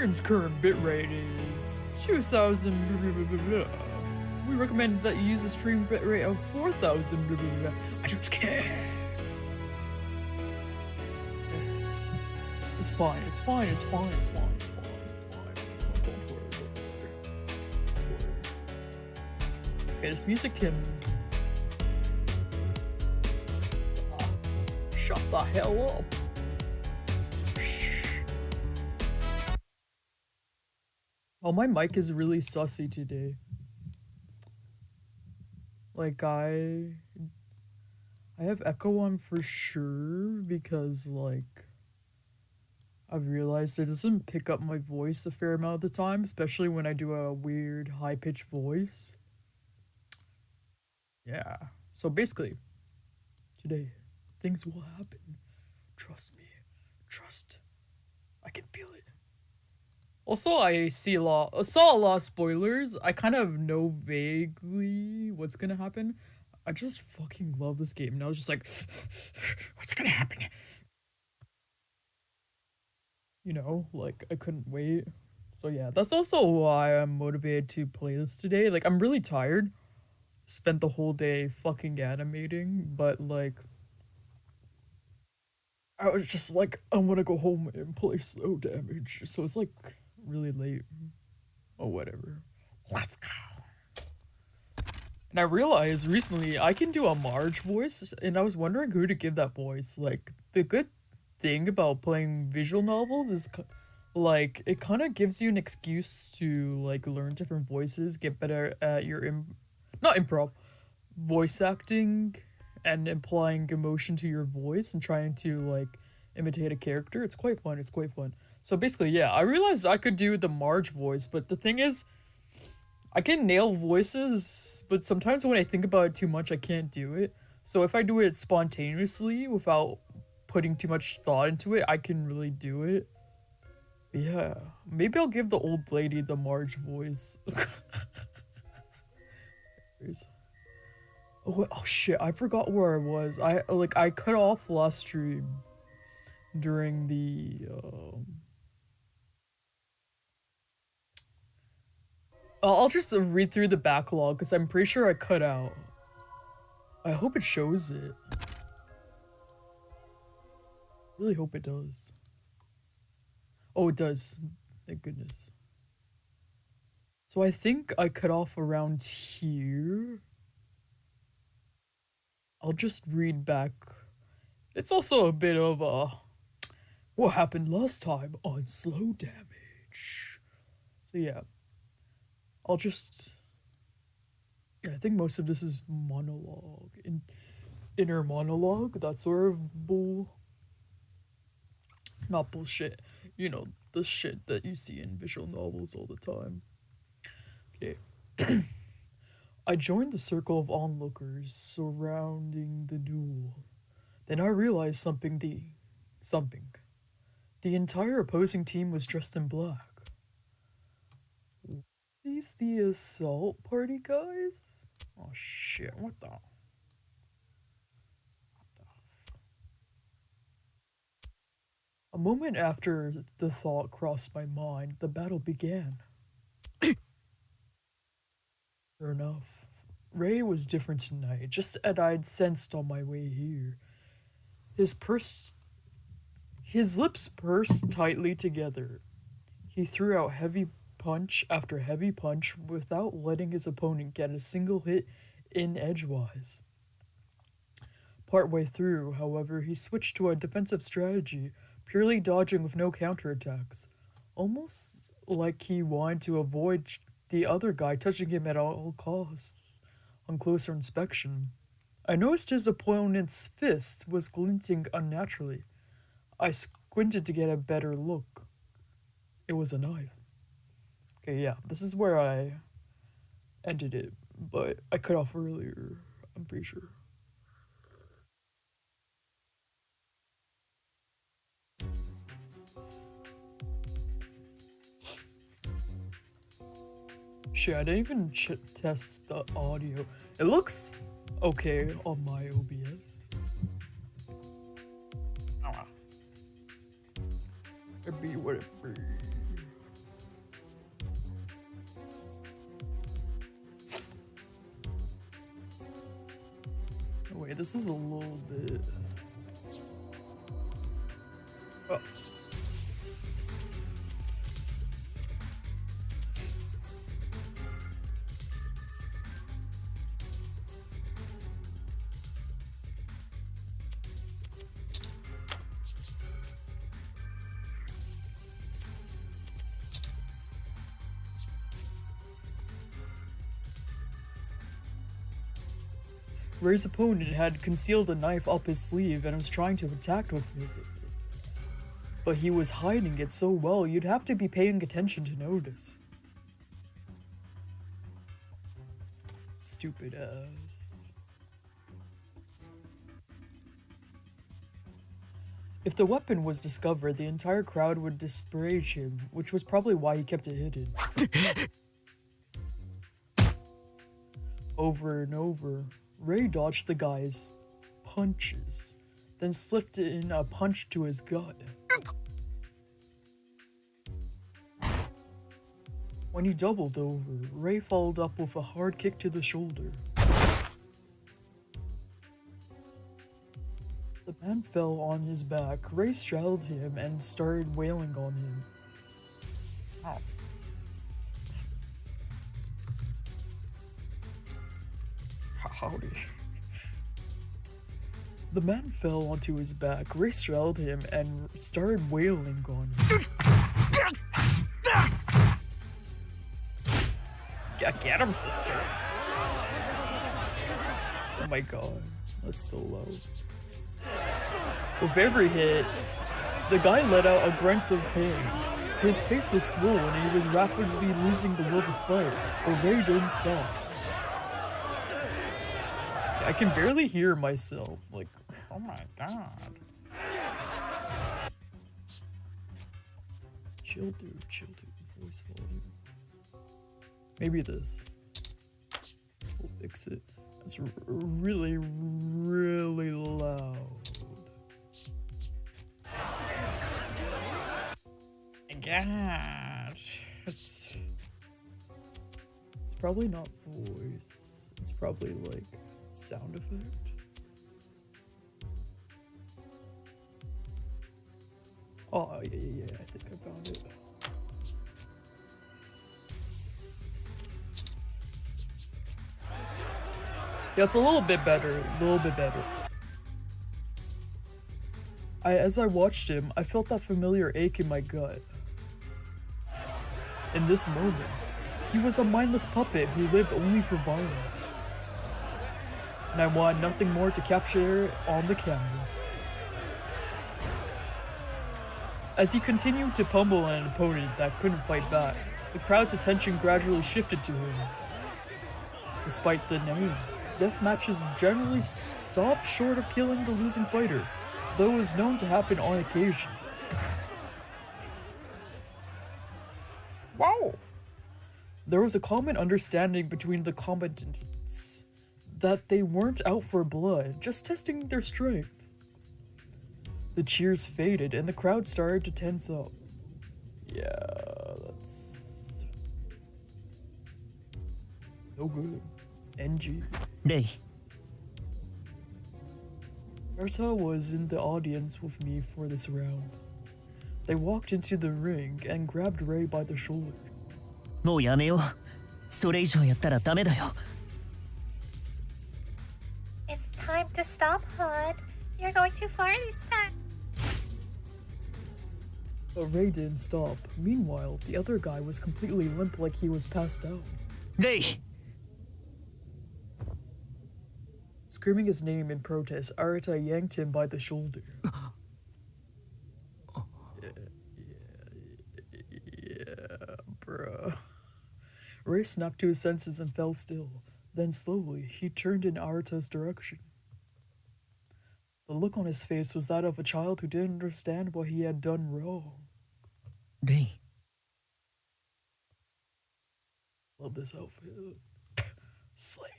screen's current bitrate is 2000 blah, blah, blah, blah. We recommend that you use a stream bitrate of 4000 blah, blah, blah. I don't care. Yes. It's fine, it's fine, it's fine, it's fine, it's fine, it's fine. Don't worry, don't worry. Okay, this music can... shut the hell up. Oh, my mic is really sussy today. Like, I have echo on for sure because, like, I've realized it doesn't pick up my voice a fair amount of the time, especially when I do a weird high-pitched voice. Yeah. So basically, today, things will happen. Trust me. Trust. I can feel it. Also, I saw a lot of spoilers. I kind of know vaguely what's gonna happen. I just fucking love this game. And I was just like, what's gonna happen? You know, like, I couldn't wait. So yeah, that's also why I'm motivated to play this today. Like, I'm really tired. Spent the whole day fucking animating, but like... I was just like, I want to go home and play slow damage. So it's like really late. Or whatever. Let's go. And I realized recently I can do a Marge voice, and I was wondering who to give that voice. Like, the good thing about playing visual novels is, like, it kind of gives you an excuse to, like, learn different voices, get better at your, not improv, voice acting, and applying emotion to your voice and trying to, like, imitate a character. It's quite fun, it's quite fun. So basically, yeah, I realized I could do the Marge voice, but the thing is, I can nail voices, but sometimes when I think about it too much, I can't do it. So if I do it spontaneously without putting too much thought into it, I can really do it. Yeah, maybe I'll give the old lady the Marge voice. Oh shit, I forgot where I was. I cut off last stream during the I'll just read through the backlog because I'm pretty sure I cut out. I hope it shows it. Really hope it does. Oh, it does. Thank goodness. So I think I cut off around here. I'll just read back. It's also a bit of what happened last time on slow damage. So yeah. I'll just... yeah, I think most of this is monologue. Inner monologue, that sort of not bullshit. You know, the shit that you see in visual novels all the time. Okay. I joined the circle of onlookers surrounding the duel. Then I realized something. The entire opposing team was dressed in black. These the assault party guys? Oh shit, what the? A moment after the thought crossed my mind, the battle began. Sure enough, Ray was different tonight, just as I'd sensed on my way here. His lips pursed tightly together. He threw out heavy punch after heavy punch without letting his opponent get a single hit in edgewise. Partway through, however, he switched to a defensive strategy, purely dodging with no counterattacks, almost like he wanted to avoid the other guy touching him at all costs. On closer inspection, I noticed his opponent's fist was glinting unnaturally. I squinted to get a better look. It was a knife. Okay, yeah, this is where I ended it, but I cut off earlier, I'm pretty sure. Shit, I didn't even test the audio. It looks okay on my OBS. It be what it be. Wait, this is a little bit... Oh. Ray's opponent had concealed a knife up his sleeve and was trying to attack with it. But he was hiding it so well, you'd have to be paying attention to notice. Stupid ass. If the weapon was discovered, the entire crowd would disparage him, which was probably why he kept it hidden. Over and over, Ray dodged the guy's punches, then slipped in a punch to his gut. When he doubled over, Ray followed up with a hard kick to the shoulder. The man fell on his back. Ray straddled him and started wailing on him. Ow. Howdy. The man fell onto his back. Ray straddled him and started wailing on him. Get him, sister. Oh my god, that's so loud. With every hit, the guy let out a grunt of pain. His face was swollen and he was rapidly losing the will to fight, but Ray didn't stop. I can barely hear myself, like, oh my god. Chill dude, voice volume. Maybe this. We'll fix it. It's really, really loud. Gosh. It's probably not voice. It's probably like sound effect. Oh, yeah, I think I found it. Yeah, it's a little bit better, As I watched him, I felt that familiar ache in my gut. In this moment, he was a mindless puppet who lived only for violence. And I wanted nothing more to capture it on the canvas. As he continued to pummel an opponent that couldn't fight back, the crowd's attention gradually shifted to him. Despite the name, death matches generally stop short of killing the losing fighter, though it is known to happen on occasion. Wow! There was a common understanding between the combatants that they weren't out for blood, just testing their strength. The cheers faded and the crowd started to tense up. Yeah, that's no good. NG. Ray. Arta was in the audience with me for this round. They walked into the ring and grabbed Ray by the shoulder. もうやめよう。それ以上やったらダメだよ。It's time to stop, Hud. You're going too far this time. But Ray didn't stop. Meanwhile, the other guy was completely limp like he was passed out. Ray! Screaming his name in protest, Arata yanked him by the shoulder. Yeah, bruh. Ray snapped to his senses and fell still. Then slowly, he turned in Arata's direction. The look on his face was that of a child who didn't understand what he had done wrong. Ray. Love this outfit. Slay.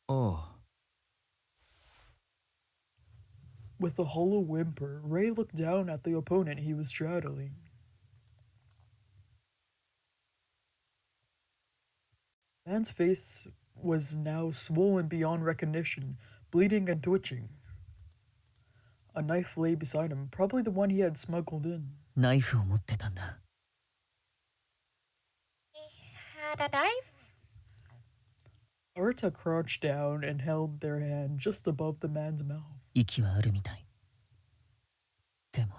Oh. With a hollow whimper, Ray looked down at the opponent he was straddling. Man's face was now swollen beyond recognition, bleeding and twitching. A knife lay beside him, probably the one he had smuggled in. ナイフを持ってたんだ。 He had a knife? Arta crouched down and held their hand just above the man's mouth. 息はあるみたい。でも、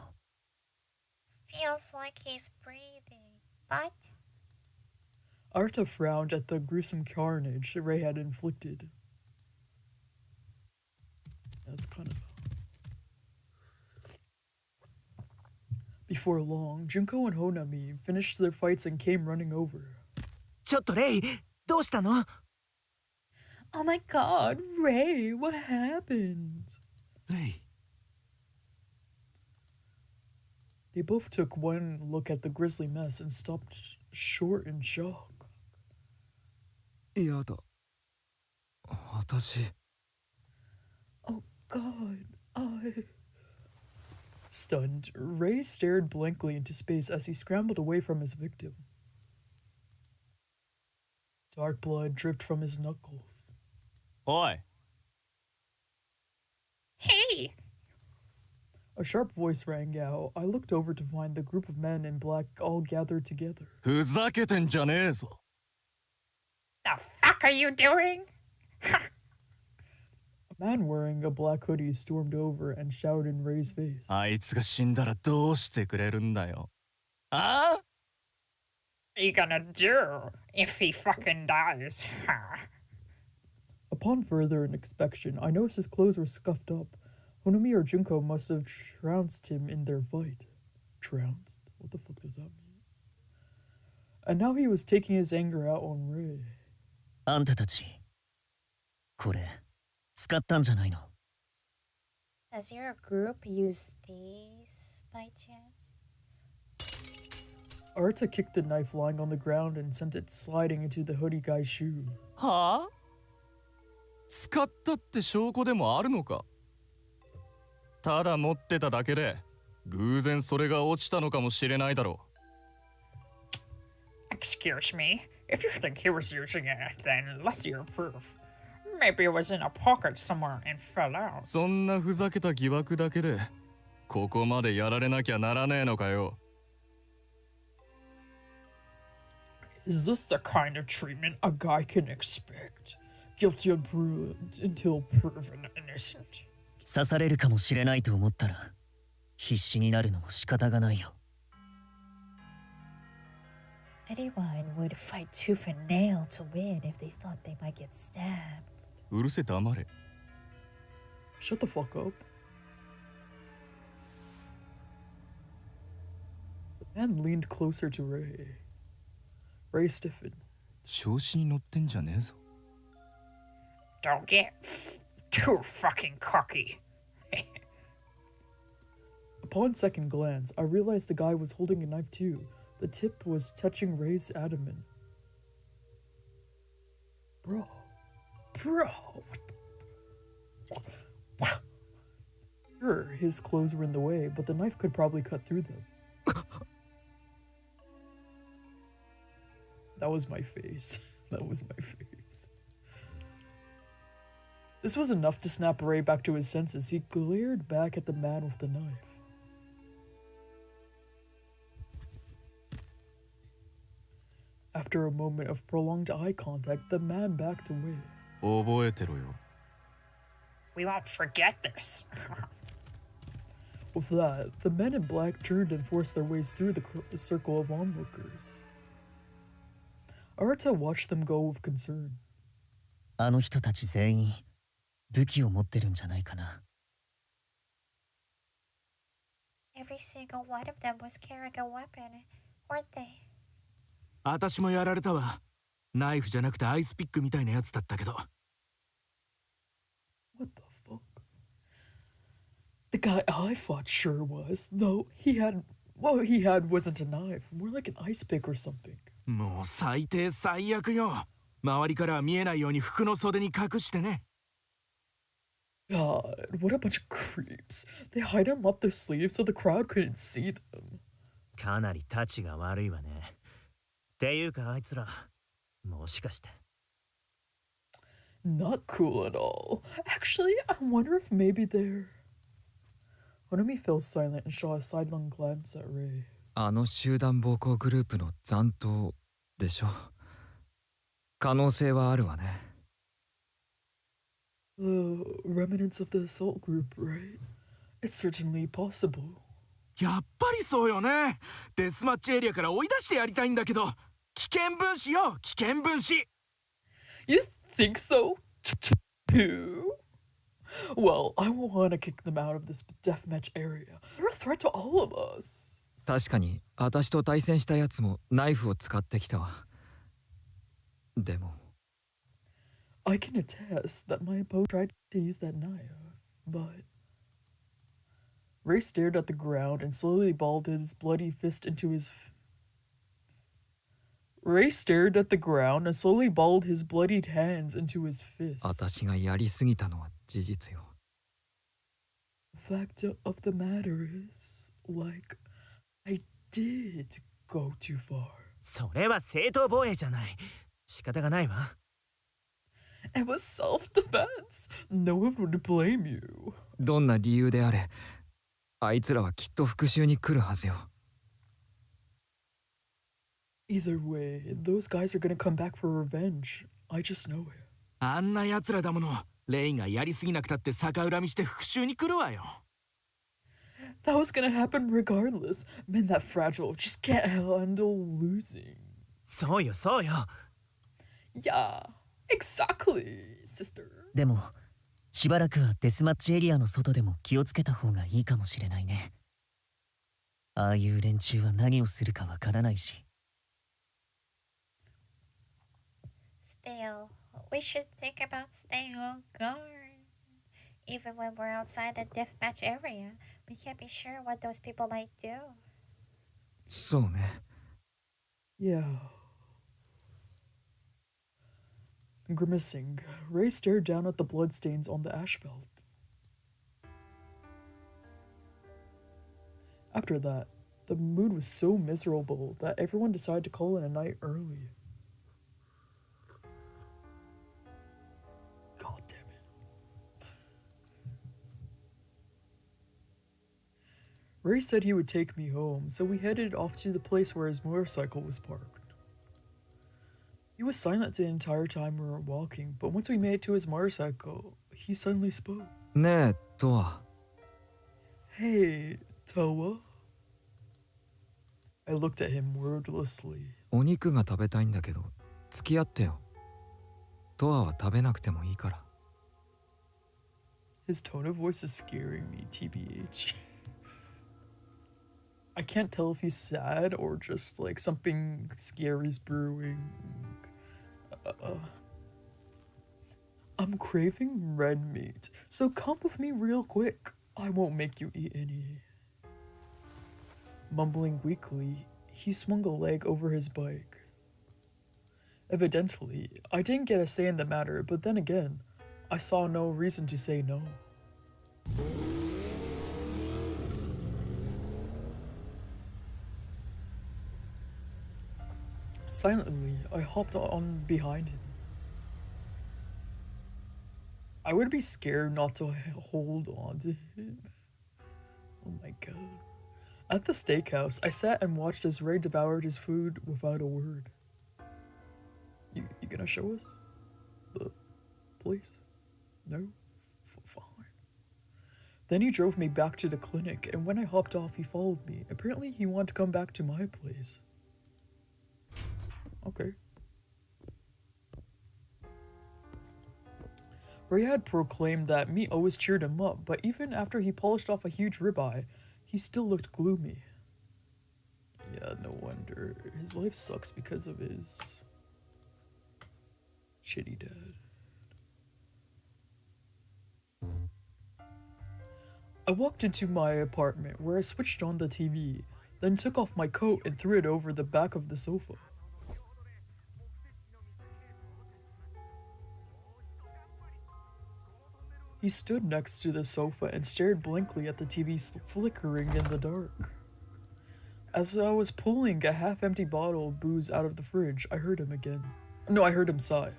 Feels like he's breathing, but Arta frowned at the gruesome carnage Ray had inflicted. That's kind of... Before long, Junko and Honami finished their fights and came running over. ちょっとレイ、どうしたの？ Oh my god, Ray, what happened? レイ、 They both took one look at the grisly mess and stopped short in shock. やだ。私。 Oh god, I... Stunned, Ray stared blankly into space as he scrambled away from his victim. Dark blood dripped from his knuckles. おい。 hey! A sharp voice rang out. I looked over to find the group of men in black all gathered together. ふざけてんじゃねえぞ。 The fuck are you doing? A man wearing a black hoodie stormed over and shouted in Ray's face. あいつが死んだらどうしてくれるんだよ。ああ？ What are you gonna do if he fucking dies? Upon further inspection, I noticed his clothes were scuffed up. Honami or Junko must have trounced him in their fight. Trounced? What the fuck does that mean? And now he was taking his anger out on Ray. あんたたち、これ、使ったんじゃないの？ Does your group use these by chance? Arta kicked the knife lying on the ground and sent it sliding into the hoodie guy's shoe. はあ？使ったって証拠でもあるのか？ただ持ってただけで偶然それが落ちたのかもしれないだろう。 Excuse me, if you think he was using it, then let's see your proof. Maybe it was in a pocket somewhere and fell out. そんなふざけた疑惑だけでここまでやられなきゃならねえのかよ。 Is this the kind of treatment a guy can expect? Guilty until proven innocent. 刺されるかもしれないと思ったら、必死になるのも仕方がないよ。 Anyone would fight tooth and nail to win if they thought they might get stabbed. うるせ黙れ。 Shut the fuck up. The man leaned closer to Ray. Ray stiffened. 調子に乗ってんじゃねえぞ。 Don't get too fucking cocky. Upon second glance, I realized the guy was holding a knife too. The tip was touching Ray's abdomen. Bro. Sure, his clothes were in the way, but the knife could probably cut through them. That was my face. That was my face. This was enough to snap Ray back to his senses. He glared back at the man with the knife. After a moment of prolonged eye contact, the man backed away. 覚えてろよ。 We won't forget this. With that, the men in black turned and forced their ways through the circle of onlookers. Arata watched them go with concern. あの人たち全員、武器を持ってるんじゃないかな。 Every single one of them was carrying a weapon, weren't they? 私もやられたわ。ナイフじゃなくてアイスピックみたいなやつだったけど。 What the fuck? The guy I fought sure was, though what he had wasn't a knife, more like an ice pick or something. もう最低最悪よ。周りからは見えないように服の袖に隠してね。 God, what a bunch of creeps. They hide them up their sleeves so the crowd couldn't see them. かなりタチが悪いわね。っていうかあいつら、もしかして。Not cool at all. Actually, I wonder if maybe they're. Honami fell silent and shot a sidelong glance at Ray. あの集団暴行グループの残党でしょ。可能性はあるわね。The remnants of the assault group, right? It's certainly possible. やっぱりそうよね。デスマッチエリアから追い出してやりたいんだけど、危険分子よ、危険分子。 You think so? Too? Well, I want to kick them out of this deathmatch area. They're a threat to all of us. 確かに私と対戦したやつもナイフを使ってきたわ。でも I can attest that my opponent tried to use that knife, but... Ray stared at the ground and slowly balled his bloody fist into his... Ray stared at the ground and slowly balled his bloodied hands into his fists. 私がやりすぎたのは事実よ。 The fact of the matter is, like, I did go too far. それは正当防衛じゃない。仕方がないわ。It was self-defense. No one would blame you. どんな理由であれ、あいつらはきっと復讐に来るはずよ。 Either way, those guys are gonna come back for revenge. I just know it. あんな奴らだもの。レイがやりすぎなくたって逆恨みして復讐に来るわよ。That was gonna happen regardless. Men that fragile just can't handle losing. そうよ、そうよ。Yeah, exactly, sister. でもしばらくはデスマッチエリアの外でも気をつけた方がいいかもしれないね。ああいう連中は何をするかわからないし。Still, we should think about staying on guard. Even when we're outside the deathmatch area, we can't be sure what those people might do. そうね。 Yeah. Grimacing, Ray stared down at the bloodstains on the asphalt. After that, the mood was so miserable that everyone decided to call it a night early. God damn it. Ray said he would take me home, so we headed off to the place where his motorcycle was parked. He was silent the entire time we were walking, but once we made it to his motorcycle, he suddenly spoke. ねえ、とは。 Hey, Toa. I looked at him wordlessly. お肉が食べたいんだけど、付き合ってよ。トアは食べなくてもいいから。 His tone of voice is scaring me, TBH. I can't tell if he's sad or just like something scary's brewing. I'm craving red meat, so come with me real quick. I won't make you eat any. Mumbling weakly, he swung a leg over his bike. Evidently, I didn't get a say in the matter, but then again, I saw no reason to say no. Silently, I hopped on behind him. I would be scared not to hold on to him. Oh my god. At the steakhouse, I sat and watched as Ray devoured his food without a word. You gonna show us the place? No? Fine. Then he drove me back to the clinic, and when I hopped off, he followed me. Apparently, he wanted to come back to my place. Okay. Ray had proclaimed that meat always cheered him up, but even after he polished off a huge ribeye, he still looked gloomy. Yeah, no wonder. His life sucks because of his shitty dad. I walked into my apartment where I switched on the TV, then took off my coat and threw it over the back of the sofa. He stood next to the sofa and stared blankly at the TV flickering in the dark. As I was pulling a half-empty bottle of booze out of the fridge, I heard him again. No, I heard him sigh.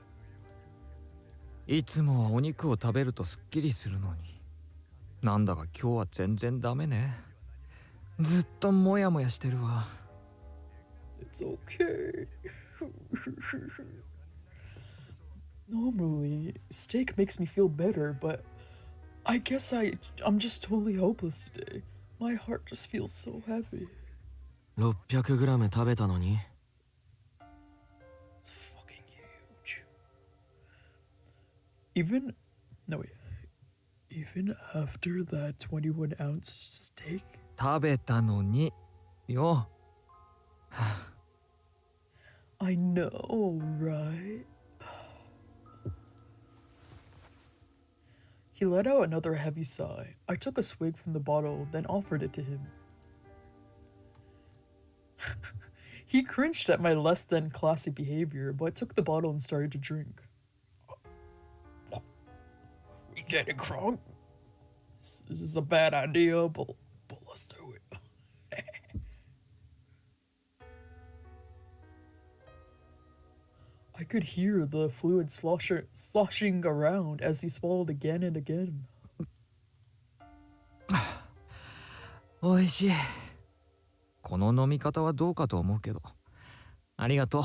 いつもはお肉を食べるとすっきりするのに、なんだか今日は全然ダメね。ずっとモヤモヤしてるわ。 It's okay. Normally, steak makes me feel better, but I guess I'm just totally hopeless today. My heart just feels so heavy. 600g 食べたのに。 It's fucking huge. Even after that 21-ounce steak? 食べたのによ。 I know, right? He let out another heavy sigh. I took a swig from the bottle, then offered it to him. He cringed at my less than classy behavior, but took the bottle and started to drink. We getting crunk? This is a bad idea, but let's do it. I could hear the fluid sloshing around as he swallowed again and again. おいしい。この飲み方はどうかと思うけど、ありがとう。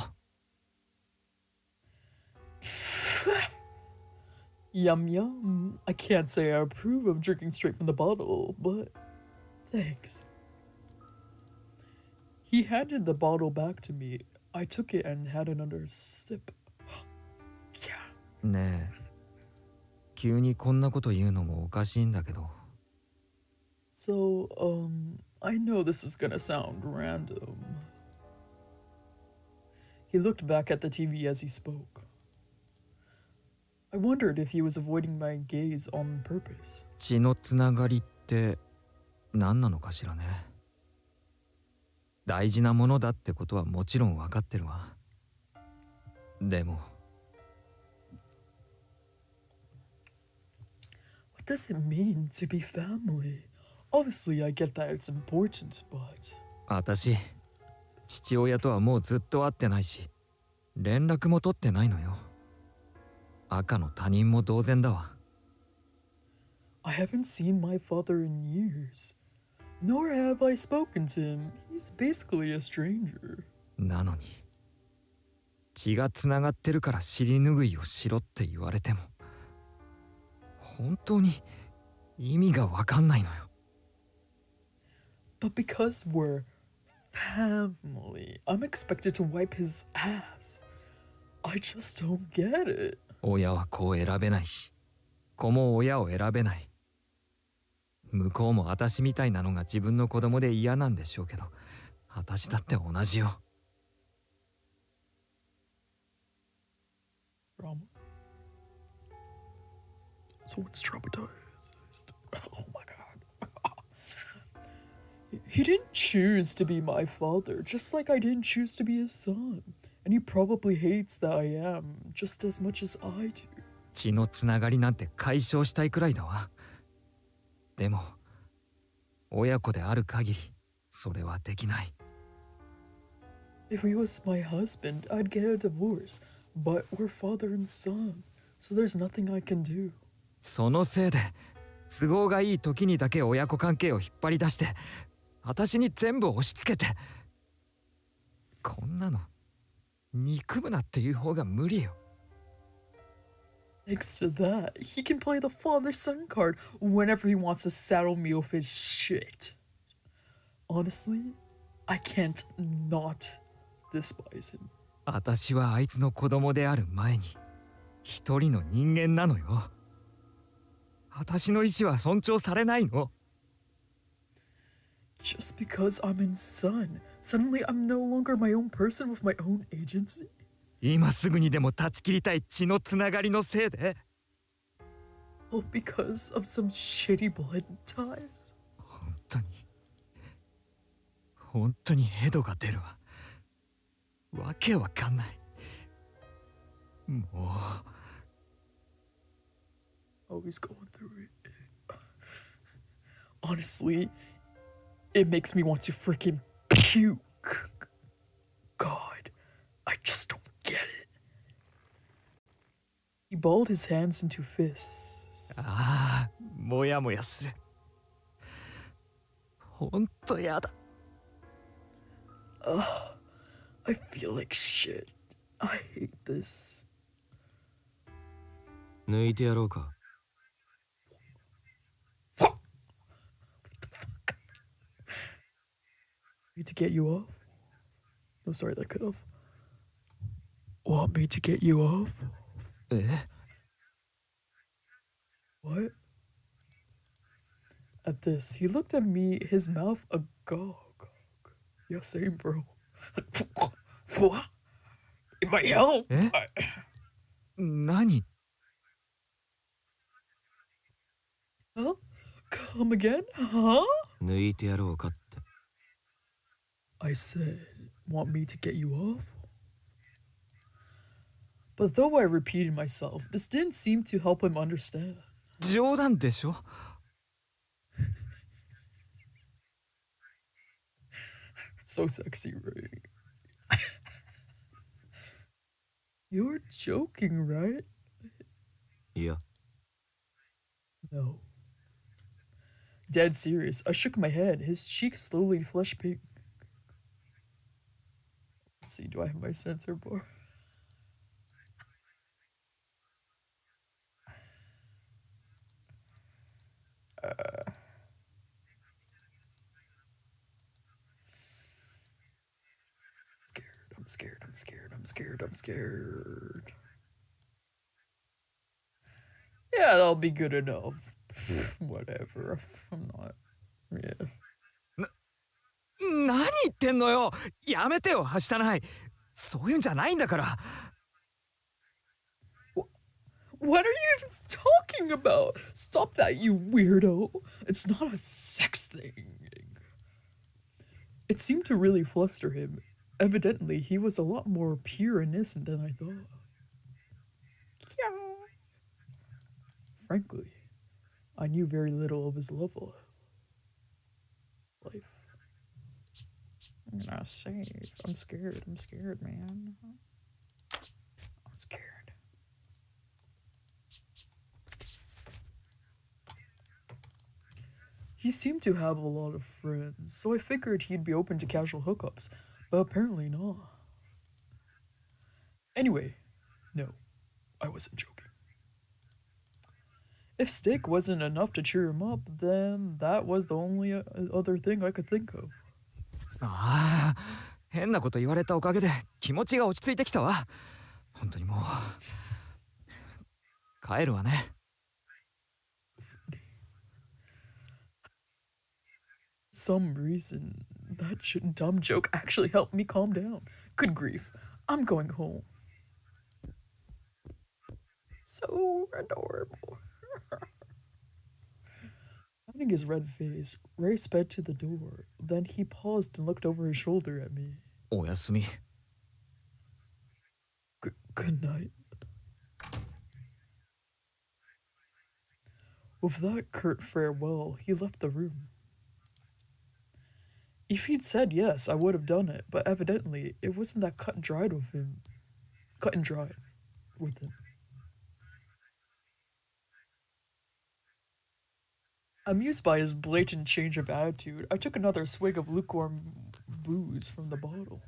Yum yum. I can't say I approve of drinking straight from the bottle, but thanks. He handed the bottle back to me. I took it and had another sip. Yeah. ねえ、急にこんなこと言うのもおかしいんだけど。 So, I know this is gonna sound random. He looked back at the TV as he spoke. I wondered if he was avoiding my gaze on purpose. 血のつながりって何なのかしらね。大事なものだってことはもちろん分かってるわ。でも。 What does it mean to be family? Obviously, I get that it's important, but... 私、父親とはもうずっと会ってないし、連絡も取ってないのよ。赤の他人も同然だわ。 I haven't seen my father in years. Nor have I spoken to him. He's basically a stranger. なのに、血がつながってるから尻拭いをしろって言われても、本当に意味がわかんないのよ。 But because we're family, I'm expected to wipe his ass. I just don't get it. 親は子を選べないし、子も親を選べない。向こうも私みたいなのが自分の子供で嫌なんでしょうけど、私だって同じよ。 Drama. So it's traumatized. Oh my god. He didn't choose to be my father, just like I didn't choose to be his son. And he probably hates that I am, just as much as I do. 血のつながりなんて解消したいくらいだわ。でも、親子である限り、それはできない。 If he was my husband, I'd get a divorce. But we're father and son, so there's nothing I can do. そのせいで、都合がいい時にだけ親子関係を引っ張り出して、私に全部押し付けて。こんなの、憎むなっていう方が無理よ。 Thanks to that, he can play the father-son card whenever he wants to saddle me with his shit. Honestly, I can't not despise him. 私はあいつの子供である前に、一人の人間なのよ。私の意志は尊重されないの。 Just because I'm his son, suddenly I'm no longer my own person with my own agency? 今すぐにでも断ち切りたい血のつながりのせいで。 All because of some shitty blood ties? 本当にヘドが出るわ。わけわかんない。もう。 Always going through it. Honestly, it makes me want to freaking puke. God, I just don't get it. He balled his hands into fists. ああ、もやもやする。ほんとやだ。Ugh, I feel like shit. I hate this. 抜いてやろうか。Need to get you off? No, sorry, that cut off. Want me to get you off? え What? At this, he looked at me, his mouth agog. Yeah, same, bro. What? It might help. え何 Huh? Come again? Huh? 抜いてやろうかって。I said, want me to get you off? But though I repeated myself, this didn't seem to help him understand. 冗談でしょ So sexy, right? You're joking, right? いや、 No. Dead serious. I shook my head. His cheeks slowly flushed pink. Let's see, do I have my sensor bar? I'm scared. Yeah, that'll be good enough. Whatever. I'm not. Yeah. 何言ってんのよやめてよ、はしたない。そういうんじゃないんだから。What are you even talking about? Stop that, you weirdo. It's not a sex thing. It seemed to really fluster him. Evidently, he was a lot more pure and innocent than I thought. Frankly, I knew very little of his love life. I'm gonna save. I'm scared, man. I'm scared. He seemed to have a lot of friends, so I figured he'd be open to casual hookups, but apparently not. Anyway, no, I wasn't joking. If steak wasn't enough to cheer him up, then that was the only other thing I could think of. ああ、変なこと言われたおかげで気持ちが落ち着いてきたわ。本当にもう帰るわね。Some reason, that dumb joke actually helped me calm down. Good grief, I'm going home. So adorable. Hiding his red face, Ray sped to the door. Then he paused and looked over his shoulder at me. おやすみ。Good night. With that curt farewell, he left the room. If he'd said yes, I would have done it, but evidently it wasn't that cut and dried with him. Cut and dried with him. Amused by his blatant change of attitude, I took another swig of lukewarm booze from the bottle.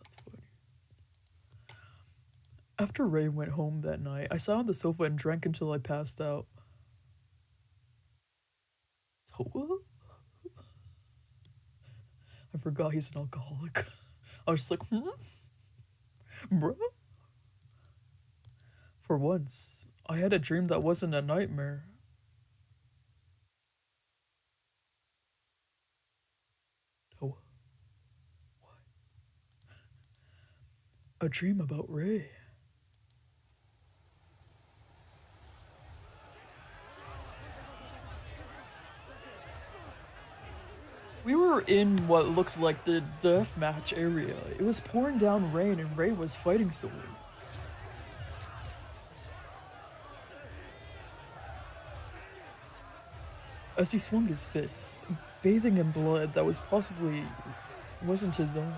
That's funny. After Ray went home that night, I sat on the sofa and drank until I passed out. Toa? I forgot he's an alcoholic. I was like, Bruh? For once, I had a dream that wasn't a nightmare. Toa? What? A dream about Ray. We were in what looked like the deathmatch area. It was pouring down rain and Ray was fighting someone. As he swung his fists, bathing in blood that wasn't his own,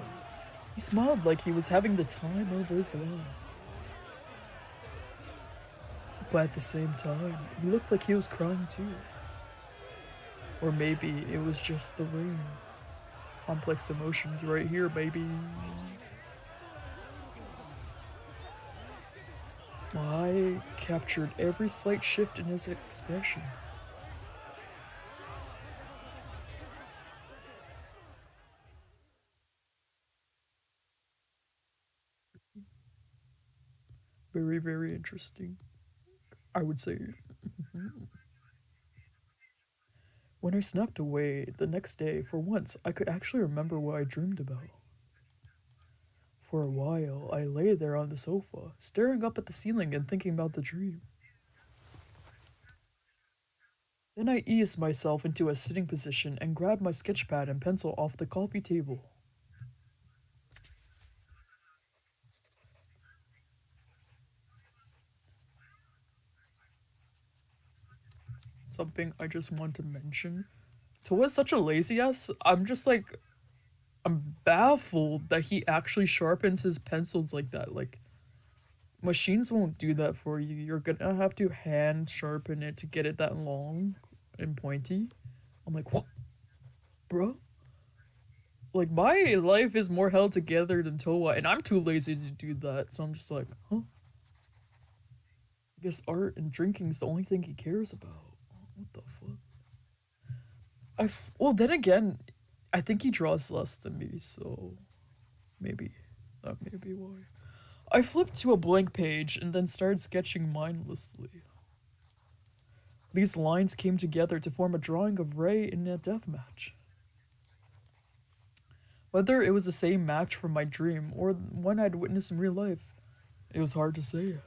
He smiled like he was having the time of his life. But at the same time, he looked like he was crying too. Or maybe it was just the rain. Complex emotions right here, baby. I captured every slight shift in his expression. Very, very interesting, I would say. When I snapped away the next day, for once, I could actually remember what I dreamed about. For a while, I lay there on the sofa, staring up at the ceiling and thinking about the dream. Then I eased myself into a sitting position and grabbed my sketchpad and pencil off the coffee table. Something I just want to mention. Toa's such a lazy ass. I'm baffled that he actually sharpens his pencils like that. Like, machines won't do that for you. You're gonna have to hand sharpen it to get it that long and pointy. I'm like, what? Bro? Like, my life is more held together than Toa, and I'm too lazy to do that. So I'm just like, huh? I guess art and drinking's the only thing he cares about. What the fuck? Well, then again, I think he draws less than me, so maybe that may be why. I flipped to a blank page and then started sketching mindlessly. These lines came together to form a drawing of Ray in a deathmatch. Whether it was the same match from my dream or one I'd witnessed in real life, it was hard to say.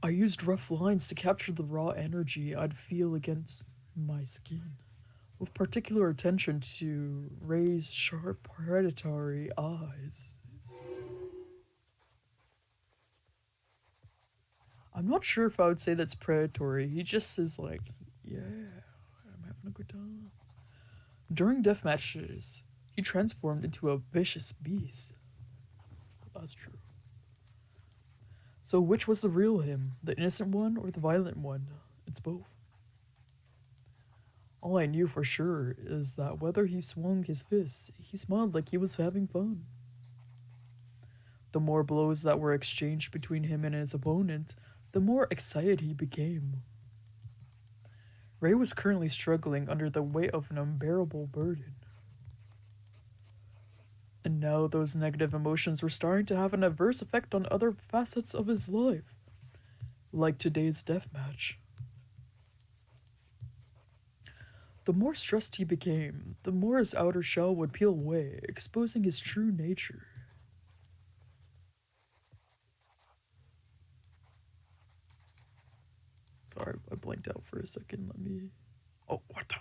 I used rough lines to capture the raw energy I'd feel against my skin, with particular attention to Ray's sharp, predatory eyes. I'm not sure if I would say that's predatory. He just is like, yeah, I'm having a good time. During death matches, he transformed into a vicious beast. That's true. So which was the real him? The innocent one or the violent one? It's both. All I knew for sure is that whether he swung his fists, he smiled like he was having fun. The more blows that were exchanged between him and his opponent, the more excited he became. Ray was currently struggling under the weight of an unbearable burden. And now those negative emotions were starting to have an adverse effect on other facets of his life, like today's deathmatch. The more stressed he became, the more his outer shell would peel away, exposing his true nature. Sorry, I blanked out for a second. Let me... Oh, what the...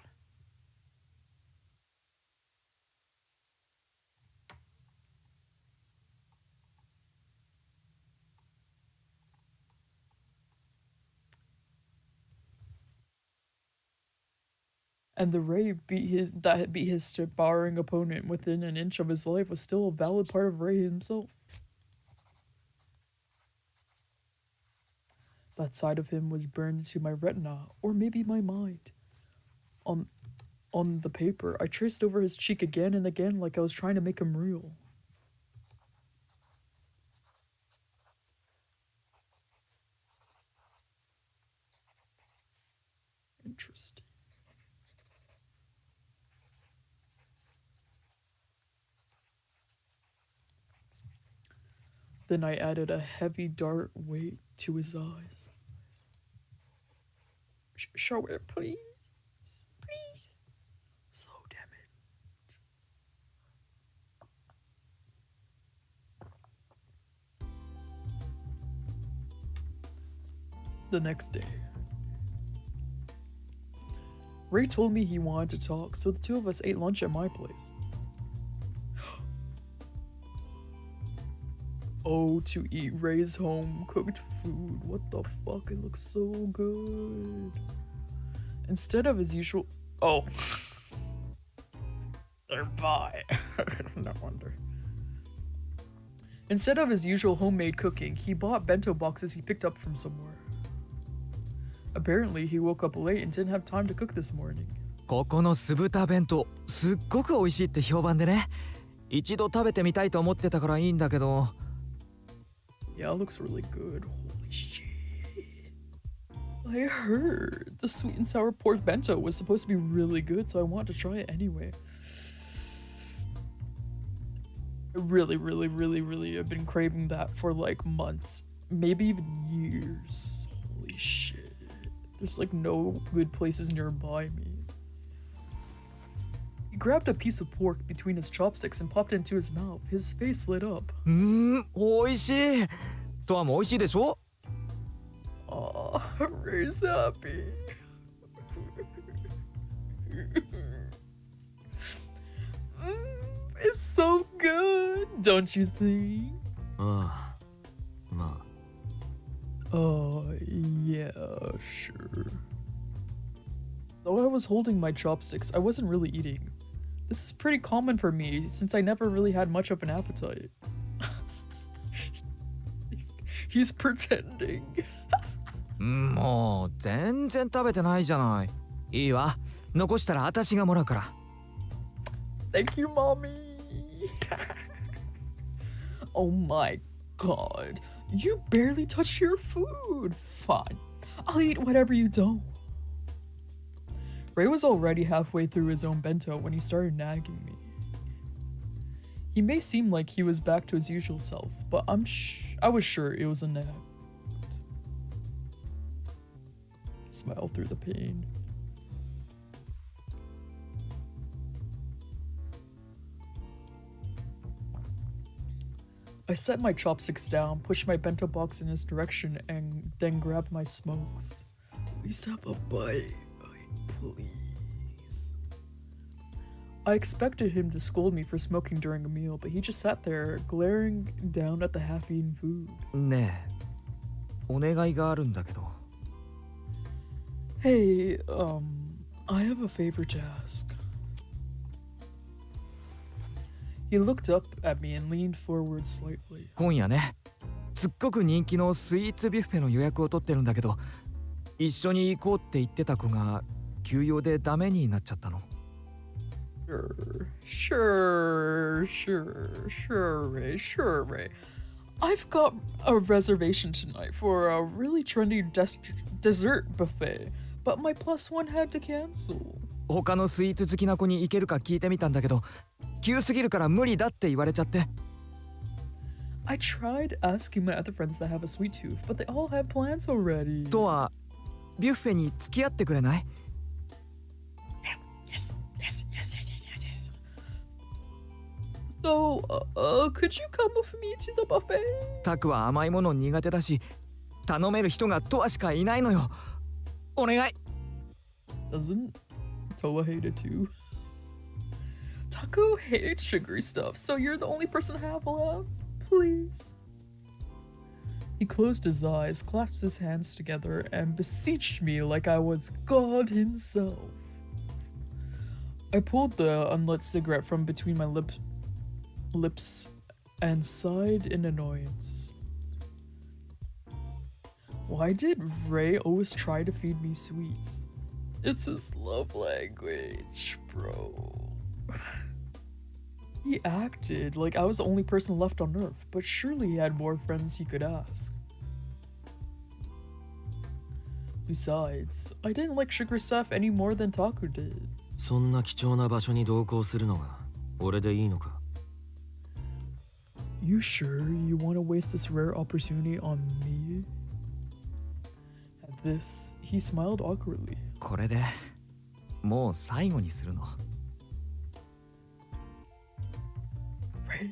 And the Ray that beat his devouring opponent within an inch of his life was still a valid part of Ray himself. That side of him was burned into my retina, or maybe my mind. On the paper, I traced over his cheek again and again like I was trying to make him real. Interesting. Then I added a heavy dark weight to his eyes. Show it, please. Please. Slow damage. The next day, Ray told me he wanted to talk, so the two of us ate lunch at my place. Oh, to eat Ray's home cooked food. What the fuck? It looks so good. Instead of his usual. Oh. They're by. No wonder. Instead of his usual homemade cooking, he bought bento boxes he picked up from somewhere. Apparently, he woke up late and didn't have time to cook this morning. ここの酢豚弁当すっごく美味しいって評判でね。一度食べてみたいと思ってたからいいんだけど。Yeah, it looks really good. Holy shit. I heard the sweet and sour pork bento was supposed to be really good, so I wanted to try it anyway. I really have been craving that for like months, maybe even years. Holy shit. There's like no good places nearby me. He grabbed a piece of pork between his chopsticks and popped it into his mouth. His face lit up. 美味しい。とはも美味しいでしょ Aw, Ray's happy. It's so good, don't you think? ああ、まあ。Yeah, sure. Though I was holding my chopsticks, I wasn't really eating. This is pretty common for me since I never really had much of an appetite. He's pretending. もう全然食べてないじゃない。いいわ。残したら私がもらうから。Thank you, mommy. Oh my god. You barely touched your food. Fine. I'll eat whatever you don't. Ray was already halfway through his own bento when he started nagging me. He may seem like he was back to his usual self, but I was sure it was a nag. Smile through the pain. I set my chopsticks down, pushed my bento box in his direction, and then grabbed my smokes. Please have a bite, please. I expected him to scold me for smoking during a meal, but he just sat there, glaring down at the half-eaten food. ねえ、お願いがあるんだけど。Hey, I have a favor to ask. He looked up at me and leaned forward slightly. 今夜ね、すっごく人気のスイーツビュッフェの予約を取ってるんだけど、一緒に行こうって言ってた子が休養でダメになっちゃったの。Sure, Ray. I've got a reservation tonight for a really trendy dessert buffet, but my plus one had to cancel. 他のスイーツ好きな子に行けるか聞いてみたんだけど、急すぎるから無理だって言われちゃって。I tried asking my other friends that have a sweet tooth, but they all have plans already. とは、ビュッフェに付き合ってくれない？ Yes. So, could you come with me to the buffet? タクは甘いもの苦手だし、頼める人がトアしかいないのよ。お願い。Doesn't Toa hate it too? Taku hates sugary stuff, so you're the only person to have left? Please. He closed his eyes, clasped his hands together, and beseeched me like I was God himself. I pulled the unlit cigarette from between my lips and sighed in annoyance. Why did Ray always try to feed me sweets? It's his love language, bro. He acted like I was the only person left on Earth, but surely he had more friends he could ask. Besides, I didn't like sugar stuff any more than Taku did. そんな貴重な場所に同行するのが俺でいいのか？ You sure you want to waste this rare opportunity on me? At this, he smiled awkwardly. これでもう最後にするの。Right?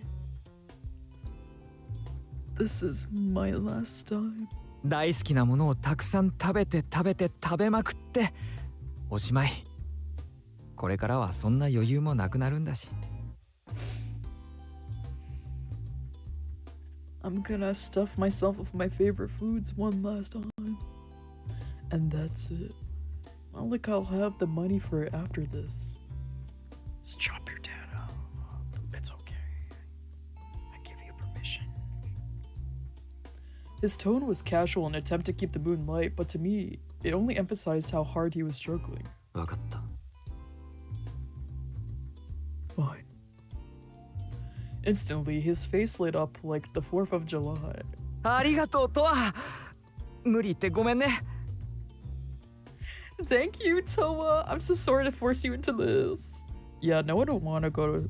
This is my last time. 大好きなものをたくさん食べまくっておしまい。これからはそんな余裕もなくなるんだし。I'm gonna stuff myself with my favorite foods one last time. And that's it. Not like I'll have the money for it after this. Just chop your dad up. It's okay. I give you permission. His tone was casual in an attempt to keep the mood light, but to me, it only emphasized how hard he was struggling. わかった。 Fine. Instantly, his face lit up like the 4th of July. ありがとうとは。無理言ってごめんね。 Thank you, Toa. I'm so sorry to force you into this. Yeah, no one would want to go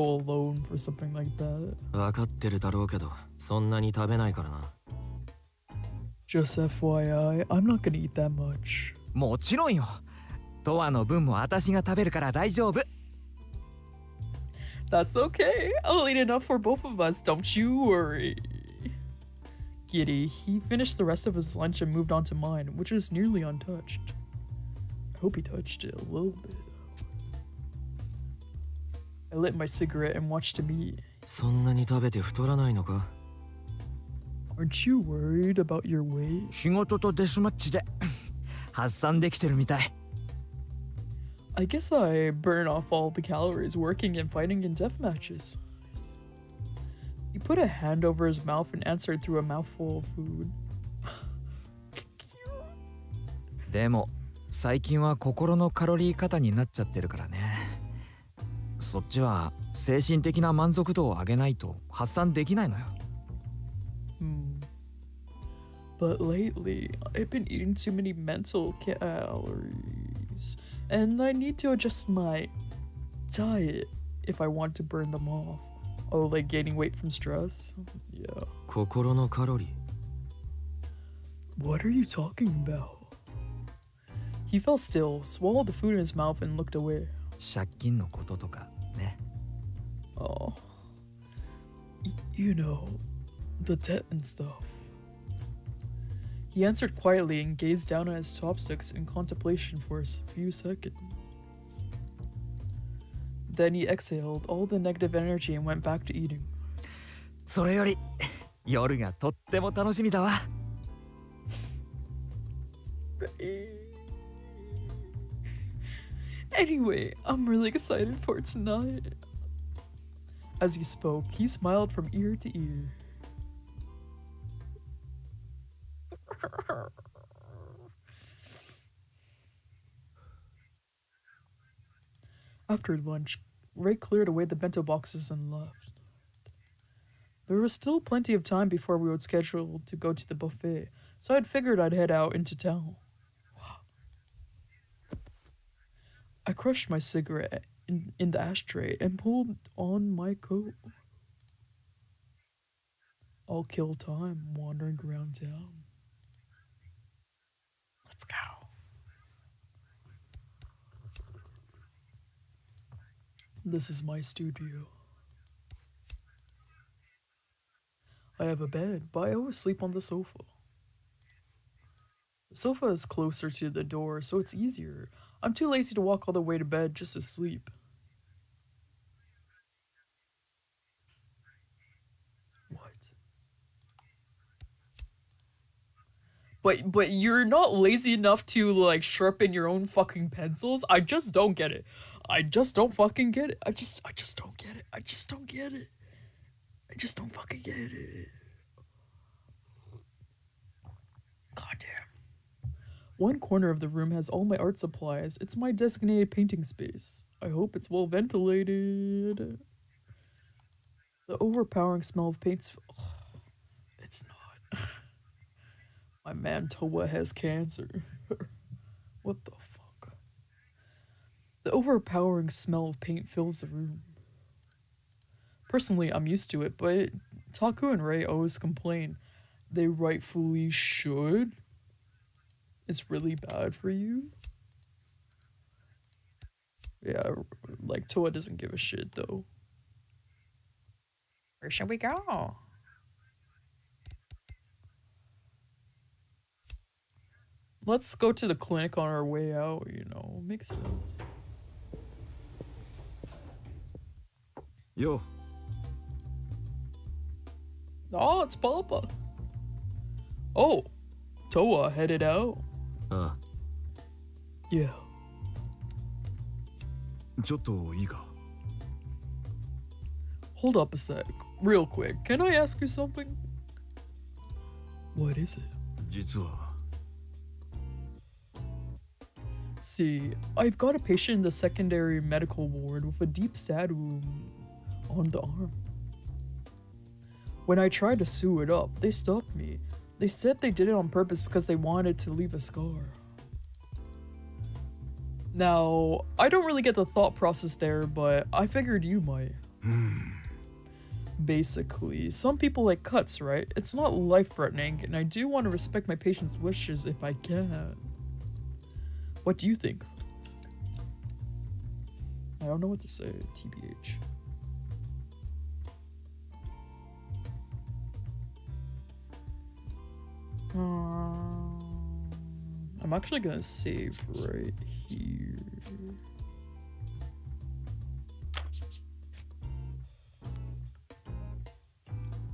alone for something like that. わかってるだろうけど、そんなに食べないからな。 Just FYI, I'm not gonna eat that much. もちろんよ。とわの分も私が食べるから大丈夫。 That's okay. I'll eat enough for both of us, don't you worry. Giddy, he finished the rest of his lunch and moved on to mine, which was nearly untouched. I hope he touched it a little bit. I lit my cigarette and watched him eat. そんなに食べて太らないのか？ Aren't you worried about your weight? 仕事とデスマッチで発散できてるみたい。 I guess I burn off all the calories working and fighting in death matches. He put a hand over his mouth and answered through a mouthful of food. でも最近は心のカロリー過多になっちゃってるからね。そっちは精神的な満足度を上げないと発散できないのよ。But lately, I've been eating too many mental calories, and I need to adjust my diet if I want to burn them off. Oh, like gaining weight from stress? Yeah. 心のカロリー。 What are you talking about? He fell still, swallowed the food in his mouth, and looked away. 借金のこととかね。 Oh. You know, the debt and stuff. He answered quietly and gazed down at his chopsticks in contemplation for a few seconds. Then he exhaled all the negative energy and went back to eating. それより夜がとっても楽しみだわ。 Anyway, I'm really excited for tonight. As he spoke, he smiled from ear to ear. After lunch, Ray cleared away the bento boxes and left. There was still plenty of time before we would schedule to go to the buffet, so I'd figured I'd head out into town. I crushed my cigarette in the ashtray and pulled on my coat. I'll kill time wandering around town. Let's go. This is my studio. I have a bed, but I always sleep on the sofa. The sofa is closer to the door, so it's easier. I'm too lazy to walk all the way to bed just to sleep. What? But you're not lazy enough to like sharpen your own fucking pencils? I just don't get it. I just don't fucking get it. I just don't get it. I just don't get it. I just don't fucking get it. Goddamn. One corner of the room has all my art supplies. It's my designated painting space. I hope it's well ventilated. The overpowering smell of paints. Oh, it's not. My man Toa has cancer. What the fuck? The overpowering smell of paint fills the room. Personally, I'm used to it, but Taku and Ray always complain. They rightfully should. It's really bad for you. Yeah, like Toa doesn't give a shit though. Where should we go? Let's go to the clinic on our way out, you know. Makes sense. Yo. Oh, it's Papa. Oh, Toa headed out. あ Yeah. ちょっといいか？ Hold up a sec. Real quick. Can I ask you something? What is it? 実は See, I've got a patient in the secondary medical ward with a deep stab wound on the arm. When I tried to sew it up, they stopped me. They said they did it on purpose because they wanted to leave a scar. Now, I don't really get the thought process there, but I figured you might. Basically, some people like cuts, right? It's not life-threatening, and I do want to respect my patient's wishes if I can. What do you think? I don't know what to say, TBH. I'm actually gonna save right here.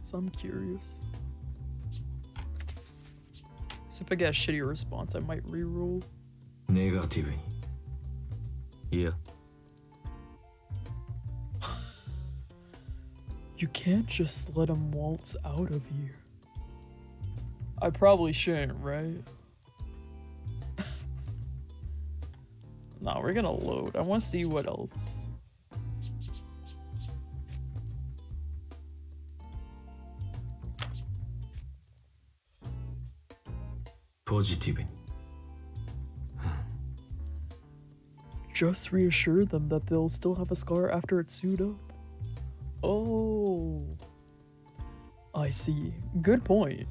So I'm curious. So if I get a shitty response, I might reroll. ネガティブにいや You can't just let him waltz out of here. I probably shouldn't, right? No, we're gonna load. I want to see what else. Positive. Just reassure them that they'll still have a scar after it's sewed up. Oh, I see. Good point.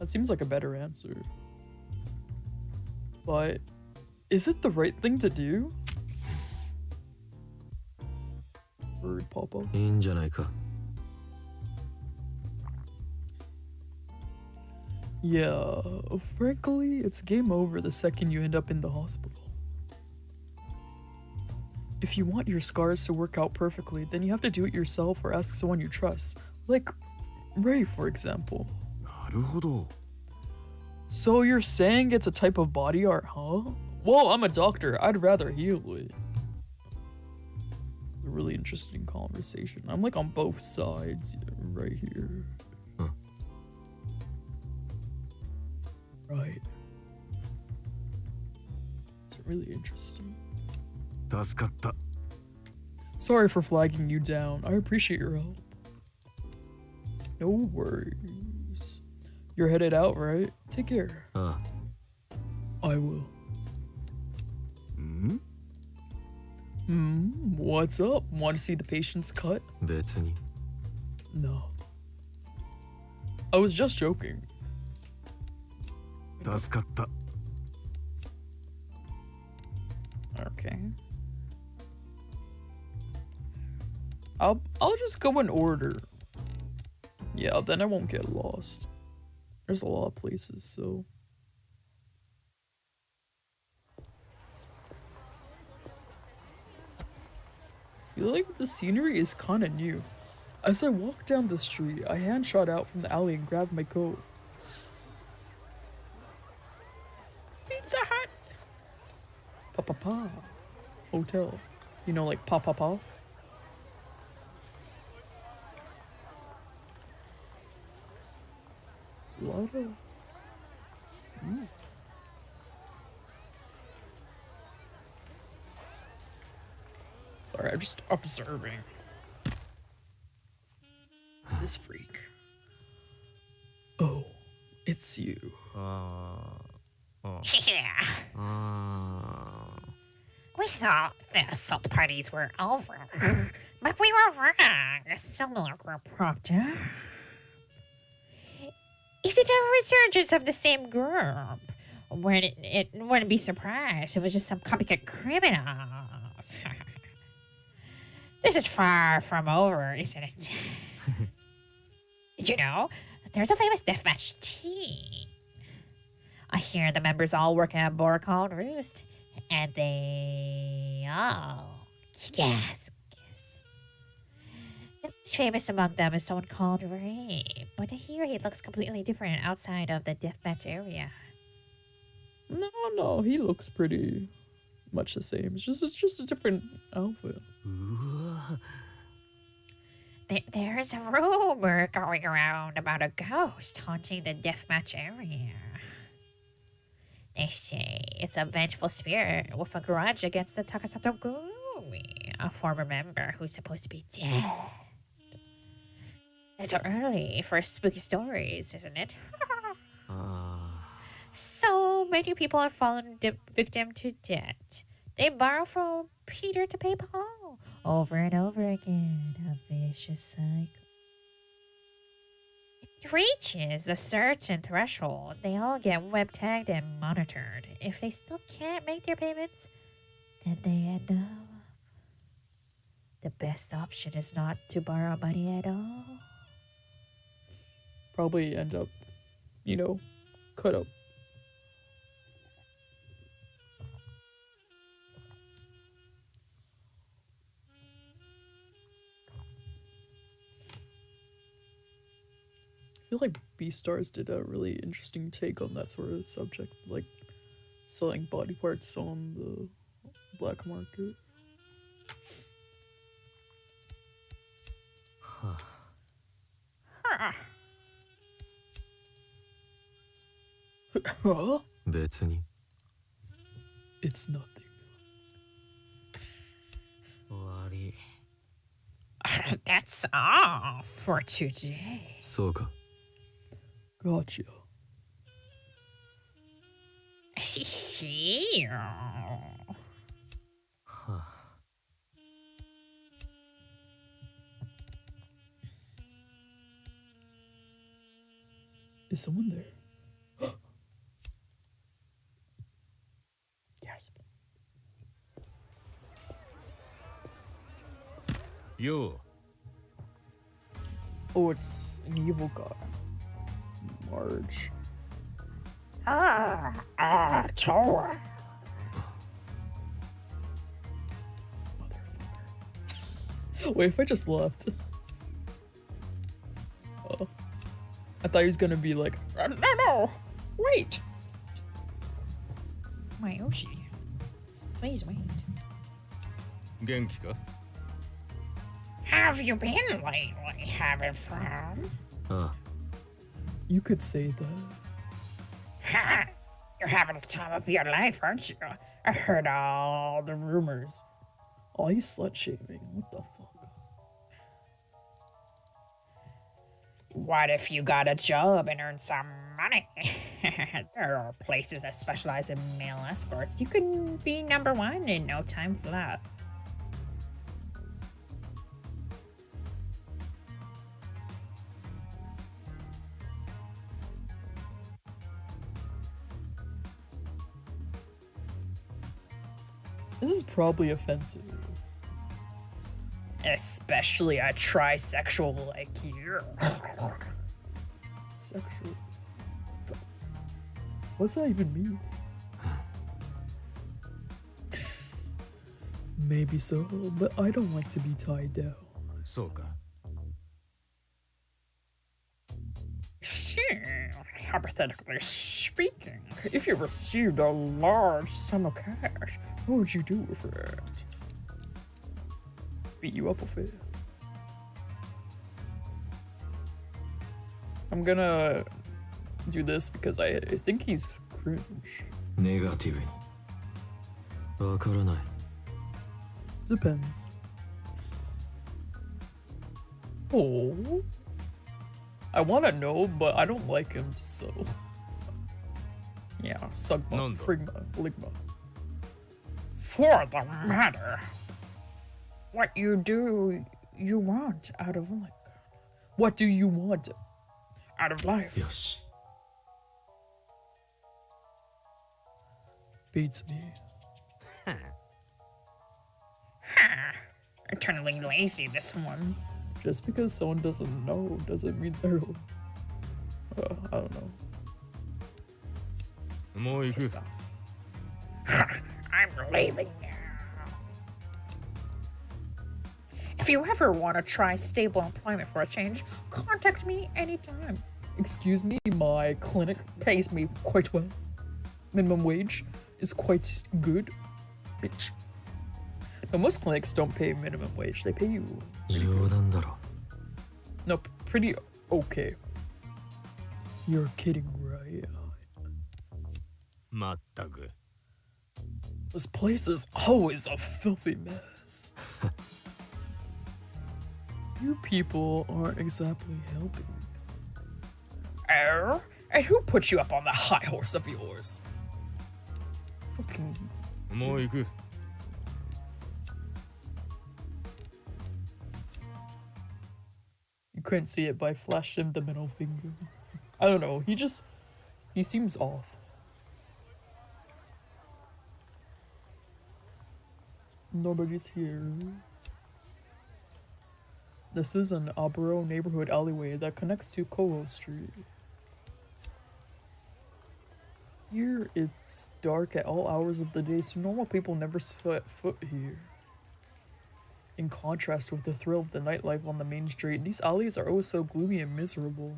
That seems like a better answer. But is it the right thing to do? Or Papa? いいんじゃないか Yeah, frankly, it's game over the second you end up in the hospital. If you want your scars to work out perfectly, then you have to do it yourself or ask someone you trust. Like Ray, for example. なるほど。 So you're saying it's a type of body art, huh? Well, I'm a doctor. I'd rather heal it. A really interesting conversation. I'm like on both sides right here. Right. It's really interesting. 助かった。 Sorry for flagging you down. I appreciate your help. No worries. You're headed out, right? Take care. あ I will. ん？ What's up? Want to see the patient's cut? 別に No. I was just joking. 助かった。 Okay. I'll just go in order. Yeah, then I won't get lost. There's a lot of places, so. I feel like the scenery is kinda new. As I walked down the street, I hand shot out from the alley and grabbed my coat. Pizza Hut! Pa-pa-pa. Hotel. You know, like pa-pa-pa? Lotto. Sorry, I'm just observing. This freak. Oh, it's you. Yeah. We thought the assault parties were over, but we were wrong. A similar group popped up. Is it a resurgence of the same group? It wouldn't be surprised if it was just some copycat criminals. This is far from over, isn't it? Did you know there's a famous deathmatch team? I hear the members all work at a bar called Roost, and they all kick ass. The most famous among them is someone called Ray, but here he looks completely different outside of the deathmatch area. No, he looks pretty much the same. It's just a different outfit. There's a rumor going around about a ghost haunting the deathmatch area. They say it's a vengeful spirit with a grudge against the Takasato Gumi, a former member who's supposed to be dead. It's early for spooky stories, isn't it? So many people have fallen victim to debt. They borrow from Peter to pay Paul over and over again. A vicious cycle. It reaches a certain threshold. They all get web tagged and monitored. If they still can't make their payments, then they end up. The best option is not to borrow money at all. Probably end up, cut up. I feel like Beastars did a really interesting take on that sort of subject, like selling body parts on the black market. Huh. Huh? 別に It's nothing. 終わり That's all for today. そうか Gotcha. See you. はあ Is someone there? Yes. Yo. Oh, it's an evil guy. Marge. Tor. Wait, if I just left. Oh. I thought he was gonna be like, No. Wait. My Yoshi. Please wait. 元気か Have you been lately having fun? あ you could say that. Ha! You're having the time of your life, aren't you? I heard all the rumors. Oh, he's slut shaming. What the fuck? What if you got a job and earned some money? There are places that specialize in male escorts. You could be number one in no time flat. This is probably offensive. Especially a trisexual like you. Sexual. What's that even mean? Maybe so, but I don't like to be tied down. そうか Sure, hypothetically speaking, if you received a large sum of cash, What would you do with it? Beat you up with it. I'm gonna do this because I think he's cringe. ネガティブにわからない Depends. Oh. I wanna know, but I don't like him, so. Yeah, Sugma, Nando. Frigma, Ligma. for the matter, what you want out of life? What do you want? Out of life? よし Beats me. Ha! Eternally lazy, this one. Just because someone doesn't know doesn't mean they're. I don't know. もう行く Pissed off. I'm leaving now. If you ever want to try stable employment for a change, contact me anytime. Excuse me, my clinic pays me quite well. Minimum wage is quite good, bitch. No, most clinics don't pay minimum wage, they pay you. 冗談だろ No, pretty okay. You're kidding, right? まったく This place is always a filthy mess. You people aren't exactly helping. Oh? And who put you up on the high horse of yours? Fucking. もう行く You couldn't see it, but I flashed him the middle finger. I don't know, he seems off. Nobody's here. This is an Aburo neighborhood alleyway that connects to Koho Street. Here, it's dark at all hours of the day, so normal people never set foot here. In contrast with the thrill of the nightlife on the main street, these alleys are always so gloomy and miserable.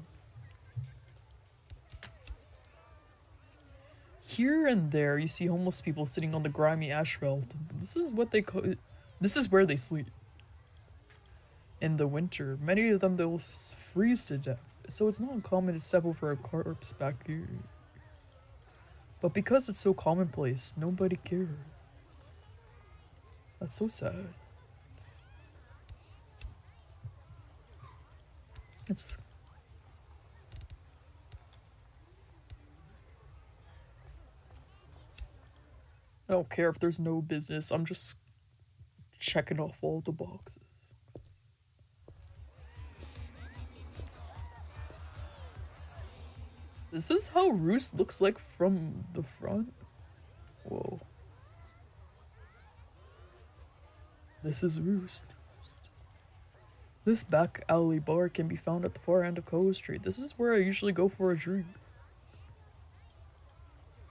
Here and there, you see homeless people sitting on the grimy asphalt. This is where they sleep. In the winter, many of them will freeze to death, so it's not uncommon to step over a corpse back here. But because it's so commonplace, nobody cares. That's so sad. I don't care if there's no business, I'm just checking off all the boxes. This is how Roost looks like from the front? Whoa. This is Roost. This back alley bar can be found at the far end of Koho Street. This is where I usually go for a drink.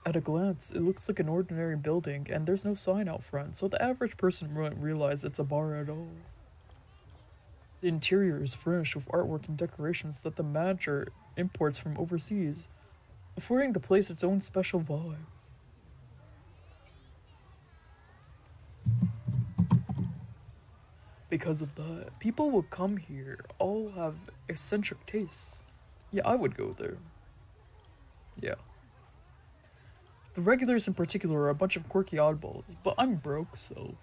At a glance, it looks like an ordinary building, and there's no sign out front, so the average person wouldn't realize it's a bar at all. The interior is furnished with artwork and decorations that the manager imports from overseas, affording the place its own special vibe. Because of that, people will come here, all have eccentric tastes. Yeah, I would go there. Yeah. The regulars in particular are a bunch of quirky oddballs, but I'm broke, so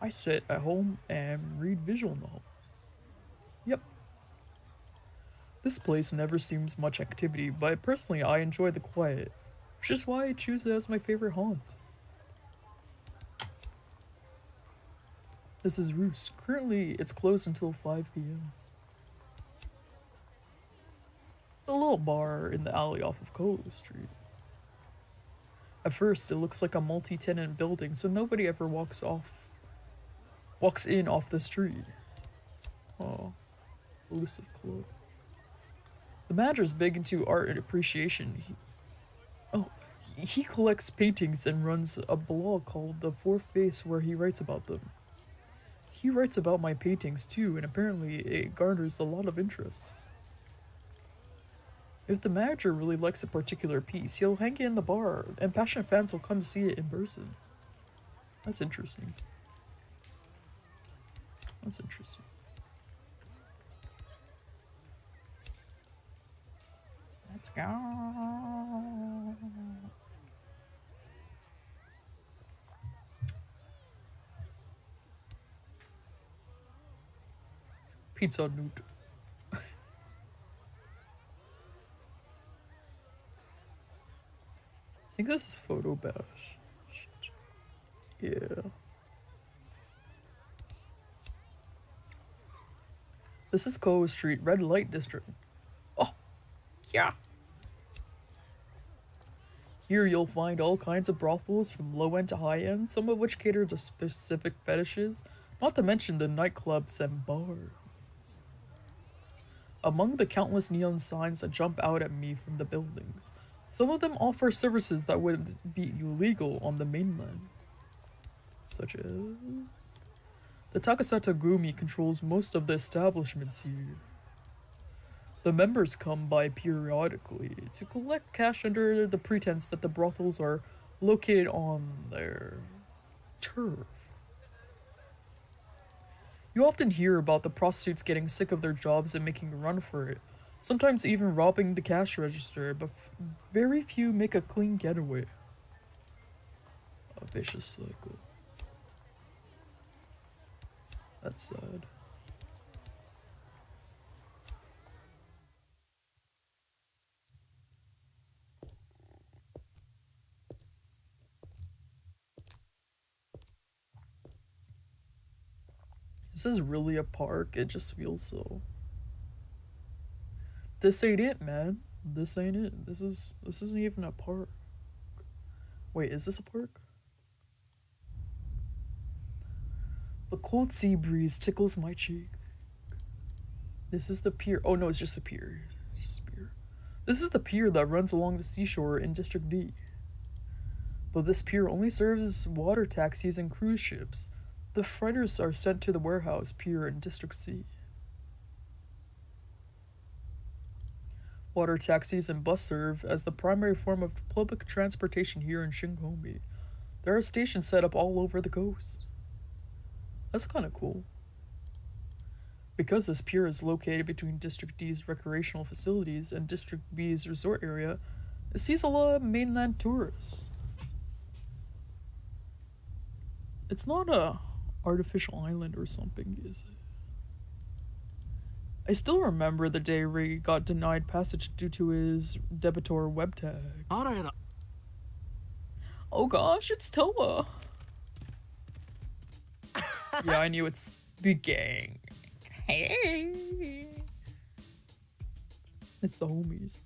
I sit at home and read visual novels. Yep. This place never seems much activity, but personally I enjoy the quiet, which is why I choose it as my favorite haunt. This is Roost. Currently, it's closed until 5 p.m. A little bar in the alley off of Koho Street. At first, it looks like a multi-tenant building, so nobody ever walks in off the street. Oh, elusive club. The manager's big into art and appreciation. He collects paintings and runs a blog called The Fourth Face where he writes about them. He writes about my paintings too, and apparently it garners a lot of interest. If the manager really likes a particular piece, he'll hang it in the bar, and passionate fans will come to see it in person. That's interesting. That's interesting. Let's go. Pizza Newt. I think this is Photo Bash. Yeah. This is Koho Street, Red Light District. Oh, yeah. Here you'll find all kinds of brothels from low end to high end, some of which cater to specific fetishes, not to mention the nightclubs and bars. Among the countless neon signs that jump out at me from the buildings, some of them offer services that would be illegal on the mainland, such as The Takasata Gumi controls most of the establishments here. The members come by periodically to collect cash under the pretense that the brothels are located on their turf. You often hear about the prostitutes getting sick of their jobs and making a run for it, sometimes even robbing the cash register, but very few make a clean getaway. A vicious cycle. That's sad. This is really a park, it just feels so. This ain't it, man. This ain't it. This isn't even a park. Wait, is this a park? The cold sea breeze tickles my cheek. This is the pier. Oh no, it's just a pier. It's just a pier. This is the pier that runs along the seashore in District D. But this pier only serves water taxis and cruise ships. The freighters are sent to the warehouse pier in District C. Water taxis and bus serve as the primary form of public transportation here in Shinkomi. There are stations set up all over the coast. That's kind of cool. Because this pier is located between District D's recreational facilities and District B's resort area, it sees a lot of mainland tourists. It's not a artificial island or something, is it? I still remember the day Ray got denied passage due to his debitor web tag. Oh gosh, it's Toa. Yeah, I knew it's the gang. Hey. It's the homies.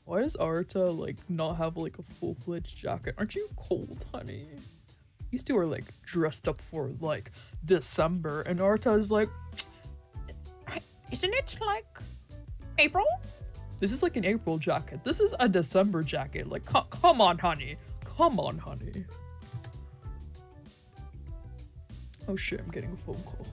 Why does Arta like not have like a full-fledged jacket? Aren't you cold, honey? These two are like dressed up for like December, and Arta is like, Isn't it like April? this is like an April jacket. This is a December jacket. Like, come on, honey. Come on, honey. Oh shit, I'm getting a phone call.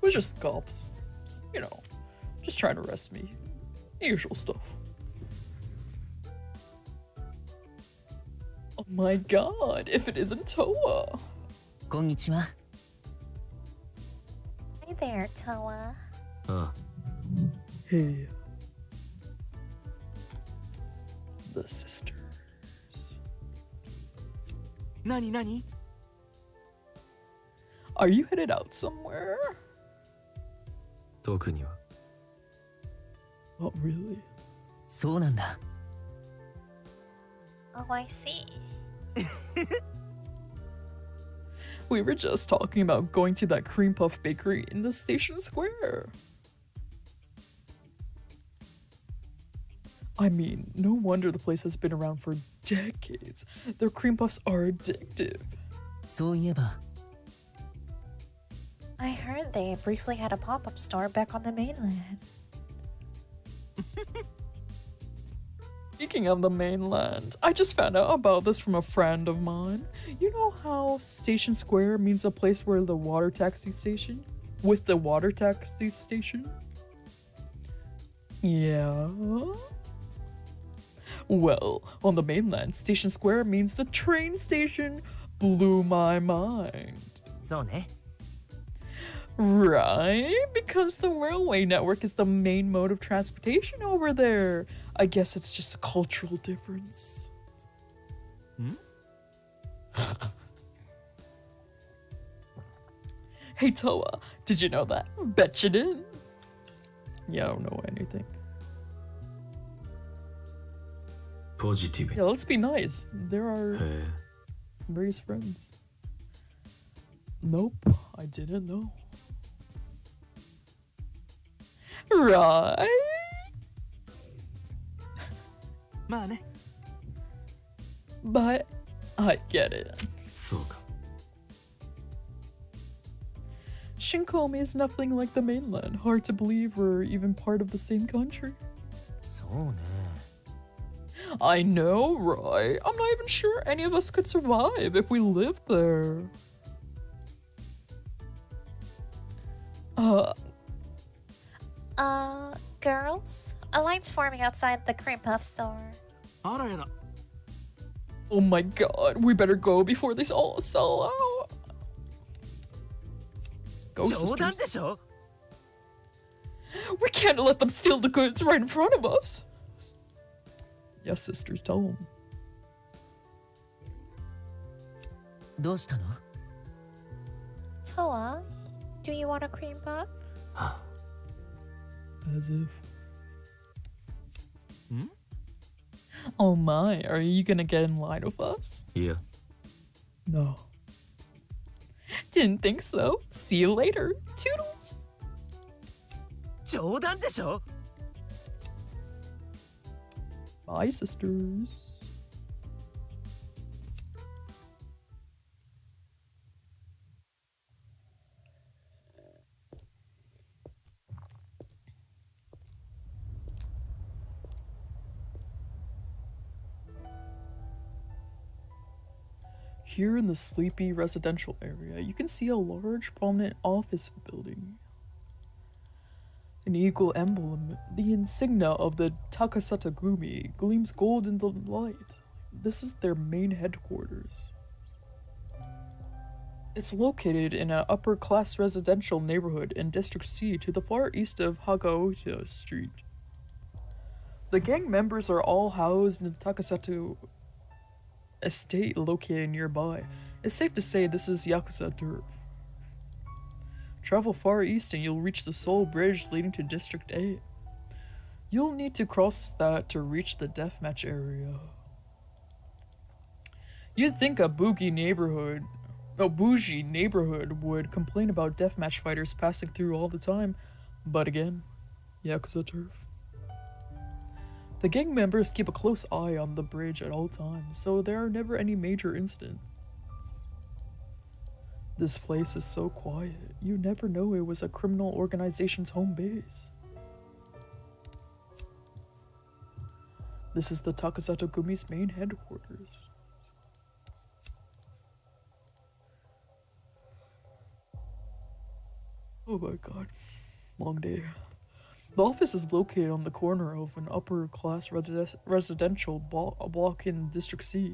It was just gulps. You know, just trying to rest me. Usual stuff. Oh my god, if it isn't Toa. こんにちは。 Hi there, Toa. あ Hey. The sisters. 何何 Are you headed out somewhere? 特には Oh, really? そうなんだ。 Oh, I see. We were just talking about going to that cream puff bakery in the station square. I mean, no wonder the place has been around for decades. Their cream puffs are addictive. そういえば、 I heard they briefly had a pop-up store back on the mainland. Speaking of the mainland, I just found out about this from a friend of mine. You know how Station Square means a place where the water taxi station? With the water taxi station? Yeah. Well, on the mainland, Station Square means the train station. Blew my mind. そうね。 Right? Because the railway network is the main mode of transportation over there. I guess it's just a cultural difference. Hey Toa, did you know that? Bet you did. Yeah, I don't know anything. ポジティブ Yeah, let's be nice. There are へえ various friends. Nope, I didn't know. Right? まあね。 But I get it. そうか Shinkomi is nothing like the mainland. Hard to believe we're even part of the same country. そうね。 I know, right? I'm not even sure any of us could survive if we lived there. Girls? A line's forming outside the cream puff store. あらやだ。 Oh my god, we better go before these all sell out. Go, 冗談で sisters. しょ。 We can't let them steal the goods right in front of us. Yes, sisters, tell them. どうしたの？ Toa, do you want a cream puff? As if. Oh my, are you gonna get in line with us? いや No. Didn't think so. See you later. Toodles. 冗談でしょ。 Bye, sisters. Here in the sleepy residential area, you can see a large prominent office building. An eagle emblem, the insignia of the Takasata Gumi, gleams gold in the light. This is their main headquarters. It's located in an upper-class residential neighborhood in District C to the far east of Hagaota Street. The gang members are all housed in the Takasatu estate located nearby. It's safe to say this is Yakuza turf. Travel far east and you'll reach the Seoul Bridge leading to District A. You'll need to cross that to reach the deathmatch area. You'd think a bougie neighborhood would complain about deathmatch fighters passing through all the time, but again, Yakuza turf. The gang members keep a close eye on the bridge at all times, so there are never any major incidents. This place is so quiet, you never know it was a criminal organization's home base. This is the Takasato Gumi's main headquarters. Oh my god, long day. The office is located on the corner of an upper-class residential block in District C.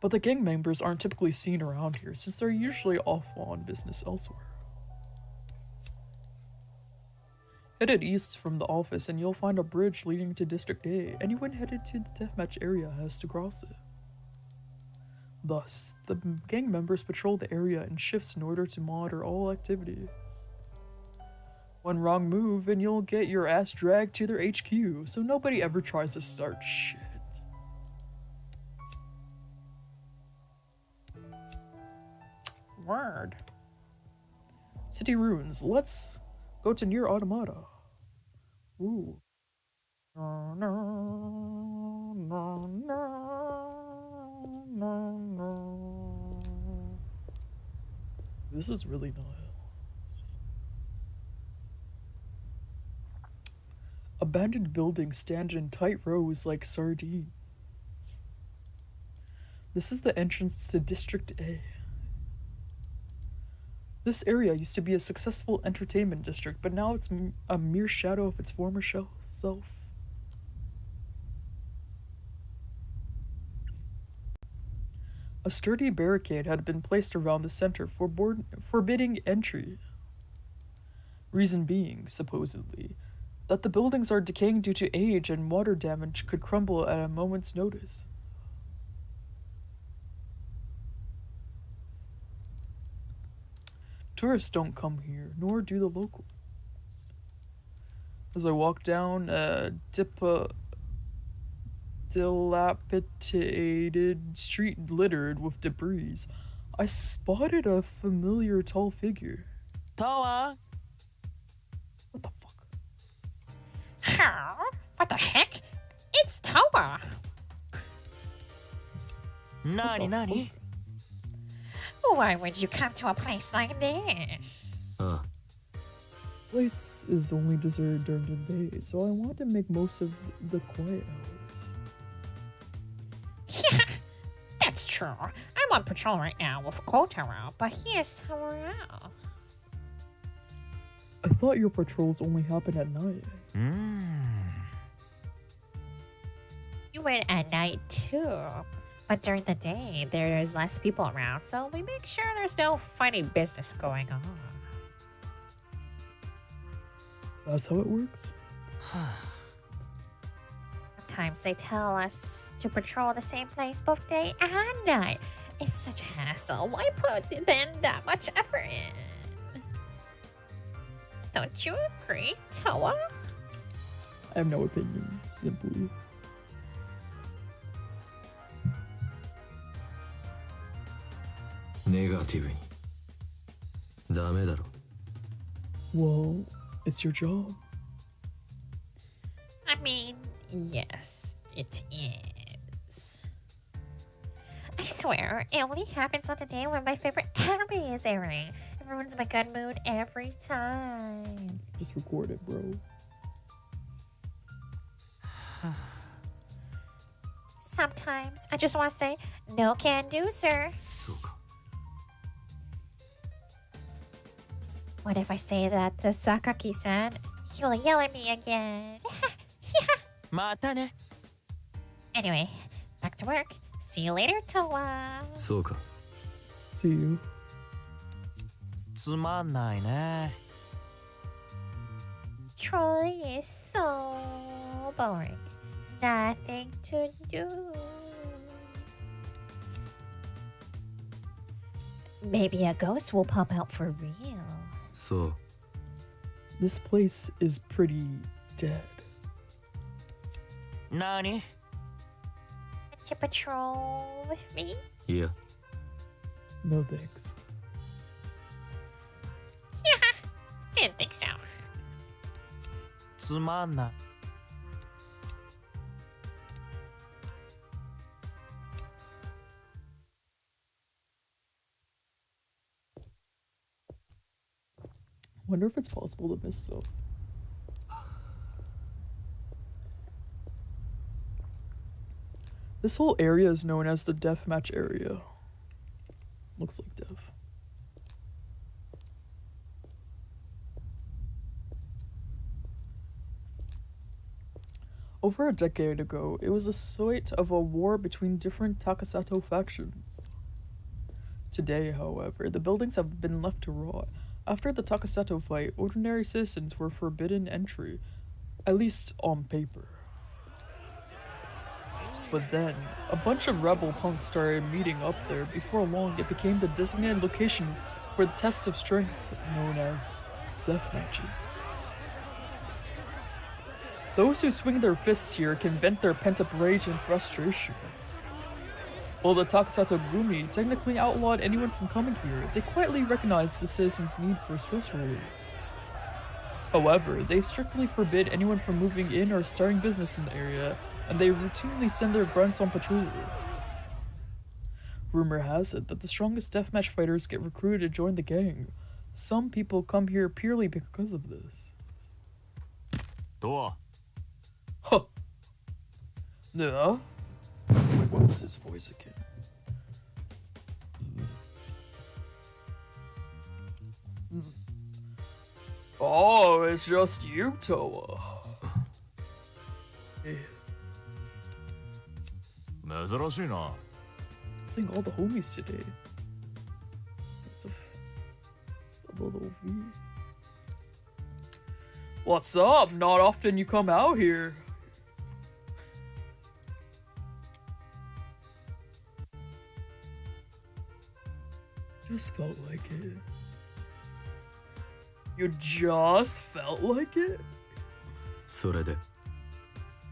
But the gang members aren't typically seen around here since they're usually off on business elsewhere. Headed east from the office and you'll find a bridge leading to District A. Anyone headed to the deathmatch area has to cross it. Thus, the gang members patrol the area in shifts in order to monitor all activity. One wrong move and you'll get your ass dragged to their HQ, so nobody ever tries to start shit. Word. City ruins. Let's go to near Automata. Ooh. No, no, no, no, no, no. This is really nice. Abandoned buildings stand in tight rows like sardines. This is the entrance to District A. This area used to be a successful entertainment district, but now it's a mere shadow of its former self. A sturdy barricade had been placed around the center, forbidding entry. Reason being, supposedly, that the buildings are decaying due to age and water damage could crumble at a moment's notice. Tourists don't come here, nor do the locals. As I walk down a dilapidated street littered with debris, I spotted a familiar tall figure. Toa! What the fuck? How? What the heck? It's Toa. Nani nani? Why would you come to a place like this? Place is only deserted during the day, so I want to make most of the quiet hours. Yeah, that's true. I'm on patrol right now with Kotaro, but he is somewhere else. I thought your patrols only happen at night. You went at night too. But during the day, there's less people around, so we make sure there's no funny business going on. That's how it works? Sometimes they tell us to patrol the same place both day and night. It's such a hassle. Why put then that much effort in? Don't you agree, Toa? I have no opinion, simply. Negative. ダメだろ。 Well, it's your job. I mean, yes, it is. I swear, it only happens on the day when my favorite anime is airing. It ruins my good mood every time. Just record it, bro. Sometimes I just want to say, no can do, sir. そうか。 What if I say that to Sakaki-san? He'll yell at me again. Mata ne. Anyway, back to work. See you later, Toa. そうか。 See you. つまんないね。 Troy is so boring. Nothing to do. Maybe a ghost will pop out for real. そう。 This place is pretty dead. Nani? To patrol with me? いや、 No thanks. Yeah, didn't think so. つまんない。 Wonder if it's possible to miss stuff. This whole area is known as the deathmatch area. Looks like death. Over a decade ago, it was the site of a war between different Takasato factions. Today, however, the buildings have been left to rot. After the Takasato fight, ordinary citizens were forbidden entry, at least on paper. But then, a bunch of rebel punks started meeting up there. Before long, it became the designated location for the test of strength known as death matches. Those who swing their fists here can vent their pent-up rage and frustration. While the Takasato Gumi technically outlawed anyone from coming here, they quietly recognized the citizens' need for stress relief. However, they strictly forbid anyone from moving in or starting business in the area, and they routinely send their grunts on patrol. Rumor has it that the strongest deathmatch fighters get recruited to join the gang. Some people come here purely because of this. Toa. Huh. Yeah? What was his voice again? Oh, it's just you, Toa. Hey, 珍しいな。 seeing all the homies today. It's a little V. What's up? Not often you come out here. Just felt like it. You just felt like it? それで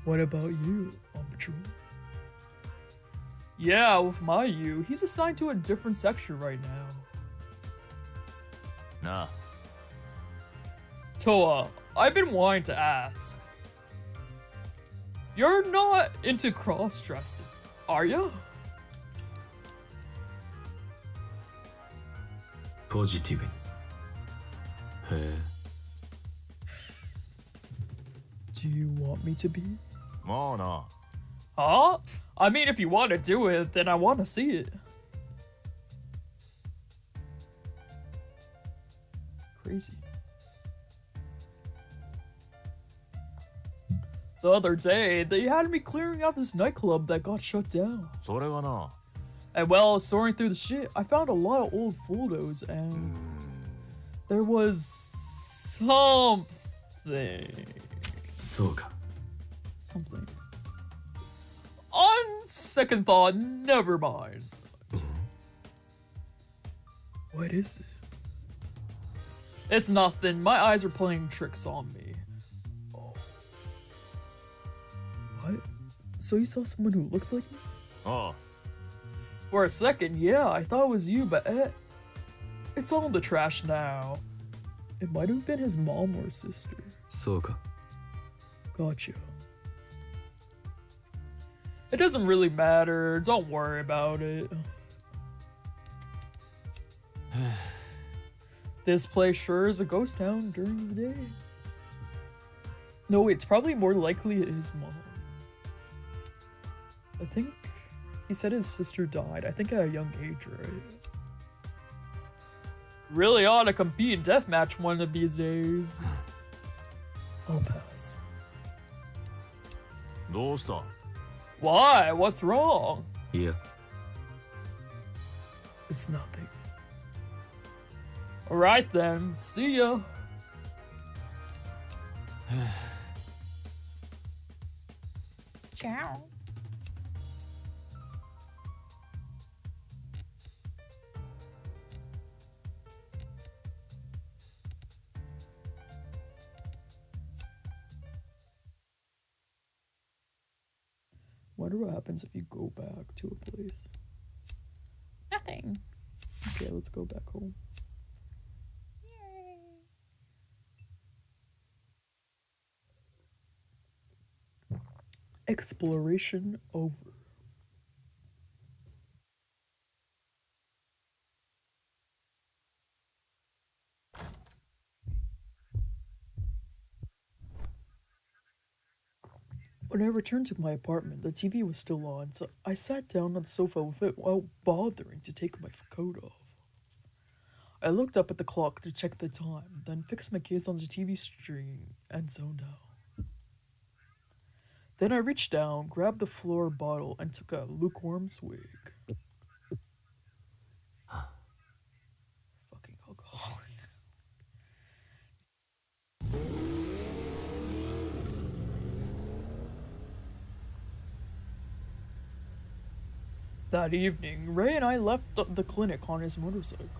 What about you, on patrol? Yeah, with my U, he's assigned to a different section right now. なあ、 Toa, I've been wanting to ask. You're not into cross-dressing, are ya? ポジティブに。へえ。 Do you want me to be? まあな。 Huh? I mean, if you want to do it, then I want to see it. Crazy. The other day, they had me clearing out this nightclub that got shut down. それはな。 And while sorting through the shit, I found a lot of old photos and there was something. そうか。 Something. On second thought, never mind. What is it? It's nothing. My eyes are playing tricks on me. Oh. What? So you saw someone who looked like me? ああ、 For a second, yeah, I thought it was you, but it's all in the trash now. It might have been his mom or sister. そうか。 Gotcha. It doesn't really matter. Don't worry about it. This place sure is a ghost town during the day. No, it's probably more likely his mom. I think he said his sister died. I think at a young age, right? Really ought to compete in deathmatch one of these days. I'll pass. どうした？ Why? What's wrong? いや、 It's nothing. Alright then, see ya. Ciao. Wonder what happens if you go back to a place. Nothing. Okay, let's go back home. Yay. Exploration over. When I returned to my apartment, the TV was still on, so I sat down on the sofa without bothering to take my coat off. I looked up at the clock to check the time, then fixed my gaze on the TV screen and zoned out. Then I reached down, grabbed the floor bottle, and took a lukewarm swig. Fucking alcoholic. That evening, Ray and I left the clinic on his motorcycle.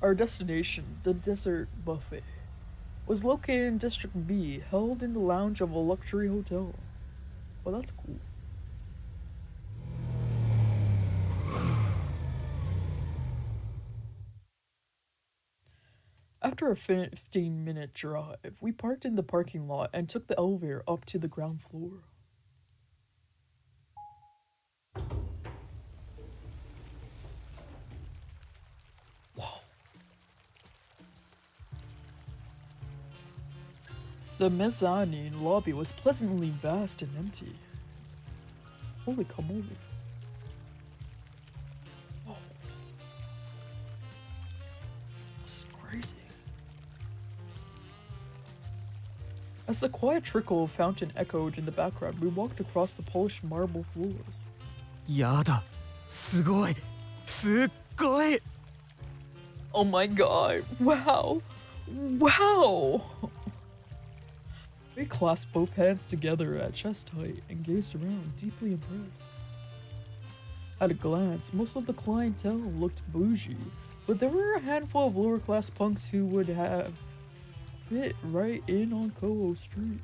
Our destination, the Desert Buffet, was located in District B, held in the lounge of a luxury hotel. Well, that's cool. After a 15-minute drive, we parked in the parking lot and took the elevator up to the ground floor. Wow. The mezzanine lobby was pleasantly vast and empty. Holy camole. Oh. This is crazy. As the quiet trickle of fountain echoed in the background, we walked across the polished marble floors. やだ、すごい、すっごい。 Oh my god! Wow! Wow! We clasped both hands together at chest height and gazed around, deeply impressed. At a glance, most of the clientele looked bougie, but there were a handful of lower class punks who would have fit right in on Koho Street.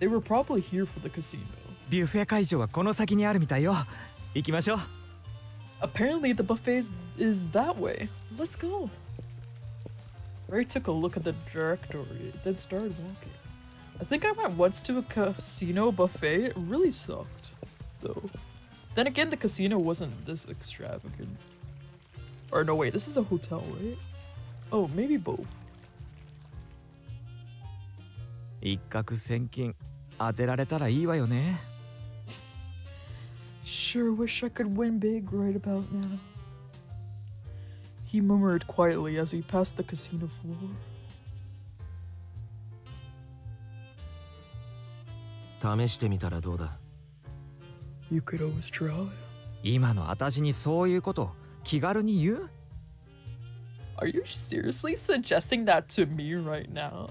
They were probably here for the casino. ビュッフェ会場はこの先にあるみたいよ。行きましょう。 Apparently the buffet is that way. Let's go. Ray took a look at the directory, then started walking. I think I went once to a casino buffet. It really sucked, though. Then again, the casino wasn't this extravagant. Or no, wait, this is a hotel, right? Oh, maybe both. 一攫千金当てられたらいいわよね。 Sure wish I could win big right about now. He murmured quietly as he passed the casino floor. 試してみたらどうだ。 You could always try. 今の私にそういうこと気軽に言う？ Are you seriously suggesting that to me right now?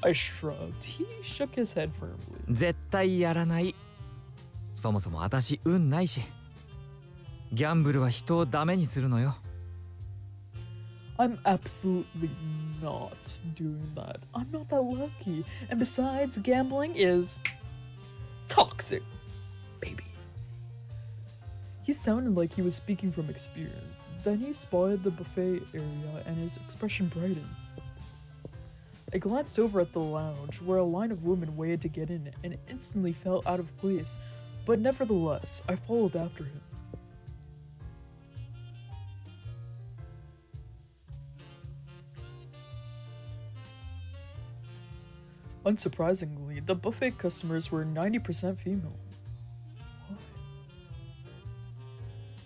I shrugged. He shook his head firmly. 絶対やらない。そもそも私運ないし。ギャンブルは人をダメにするのよ。 I'm absolutely not doing that. I'm not that lucky. And besides, gambling is toxic, baby. He sounded like he was speaking from experience. Then he spotted the buffet area and his expression brightened. I glanced over at the lounge, where a line of women waited to get in, and instantly felt out of place. But nevertheless, I followed after him. Unsurprisingly, the buffet customers were 90% female. Why?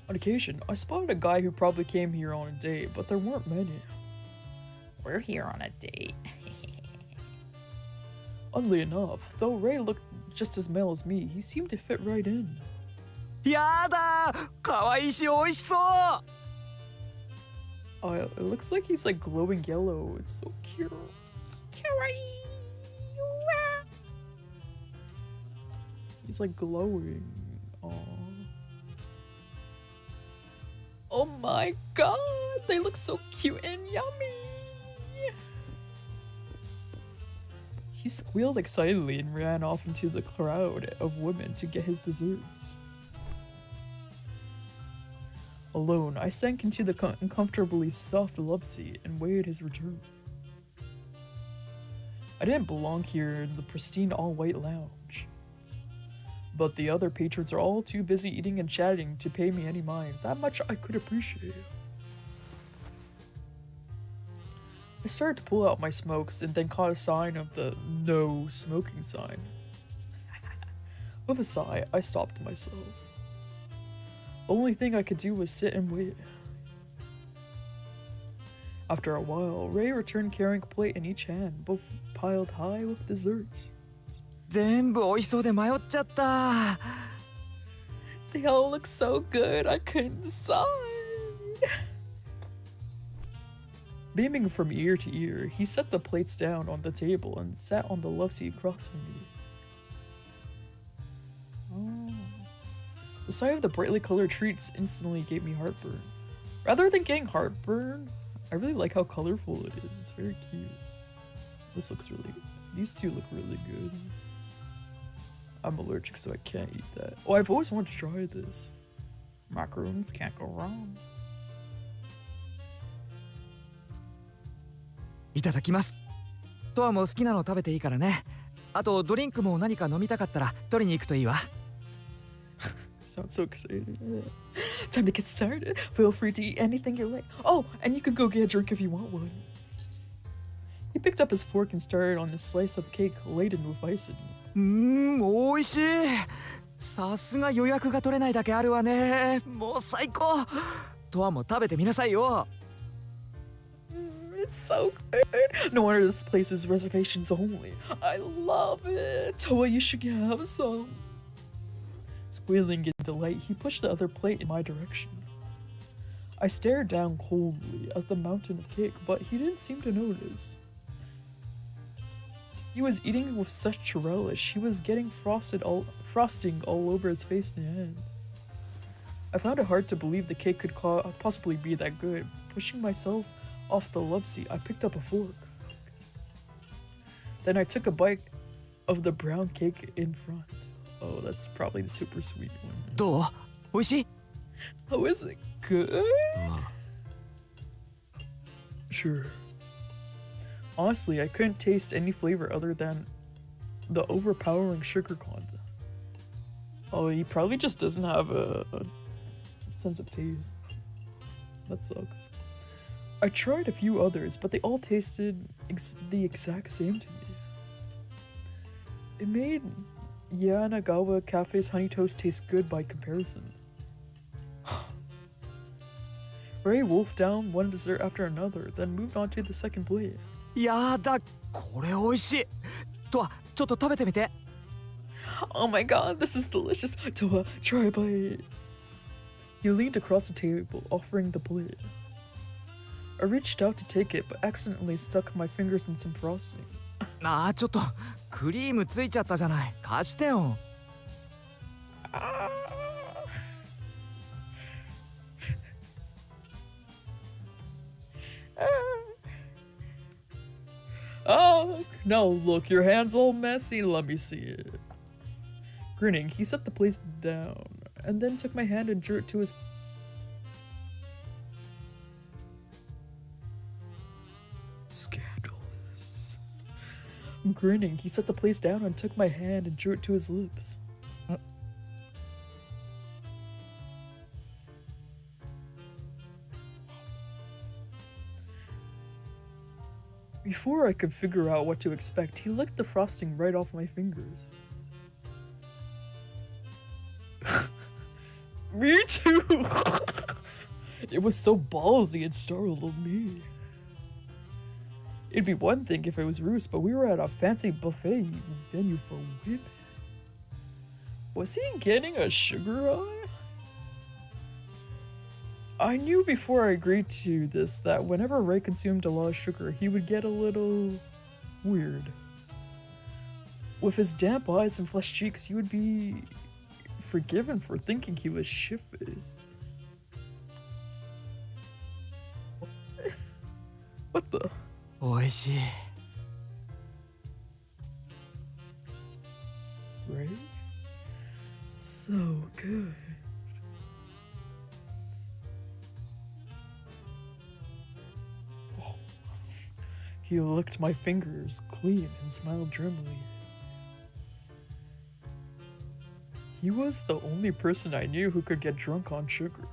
On occasion, I spotted a guy who probably came here on a date, but there weren't many. We're here on a date. Oddly enough, though Ray looked just as male as me, he seemed to fit right in. やだ、可愛いし美味しそう。 It looks like he's like glowing yellow. It's so cute. He's like glowing. Aww. Oh my god, they look so cute and yummy. He squealed excitedly and ran off into the crowd of women to get his desserts. Alone, I sank into the uncomfortably soft love seat and waited his return. I didn't belong here in the pristine all-white lounge. But the other patrons are all too busy eating and chatting to pay me any mind. That much I could appreciate. I started to pull out my smokes and then caught a sign of the no smoking sign. With a sigh, I stopped myself. The only thing I could do was sit and wait. After a while, Ray returned carrying a plate in each hand, both piled high with desserts. 全部美味しそうで迷っちゃった。 They all look so good, I couldn't decide. Beaming from ear to ear, he set the plates down on the table and sat on the love seat across from me. Oh. The sight of the brightly colored treats instantly gave me heartburn. Rather than getting heartburn, I really like how colorful it is. It's very cute. This looks really good. These two look really good. I'm allergic, so I can't eat that. Oh, I've always wanted to try this. Macaroons can't go wrong. いただきます。トアも好きなの食べていいからね。あとドリンクも何か飲みたかったら取りに行くといいわ。Sounds so excited. Time to get started. Feel free to eat anything you like. Oh, and you can go get a drink if you want one. He picked up his fork and started on a slice of cake laden with icing. 美味しい。さすが予約が取れないだけあるわね。もう最高。トアも食べてみなさいよ。It It's so good. No wonder this place is reservations only. I love it. Well, you should have some. Squealing in delight, he pushed the other plate in my direction. I stared down coldly at the mountain of cake, but he didn't seem to notice. He was eating with such relish, he was getting frosting all over his face and hands. I found it hard to believe the cake could possibly be that good. Pushing myself off the love seat, I picked up a fork. Then I took a bite of the brown cake in front. Oh, that's probably the super sweet one. どう？美味しい？ Oh, is it good? まあ Sure. Honestly, I couldn't taste any flavor other than the overpowering sugar content. Oh, he probably just doesn't have a sense of taste. That sucks. I tried a few others, but they all tasted the exact same to me. It made Yanagawa Cafe's honey toast taste good by comparison. Ray wolfed down one dessert after another, then moved on to the second plate. やだ、これ美味しい。とわ、ちょっと食べてみて。 Oh my god, this is delicious. Toa, try a bite. He leaned across the table, offering the plate. I reached out to take it, but accidentally stuck my fingers in some frosting. ああ、ちょっとクリームついちゃったじゃない。貸してよ。Oh, no, look, your hand's all messy. Let me see it. Grinning, he set the plate down, and then took my hand and drew it to his... Scandalous. Grinning, he set the plate down and took my hand and drew it to his lips. Before I could figure out what to expect, he licked the frosting right off my fingers. Me too! It was so ballsy it startled me. It'd be one thing if it was Roos, but we were at a fancy buffet venue for women. Was he getting a sugar eye? I knew before I agreed to this that whenever Ray consumed a lot of sugar, he would get a little weird. With his damp eyes and flushed cheeks, he would be forgiven for thinking he was shit-faced. What the? 美味しい。 Ray? So good. He licked my fingers clean and smiled dreamily. He was the only person I knew who could get drunk on sugar.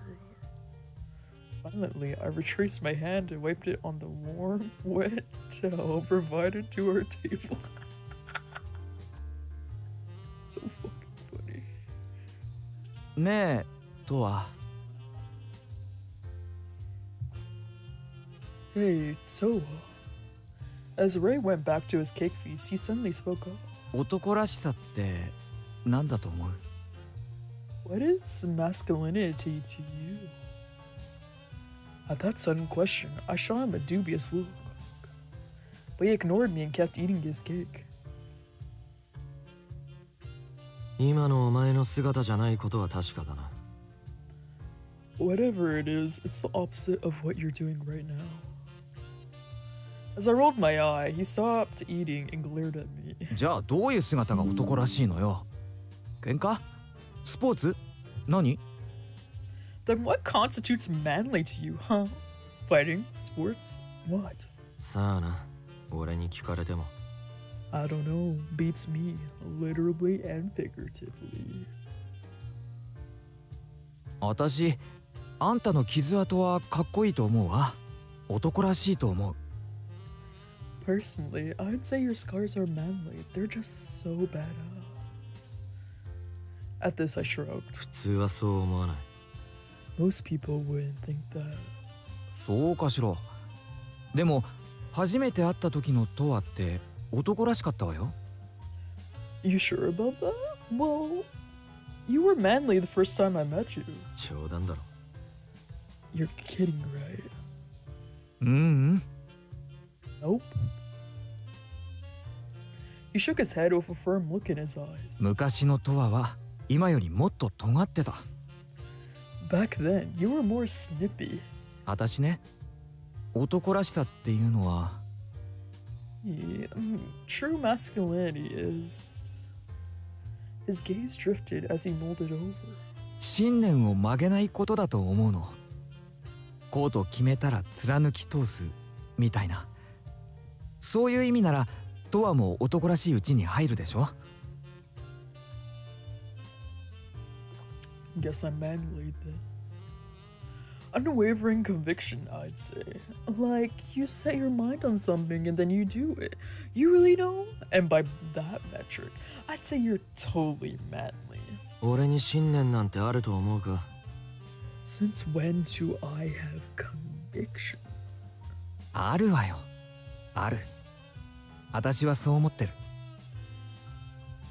Silently, I retraced my hand and wiped it on the warm, wet towel provided to our table. So fucking funny. ねえ、とわ。 Hey, Toa. As Ray went back to his cake feast, he suddenly spoke up. 男らしさって何だと思う？ What is masculinity to you? At that sudden question, I shot him a dubious look. But he ignored me and kept eating his cake. 今のお前の姿じゃないことは確かだな。 Whatever it is, it's the opposite of what you're doing right now. As I rolled my eye, he stopped eating and glared at me. じゃあどういう姿が男らしいのよ？喧嘩？スポーツ？何？ Then what constitutes manly to you, huh? Fighting? Sports? What? さあな、俺に聞かれても。 I don't know. Beats me, literally and figuratively. 私、あんたの傷跡はかっこいいと思うわ。男らしいと思う。 Personally, I'd say your scars are manly. They're just so badass. At this, I shrugged. 普通はそう思わない。 Most people wouldn't think that. そうかしら。でも初めて会った時のトワって男らしかったわよ。 You sure about that? Well, you were manly the first time I met you. 冗談だろ。 You're kidding, right? うんうん。 Nope. He shook his head with a firm look in his eyes. 昔のトワは今よりもっと尖ってた。 Back then, you were more snippy. 私ね、男らしさっていうのは Yeah, true masculinity is... His gaze drifted as he molded over. 信念を曲げないことだと思うの。こうと決めたら貫き通すみたいな。そういう意味ならトワも男らしいうちに入るでしょ。 Guess I'm manly then. Unwavering conviction, I'd say. Like, you set your mind on something and then you do it. You really know? And by that metric, I'd say you're totally manly. 俺に信念なんてあると思うか。 Since when do I have conviction? あるわよ。ある。私はそう思ってる。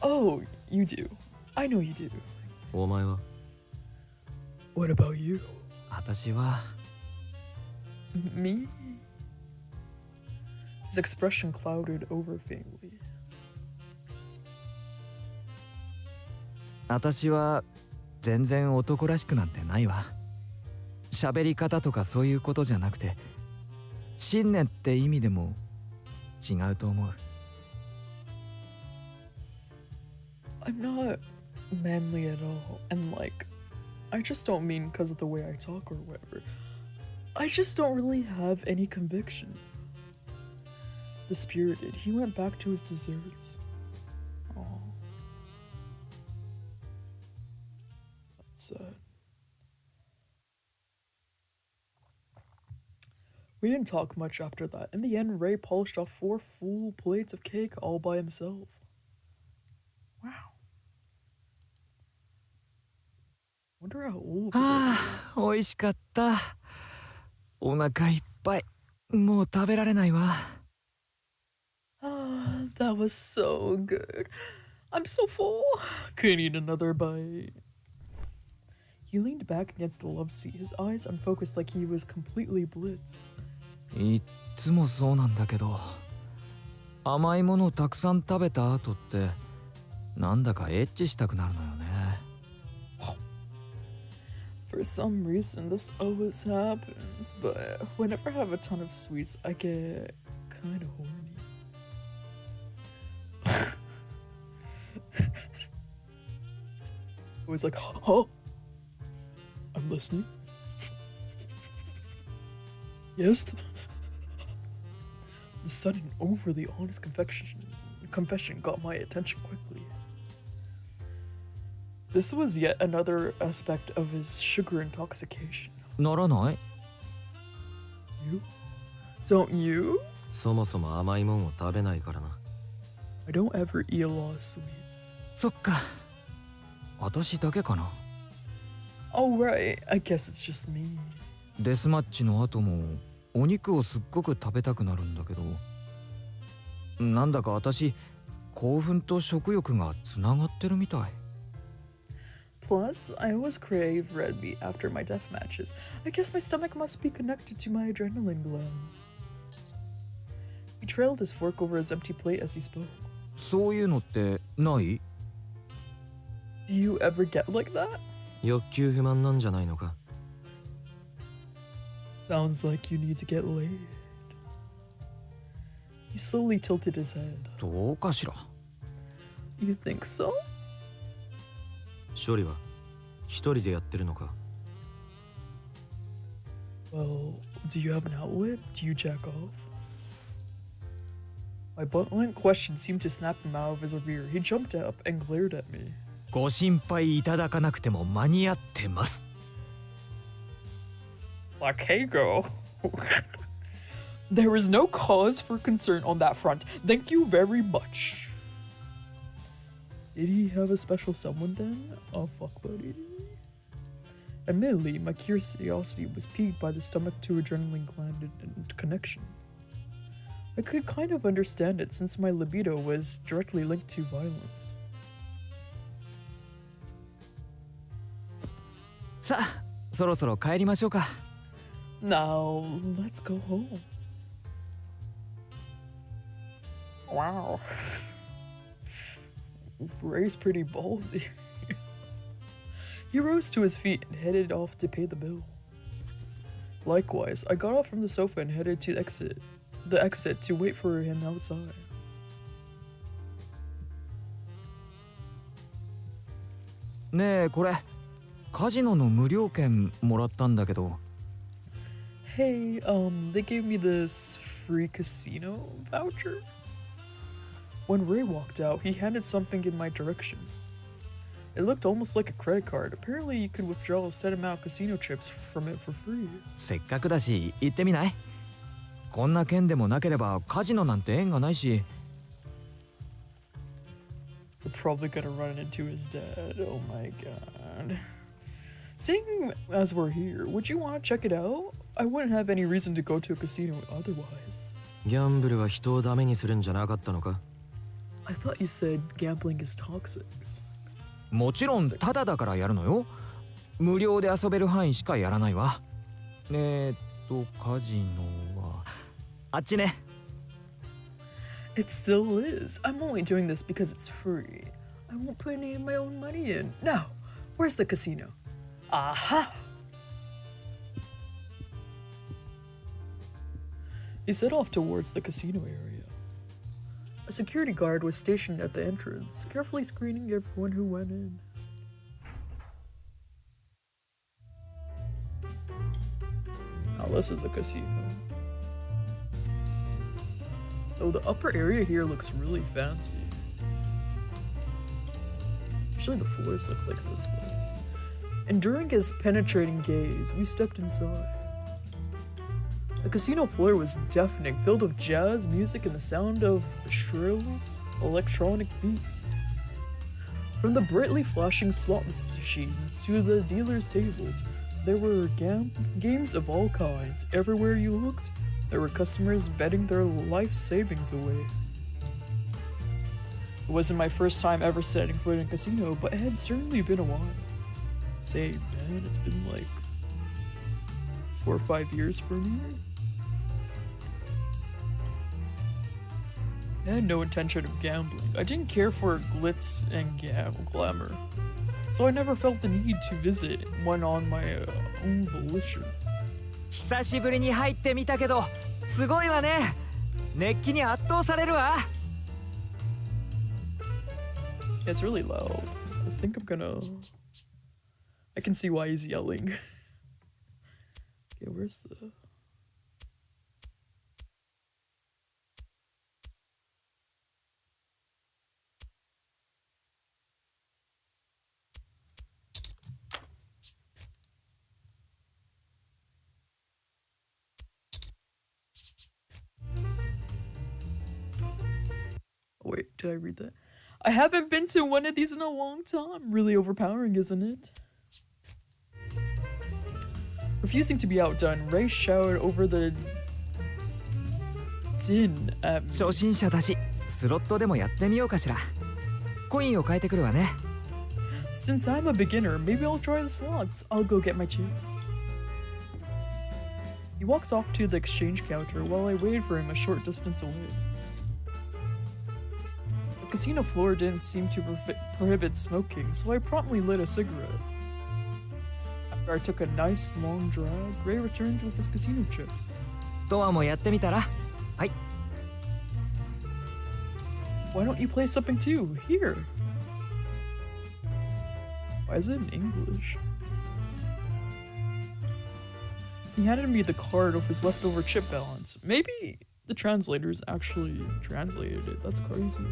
Oh, you do. I know you do. お前は What about you? 私は Me? His expression clouded over faintly. 私は全然男らしくなんてないわ。喋り方とかそういうことじゃなくて、信念って意味でも違うと思う。 I'm not manly at all, and like, I just don't mean because of the way I talk or whatever. I just don't really have any conviction. Dispirited, he went back to his desserts. Aw. That's sad. We didn't talk much after that. In the end, Ray polished off 4 full plates of cake all by himself. Wow. Wonder how old. ああ、美味しかった。お腹いっぱい。もう食べられないわ。 Ah, that was so good. I'm so full. Couldn't eat another bite. He leaned back against the love seat, his eyes unfocused like he was completely blitzed. いっつもそうなんだけど、甘いものをたくさん食べた後ってなんだかエッチしたくなるのよね。 For some reason, this always happens, but whenever I have a ton of sweets, I get kind of horny. Always like, oh, I'm listening. Yes? The sudden, overly honest confession got my attention quickly. This was yet another aspect of his sugar intoxication. ならない？ You? Don't you? そもそも甘いもんを食べないからな。 I don't ever eat a lot of sweets. そっか。私だけかな。 Oh right, I guess it's just me. デスマッチの後もお肉をすっごく食べたくなるんだけど、なんだか私興奮と食欲がつながってるみたい。 Plus, I always crave red meat after my death matches. I guess my stomach must be connected to my adrenaline glands. He trailed his fork over his empty plate as he spoke. そういうのってない？ Do you ever get like that? 欲求不満なんじゃないのか。 Sounds like you need to get laid. He slowly tilted his head. どうかしら。 You think so? 処理は一人でやってるのか。 Well, do you have an outlet? Do you jack off? My blunt question seemed to snap him out of his rear. He jumped up and glared at me. ご心配いただかなくても間に合ってます。 Like, hey, girl. There is no cause for concern on that front. Thank you very much. Did he have a special someone then? A fuck buddy? Admittedly, my curiosity was piqued by the stomach to adrenaline gland connection. I could kind of understand it since my libido was directly linked to violence. さあそろそろ帰りましょうか。 Now, let's go home. Wow. Ray's pretty ballsy. He rose to his feet and headed off to pay the bill. Likewise, I got off from the sofa and headed to the exit to wait for him outside. ねえこれカジノの無料券もらったんだけど。 Hey, they gave me this free casino voucher. When Ray walked out, he handed something in my direction. It looked almost like a credit card. Apparently, you could withdraw a set amount of casino chips from it for free. せっかくだし行ってみない？こんな券でもなければカジノなんて縁がないし。 We're probably gonna run into his dad. Oh my god. Seeing as we're here, would you want to check it out? I wouldn't have any reason to go to a casino otherwise. ギャンブルは人をダメにするんじゃなかったのか？ I thought you said gambling is toxic. もちろんタダだからやるのよ。無料で遊べる範囲しかやらないわ。カジノはあっちね。 It still is. I'm only doing this because it's free. I won't put any of my own money in. Now, where's the casino? Aha! He set off towards the casino area. A security guard was stationed at the entrance, carefully screening everyone who went in. Now this is a casino. Oh, the upper area here looks really fancy. Usually the floors look like this though. And during his penetrating gaze, we stepped inside. The casino floor was deafening, filled with jazz music and the sound of shrill electronic beats. From the brightly flashing slot machines to the dealers' tables, there were games of all kinds. Everywhere you looked, there were customers betting their life savings away. It wasn't my first time ever setting foot in a casino, but it had certainly been a while. Say, man, it's been like 4 or 5 years for me. I had no intention of gambling. I didn't care for glitz and glamour, so I never felt the need to visit one on my own volition. 久しぶりに入ってみたけどすごいわね。熱気に圧倒されるわ。 Yeah, it's really loud. I think I'm gonna... I can see why he's yelling. Okay, where's the... Wait, did I read that? I haven't been to one of these in a long time. Really overpowering, isn't it? Refusing to be outdone, Ray shouted over the din at me. 初心者だしスロットでもやってみようかしら。コインを変えてくるわね。 Since I'm a beginner, maybe I'll try the slots. I'll go get my chips. He walks off to the exchange counter while I waited for him a short distance away. The casino floor didn't seem to prohibit smoking, so I promptly lit a cigarette. After I took a nice long drag, Ray returned with his casino chips. ドアもやってみたら。はい。 Why don't you play something too? Here. Why is it in English? He handed me the card of his leftover chip balance. Maybe the translators actually translated it. That's crazy.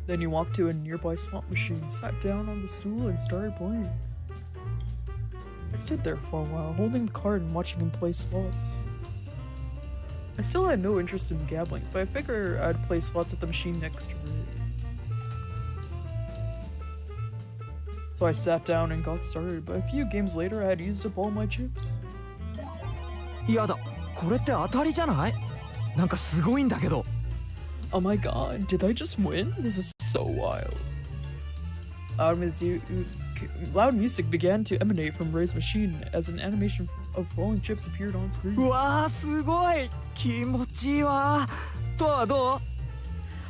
Then he walked to a nearby slot machine, sat down on the stool, and started playing. I stood there for a while, holding the card and watching him play slots. I still had no interest in gambling, but I figured I'd play slots at the machine next to Ray. So I sat down and got started, but a few games later I had used up all my chips. やだ、これって当たりじゃない？なんかすごいんだけど。Oh my god, did I just win? This is so wild. Loud music began to emanate from Ray's machine as an animation of falling chips appeared on screen. うわー、すごい気持ちいいわ。とはど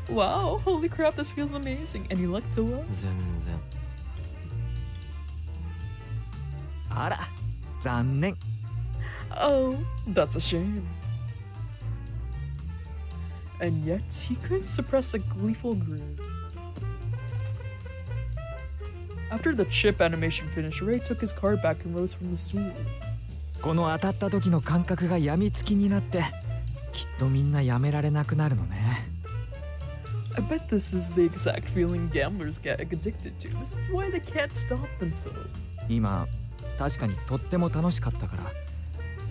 う？ Wow, holy crap, this feels amazing. Any luck to us? 全然。あら、残念。Oh, that's a shame. And yet, he couldn't suppress a gleeful grin. After the chip animation finished, Ray took his card back and rose from the stool. この当たった時の感覚がやみつきになって、きっとみんなやめられなくなるのね。I bet this is the exact feeling gamblers get addicted to. This is why they can't stop themselves. 今、確かにとっても楽しかったから、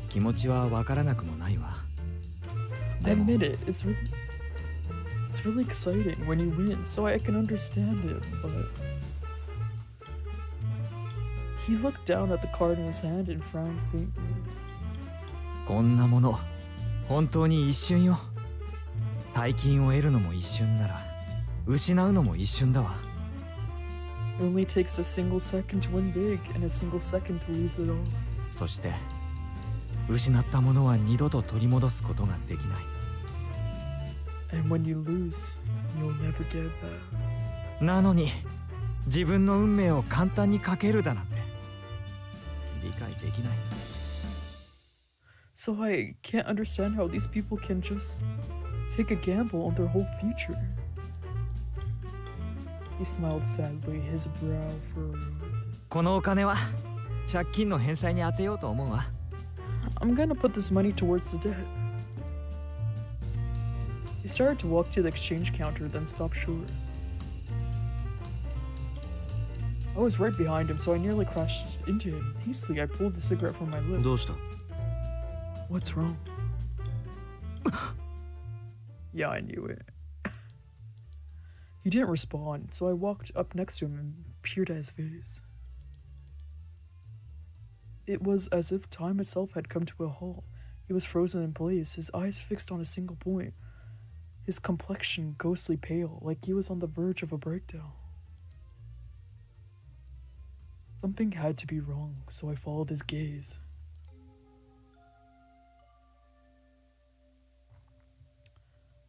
気持ちはわからなくもないわ。I admit it, it's really exciting when you win, so I can understand it, but... He looked down at the card in his hand and frowned faintly. こんなもの、本当に一瞬よ。大金を得るのも一瞬なら、失うのも一瞬だわ。It only takes a single second to win big and a single second to lose it all. そして、失ったものは二度と取り戻すことができない。And when you lose, you'll never get it back. なのに、自分の運命を簡単にかけるだなんて、理解できない。So I can't understand how these people can just take a gamble on their whole future. He smiled sadly, his brow furrowed. このお金は借金の返済に当てようと思うわ。I'm gonna put this money towards the debt. He started to walk to the exchange counter, then stopped short. I was right behind him, so I nearly crashed into him. Hastily, I pulled the cigarette from my lips. どうした？ What's wrong? Yeah, I knew it. He didn't respond, so I walked up next to him and peered at his face. It was as if time itself had come to a halt. He was frozen in place, his eyes fixed on a single point, his complexion ghostly pale, like he was on the verge of a breakdown. Something had to be wrong, so I followed his gaze.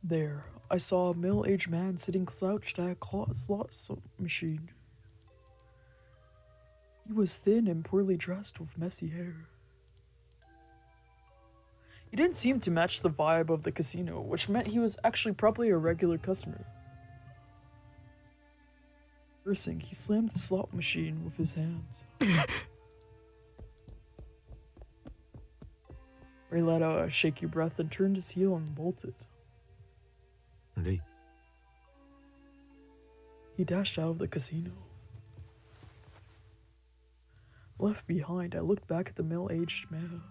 There, I saw a middle-aged man sitting slouched at a slot machine. He was thin and poorly dressed with messy hair. He didn't seem to match the vibe of the casino, which meant he was actually probably a regular customer. Cursing, he slammed the slot machine with his hands. Ray let out a shaky breath and turned his heel and bolted. レイ。 He dashed out of the casino. Left behind, I looked back at the middle-aged man.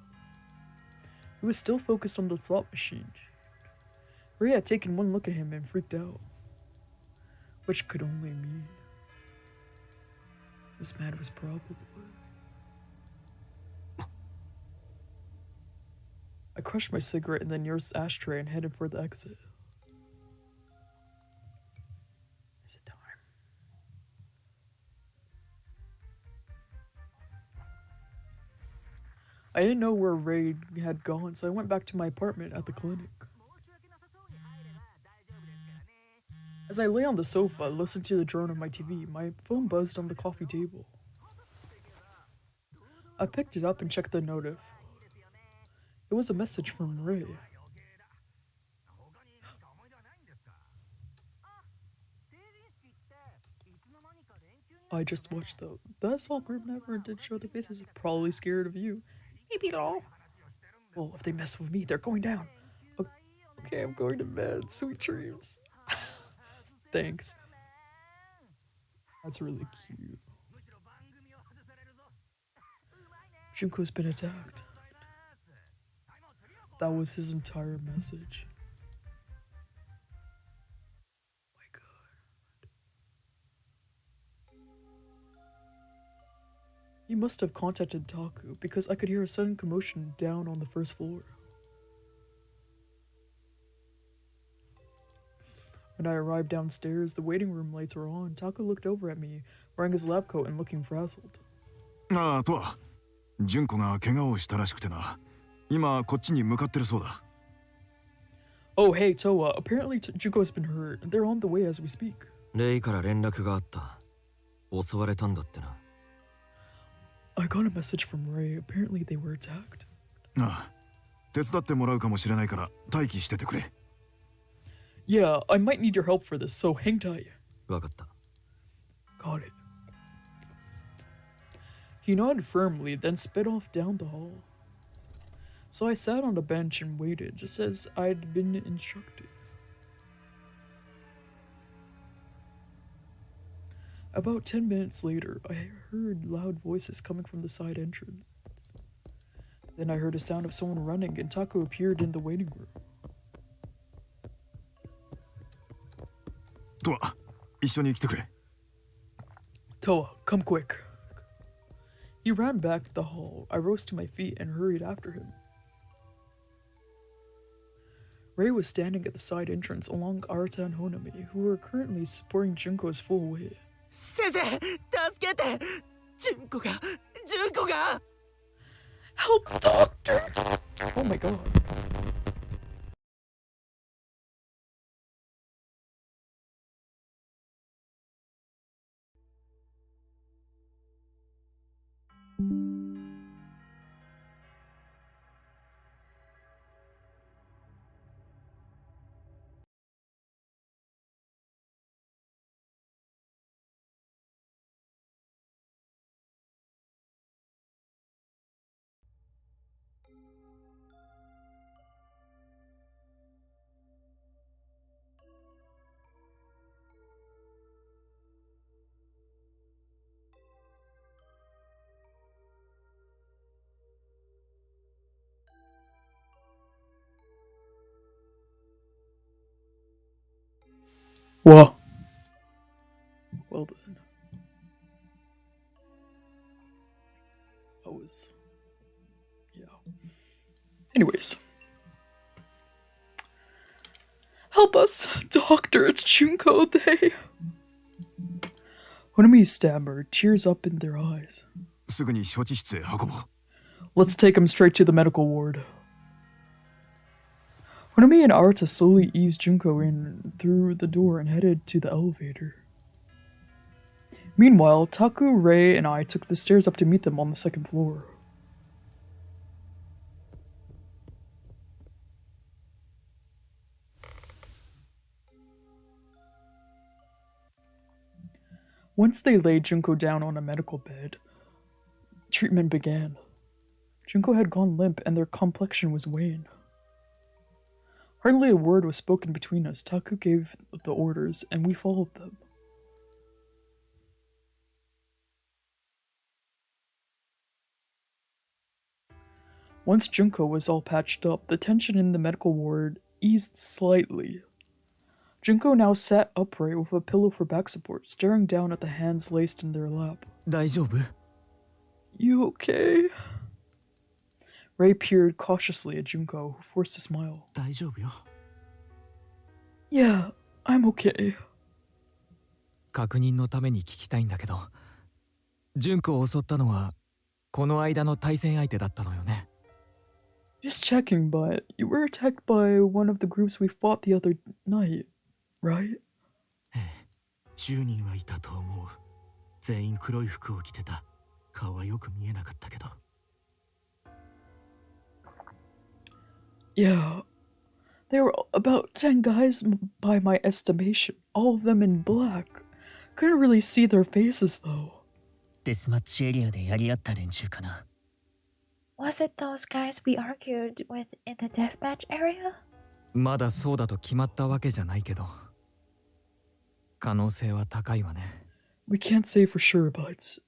He was still focused on the slot machine. Ray had taken one look at him and freaked out. Which could only mean this man was probably... I crushed my cigarette in the nearest ashtray and headed for the exit. Is it time? I didn't know where Ray had gone, so I went back to my apartment at the clinic. As I lay on the sofa, listening to the drone of my TV, my phone buzzed on the coffee table. I picked it up and checked the notif. It was a message from Ray. I just watched the assault group never did show their faces. Probably scared of you. Maybe lol. Well, if they mess with me, they're going down. Okay, I'm going to bed. Sweet dreams. Thanks. That's really cute. Junko's been attacked. That was his entire message. My god. must have contacted Taku because I could hear a sudden commotion down on the first floor. When I arrived downstairs, the waiting room lights were on. Taku looked over at me, wearing his lab coat and looking frazzled. ああ、とは純子が怪我をしたらしくてな。今こっちに向かってるそうだ。Oh, hey, Toa. Apparently Juko's been hurt. They're on the way as we speak. レイから連絡があった。襲われたんだってな。I got a message from Ray. Apparently they were attacked. ああ、手伝ってもらうかもしれないから待機しててくれ。Yeah, I might need your help for this, so hang tight. わかった。Got it. He nodded firmly, then sped off down the hall. So I sat on the bench and waited, just as I'd been instructed. About 10 minutes later, I heard loud voices coming from the side entrance. Then I heard a sound of someone running, and Taku appeared in the waiting room. とは一緒に来てくれ。 Toa, come quick. He ran back to the hall. I rose to my feet and hurried after him. Ray was standing at the side entrance along Arata and Honami, who were currently supporting Junko's full weight. 先生助けて純子が Help, doctor! Oh my god. Well then. Yeah. Anyways. Help us, doctor, it's Junko, they... Honami stammered, tears up in their eyes. すぐに処置室へ運ぼう。 Let's take him straight to the medical ward. Honami and Arata slowly eased Junko in through the door and headed to the elevator. Meanwhile, Taku, Rei, and I took the stairs up to meet them on the second floor. Once they laid Junko down on a medical bed, treatment began. Junko had gone limp and their complexion was wan. Hardly a word was spoken between us. Taku gave the orders, and we followed them. Once Junko was all patched up, the tension in the medical ward eased slightly. Junko now sat upright with a pillow for back support, staring down at the hands laced in their lap. 大丈夫 You okay? Ray peered cautiously at Junko, who forced a smile. 大丈夫よ Yeah, I'm okay. 確認のために聞きたいんだけど純子を襲ったのはこの間の対戦相手だったのよね Just checking, but you were attacked by one of the groups we fought the other night, right? 10人はいたと思う全員黒い服を着てた顔はよく見えなかったけど Yeah. There were about 10 guys by my estimation, all of them in black. Couldn't really see their faces though. デスマッチエリアでやり合った連中かな Was it those guys we argued with in the deathmatch area? まだそうだと決まったわけじゃないけど可能性は高いわね We can't say for sure, but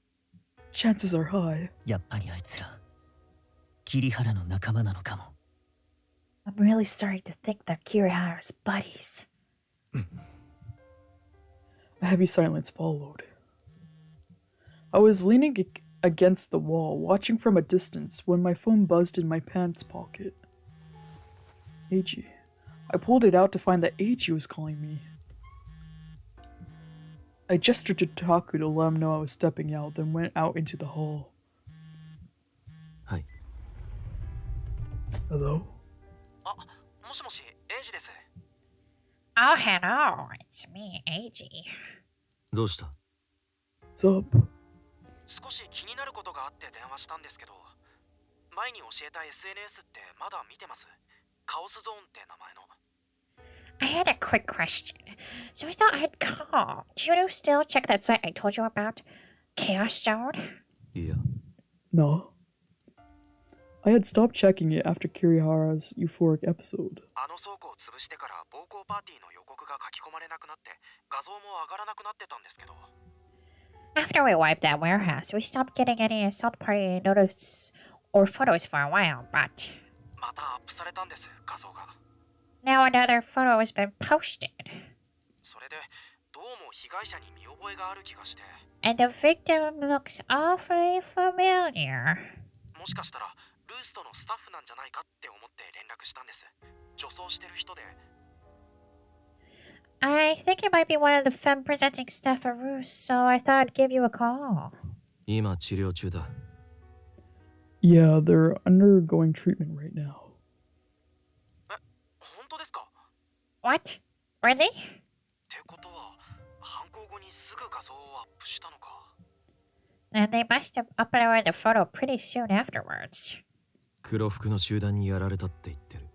chances are high. やっぱりあいつら桐原の仲間なのかも I'm really starting to think they're Kirihara's buddies. A heavy silence followed. I was leaning against the wall, watching from a distance when my phone buzzed in my pants pocket. Eiji. I pulled it out to find that Eiji was calling me. I gestured to Taku to let him know I was stepping out, then went out into the hall. Hi. Hello? あ、もしもし、エイジです。Oh, hello. It's me, Eiji. どうした？ What's up? 少し気になることがあって電話したんですけど、前に教えた SNS ってまだ見てます？カオスゾーンって名前の。I had a quick question. So I thought I'd call. Do you still check that site I told you about? Chaos Zone? いや、 No. I had stopped checking it after Kirihara's euphoric episode. あの倉庫を潰してから暴行パーティーの予告が書き込まれなくなって画像も上がらなくなってたんですけど。After we wiped that warehouse, we stopped getting any assault party notices or photos for a while, but またアップされたんです、画像が。 now another photo has been posted. それでどうも被害者に見覚えがある気がして。 And the victim looks awfully familiar. もしかしたらルーストのスタッフなんじゃないかって思って連絡したんです。女装してる人で。 I think it might be one of the femme presenting staff at Roost, so I thought I'd give you a call. 今治療中だ。 Yeah, they're undergoing treatment right now. 本当ですか？ What? Really? ってことは犯行後にすぐ画像をアップしたのか。 And they must have uploaded the photo pretty soon afterwards. 黒服の集団にやられたって言ってる。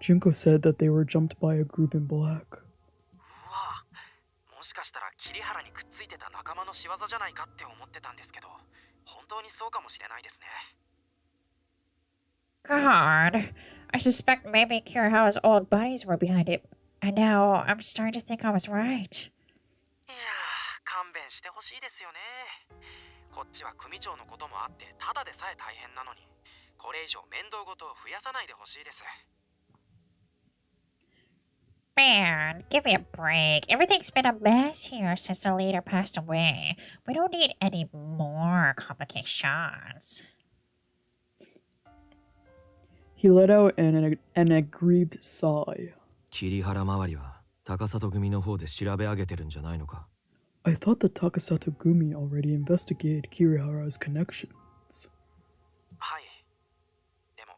Junko said that they were jumped by a group in black. うわ、もしかしたら桐原にくっついてた仲間の仕業じゃないかって思ってたんですけど、本当にそうかもしれないですね。 God, I suspect maybe Kirihara's old buddies were behind it, and now I'm starting to think I was right. いやー、勘弁してほしいですよね。こっちは組長のこともあってただでさえ大変なのに、これ以上面倒ごとを増やさないでほしいです。 Man, give me a break. Everything's been a mess here since the leader passed away. We don't need any more complications. He let out an aggrieved sigh. 桐原周りは高里組の方で調べ上げてるんじゃないのか。 I thought that Takasato Gumi already investigated Kirihara's connections. はい。でも、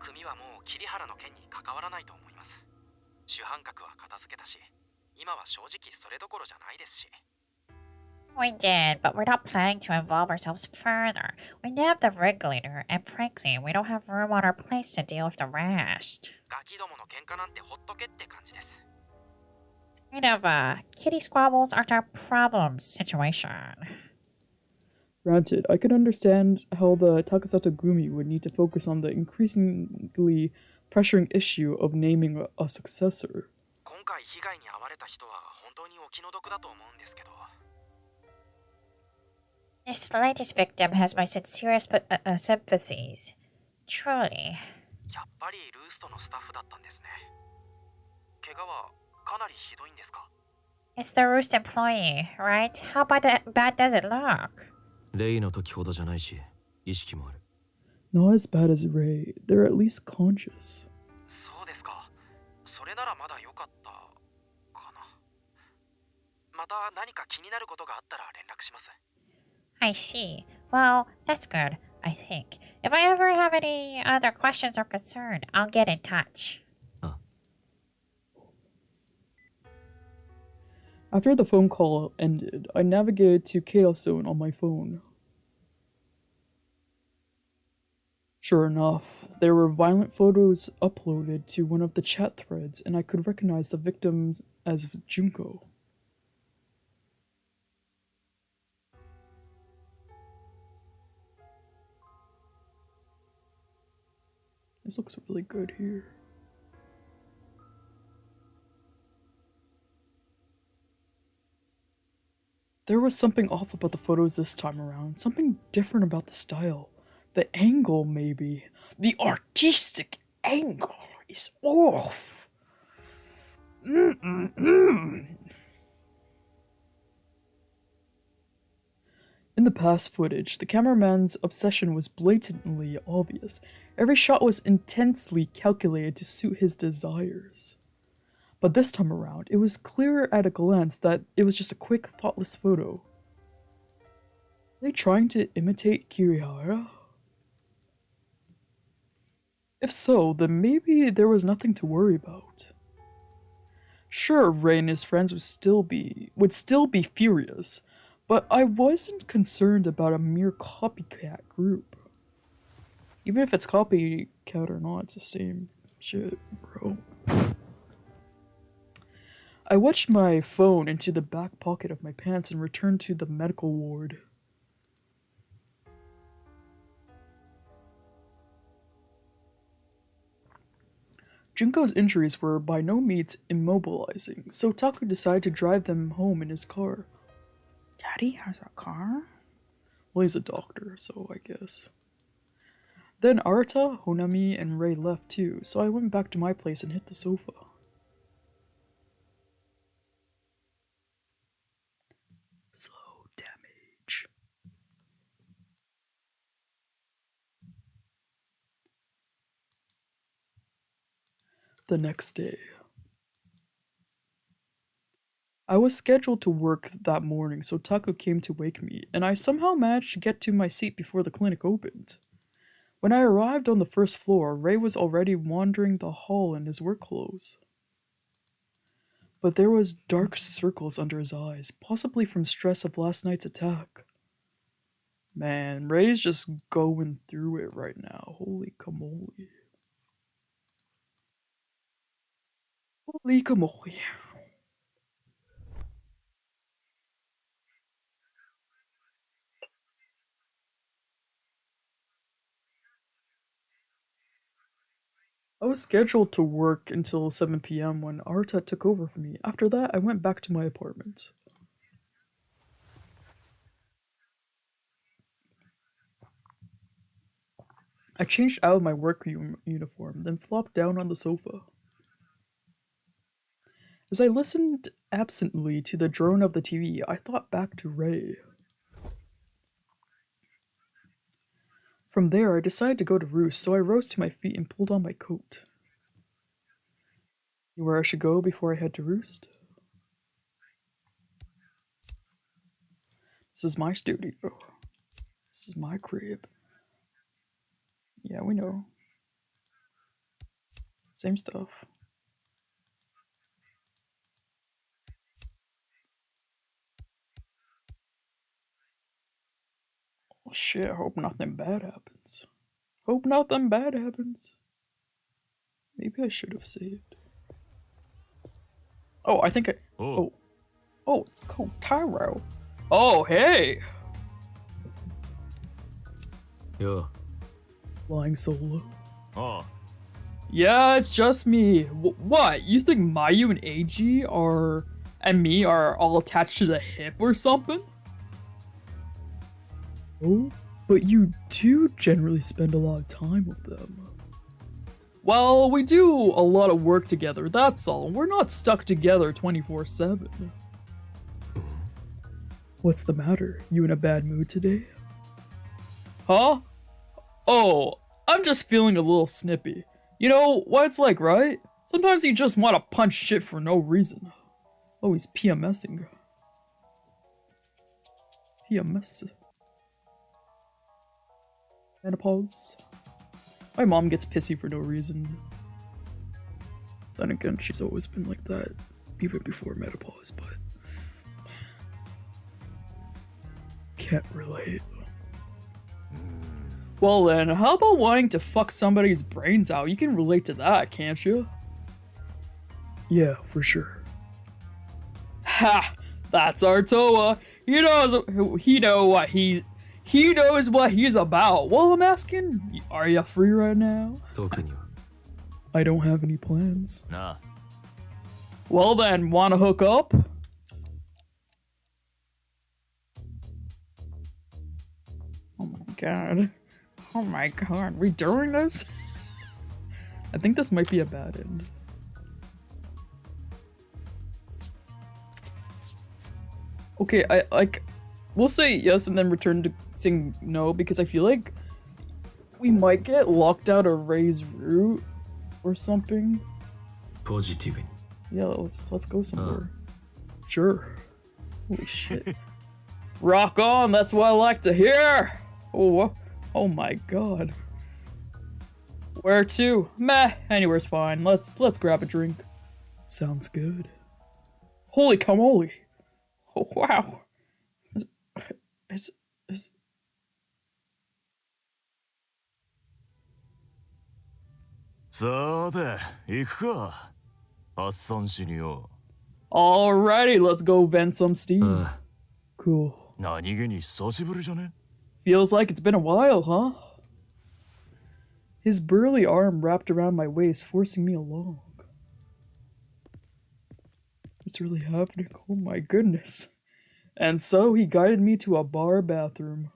組はもう桐原の件に関わらないと思います。主犯格は片付けたし、今は正直それどころじゃないですし。 We did, but we're not planning to involve ourselves further. We nabbed the regulator, and frankly, we don't have room on our plates to deal with the rest. ガキどもの喧嘩なんてほっとけって感じです。 Kind of kitty squabbles aren't our problems situation. Granted, I could understand how the Takasato Gumi would need to focus on the increasingly pressuring issue of naming a successor. 今回被害に遭われた人は本当にお気の毒だと思うんですけど。 This latest victim has my sincerest sympathies. Truly. やっぱりルーストのスタッフだったんですね。怪我はかなりひどいんですか？ It's the Roost employee, right? How bad does it look? レイの時ほどじゃないし、意識もある。 Not as bad as Ray, they're at least conscious. そうですか。それならまだ良かったかな。また何か気になることがあったら連絡します。 I see. Well, that's good, I think. If I ever have any other questions or concern, I'll get in touch. After the phone call ended, I navigated to Chaos Zone on my phone. Sure enough, there were violent photos uploaded to one of the chat threads, and I could recognize the victims as Junko. This looks really good here. There was something off about the photos this time around. Something different about the style. The angle, maybe. The artistic angle is off. In the past footage, the cameraman's obsession was blatantly obvious. Every shot was intensely calculated to suit his desires. But this time around, it was clearer at a glance that it was just a quick, thoughtless photo. Are they trying to imitate Kirihara? If so, then maybe there was nothing to worry about. Sure, Ray and his friends would still be furious, but I wasn't concerned about a mere copycat group. Even if it's copycat or not, it's the same shit, bro. I wedged my phone into the back pocket of my pants and returned to the medical ward. Junko's injuries were by no means immobilizing, so Taku decided to drive them home in his car. Daddy has a car? Well, he's a doctor, so I guess. Then Arata, Honami, and Rei left too, so I went back to my place and hit the sofa. Slow damage. The next day. I was scheduled to work that morning, so Taku came to wake me, and I somehow managed to get to my seat before the clinic opened. When I arrived on the first floor, Ray was already wandering the hall in his work clothes. But there was dark circles under his eyes, possibly from stress of last night's attack. Man, Ray's just going through it right now. Holy camole. Holy camole. I was scheduled to work until 7 p.m. when Arta took over for me. After that, I went back to my apartment. I changed out of my work uniform, then flopped down on the sofa. As I listened absently to the drone of the TV, I thought back to Ray. From there, I decided to go to roost, so I rose to my feet and pulled on my coat. You know where I should go before I head to roost? This is my studio. This is my crib. Yeah, we know. Same stuff. Oh shit, I hope nothing bad happens. Hope nothing bad happens. Maybe I should have saved. Oh, I think I... Oh, it's Kotaro. Oh, hey! Yeah. Flying solo. Oh, Yeah, it's just me. What? You think Mayu and Eiji and me are all attached to the hip or something? Oh, but you do generally spend a lot of time with them. Well, we do a lot of work together, that's all. We're not stuck together 24/7. What's the matter? You in a bad mood today? Huh? Oh, I'm just feeling a little snippy. You know what it's like, right? Sometimes you just want to punch shit for no reason. Oh, he's PMSing. PMS. Menopause. My mom gets pissy for no reason. Then again, she's always been like that, even before menopause, but... Can't relate. Well then, how about wanting to fuck somebody's brains out? You can relate to that, can't you? Yeah, for sure. Ha! That's Artoa. He knows what he's about. Well, I'm asking, are you free right now? 特には I don't have any plans. なあ。 Well then, wanna hook up? Oh my god. Oh my god, we doing this? I think this might be a bad end. Okay, we'll say yes and then return to saying no because I feel like we might get locked out of Ray's route or something. ポジティブに。 Yeah, let's go somewhere. Sure. Holy shit. Rock on, that's what I like to hear. Oh my god. Where to? Meh, anywhere's fine. Let's grab a drink. Sounds good. Holy camole. Oh wow. Is さて行くか発散しによ Alrighty, let's go vent some steam. Cool. 何気に久しぶりじゃね Feels like it's been a while, huh? His burly arm wrapped around my waist, forcing me along. What's really happening? Oh my goodness. And so he guided me to a bar bathroom.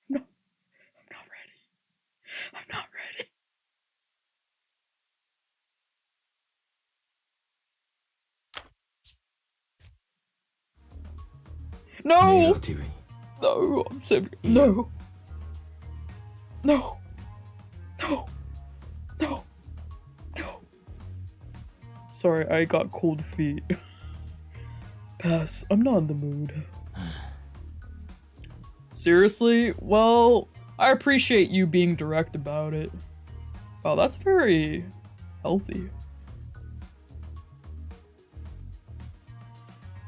No, I'm not ready. I'm not ready. No! ネガティブに。 No, I'm so no. No. No. No. No. Sorry, I got cold feet. Pass. I'm not in the mood. Seriously? Well, I appreciate you being direct about it. Wow, that's very healthy.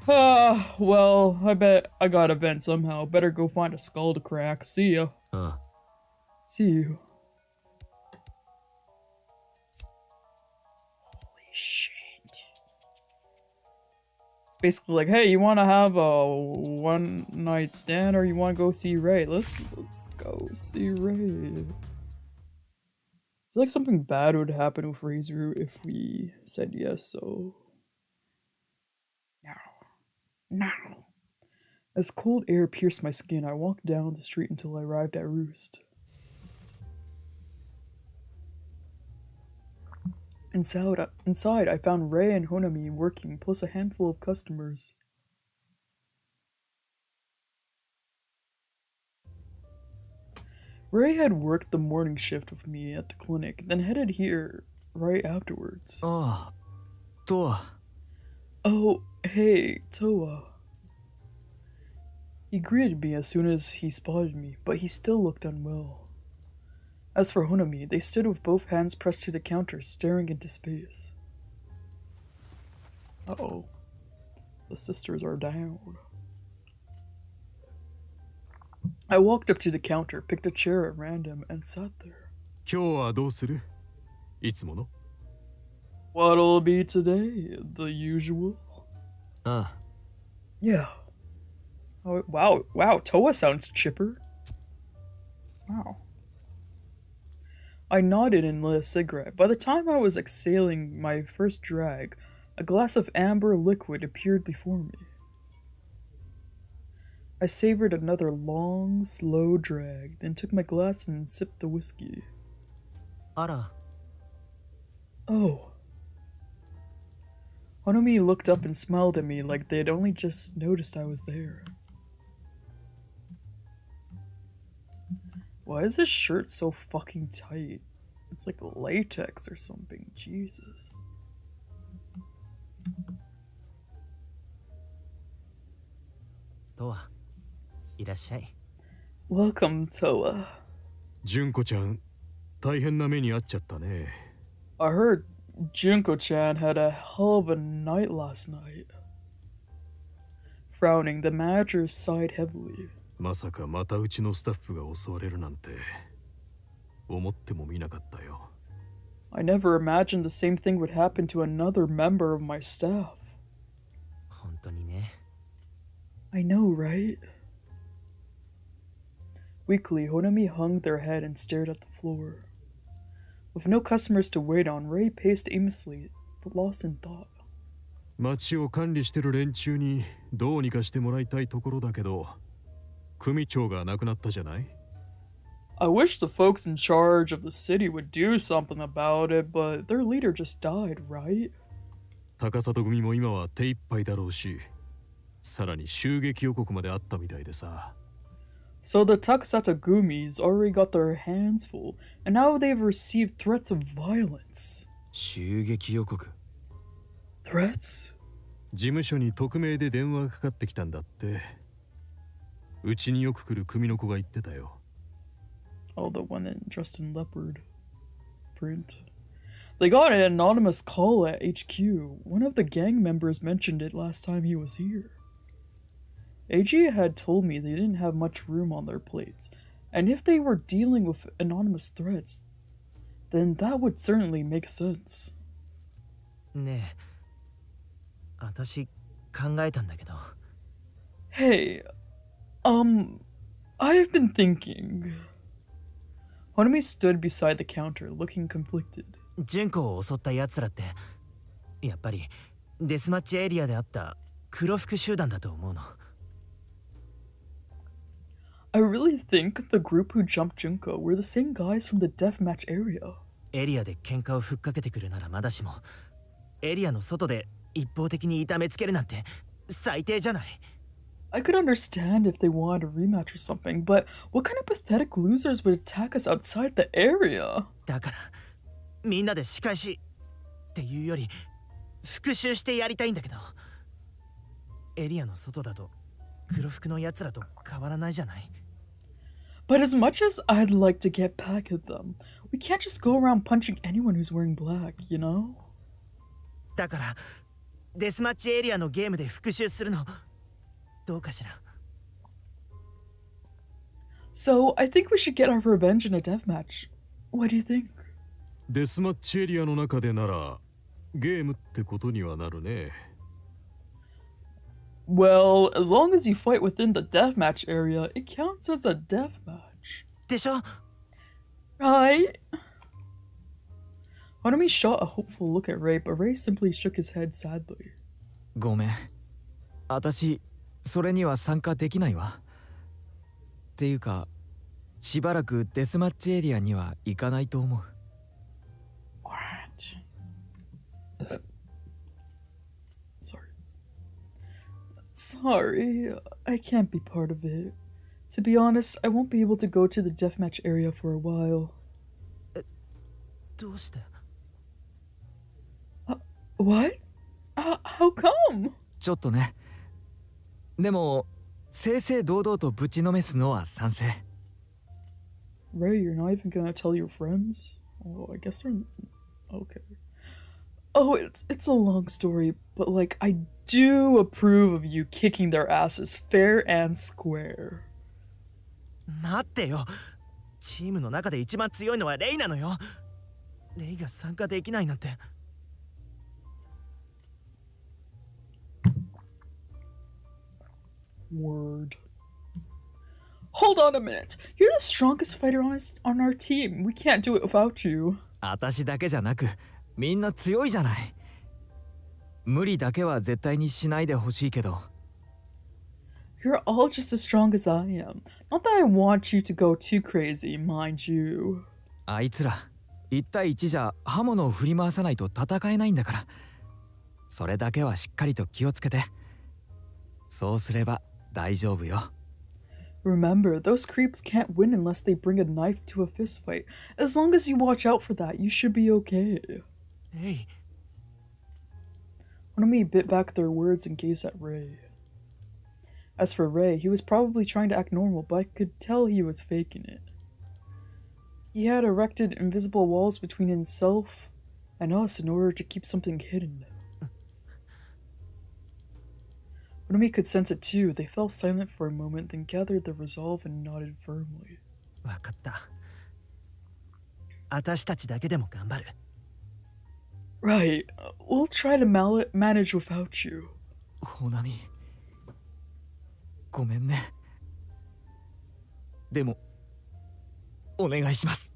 Well, I bet I gotta vent somehow. Better go find a skull to crack. See ya. See you. Holy shit. It's basically like, hey, you wanna have a one night stand or you wanna go see Ray? Let's go see Ray. I feel like something bad would happen with Ray's route if we said yes, so now. As cold air pierced my skin, I walked down the street until I arrived at Roost. Inside, I found Ray and Honami working, plus a handful of customers. Ray had worked the morning shift with me at the clinic, then headed here right afterwards. Toa. Oh, hey, Toa. He greeted me as soon as he spotted me, but he still looked unwell. As for Honami, they stood with both hands pressed to the counter, staring into space. Uh-oh. The sisters are down. I walked up to the counter, picked a chair at random, and sat there. 今日はどうするいつもの What'll it be today? The usual? Yeah. Oh, wow, Toa sounds chipper. Wow. I nodded and lit a cigarette. By the time I was exhaling my first drag, a glass of amber liquid appeared before me. I savored another long, slow drag, then took my glass and sipped the whiskey. Ara. Oh. Honami looked up and smiled at me like they'd only just noticed I was there. Why is this shirt so fucking tight? It's like latex or something. Jesus. Toa, いらっしゃい。 Welcome, Toa. 純子ちゃん大変な目に遭っちゃったね I heard Junko-chan had a hell of a night last night. Frowning, the manager sighed heavily. まさかまたうちのスタッフが襲われるなんて思ってもみなかったよ I never imagined the same thing would happen to another member of my staff. 本当にね。 I know, right? Weakly, Honami hung their head and stared at the floor. With no customers to wait on, Ray paced aimlessly, but lost in thought. 町を管理してる連中にどうにかしてもらいたいところだけど、組長が亡くなったじゃない？ I wish the folks in charge of the city would do something about it, but their leader just died, right? 高里組も今は手一杯だろうし、さらに襲撃予告まであったみたいでさ。So the Takasata Gumis already got their hands full, and now they've received threats of violence. 襲撃予告。 Threats? 事務所に匿名で電話がかかってきたんだって。うちによく来る組の子が言ってたよ。Oh, the one dressed in leopard print. They got an anonymous call at HQ. One of the gang members mentioned it last time he was here. AG had told me they didn't have much room on their plates, and if they were dealing with anonymous threats, then that would certainly make sense. ねえ、私考えたんだけど。Hey, I've been thinking. Honami stood beside the counter, looking conflicted. ジュンコを襲った奴らって、やっぱりデスマッチエリアであった黒服集団だと思うの。I really think the group who jumped Junko were the same guys from the deathmatch area. エリアで喧嘩をふっかけてくるならまだしも、エリアの外で一方的に痛めつけるなんて最低じゃない。I could understand if they wanted a rematch or something, but what kind of pathetic losers would attack us outside the area? だからみんなで仕返しっていうより復讐してやりたいんだけど、エリアの外だと黒服の奴らと変わらないじゃない。But as much as I'd like to get back at them, we can't just go around punching anyone who's wearing black, you know? だからデスマッチエリアのゲームで復讐するのどうかしら。 So, I think we should get our revenge in a deathmatch. What do you think? デスマッチエリアの中でならゲームってことにはなるね。Well, as long as you fight within the deathmatch area, it counts as a deathmatch. でしょ？ Right? Honami shot a hopeful look at Ray, but Ray simply shook his head sadly. ごめん。私、それには参加できないわ。っていうか、しばらくデスマッチエリアには行かないと思う。What? Sorry, I can't be part of it. To be honest, I won't be able to go to the deathmatch area for a while. どうして？ What? How come? ちょっとね。でも、正々堂々とぶちのめすのは賛成。Ray, you're not even gonna tell your friends? Oh, I guess they're... Okay. Oh, it's a long story, but like, I do approve of you kicking their asses fair and square. 待ってよ。チームの中で一番強いのはレイなのよ。レイが参加できないなんて。Word. Hold on a minute. You're the strongest fighter on our team. We can't do it without you. 私だけじゃなく、みんな強いじゃない。無理だけは絶対にしないでほしいけど。You're all just as strong as I am. Not that I want you to go too crazy, mind you. あいつら、1対1じゃ刃物を振り回さないと戦えないんだから。それだけはしっかりと気をつけて。そうすれば大丈夫よ。Remember, those creeps can't win unless they bring a knife to a fistfight. As long as you watch out for that, you should be okay. Hey. Honami bit back their words and gazed at Ray. As for Ray, he was probably trying to act normal, but I could tell he was faking it. He had erected invisible walls between himself and us in order to keep something hidden. Honami could sense it too. They fell silent for a moment, then gathered their resolve and nodded firmly. わかった。私たちだけでも頑張る。Right. We'll try to manage without you. ほなみ。ごめんね。でも、お願いします。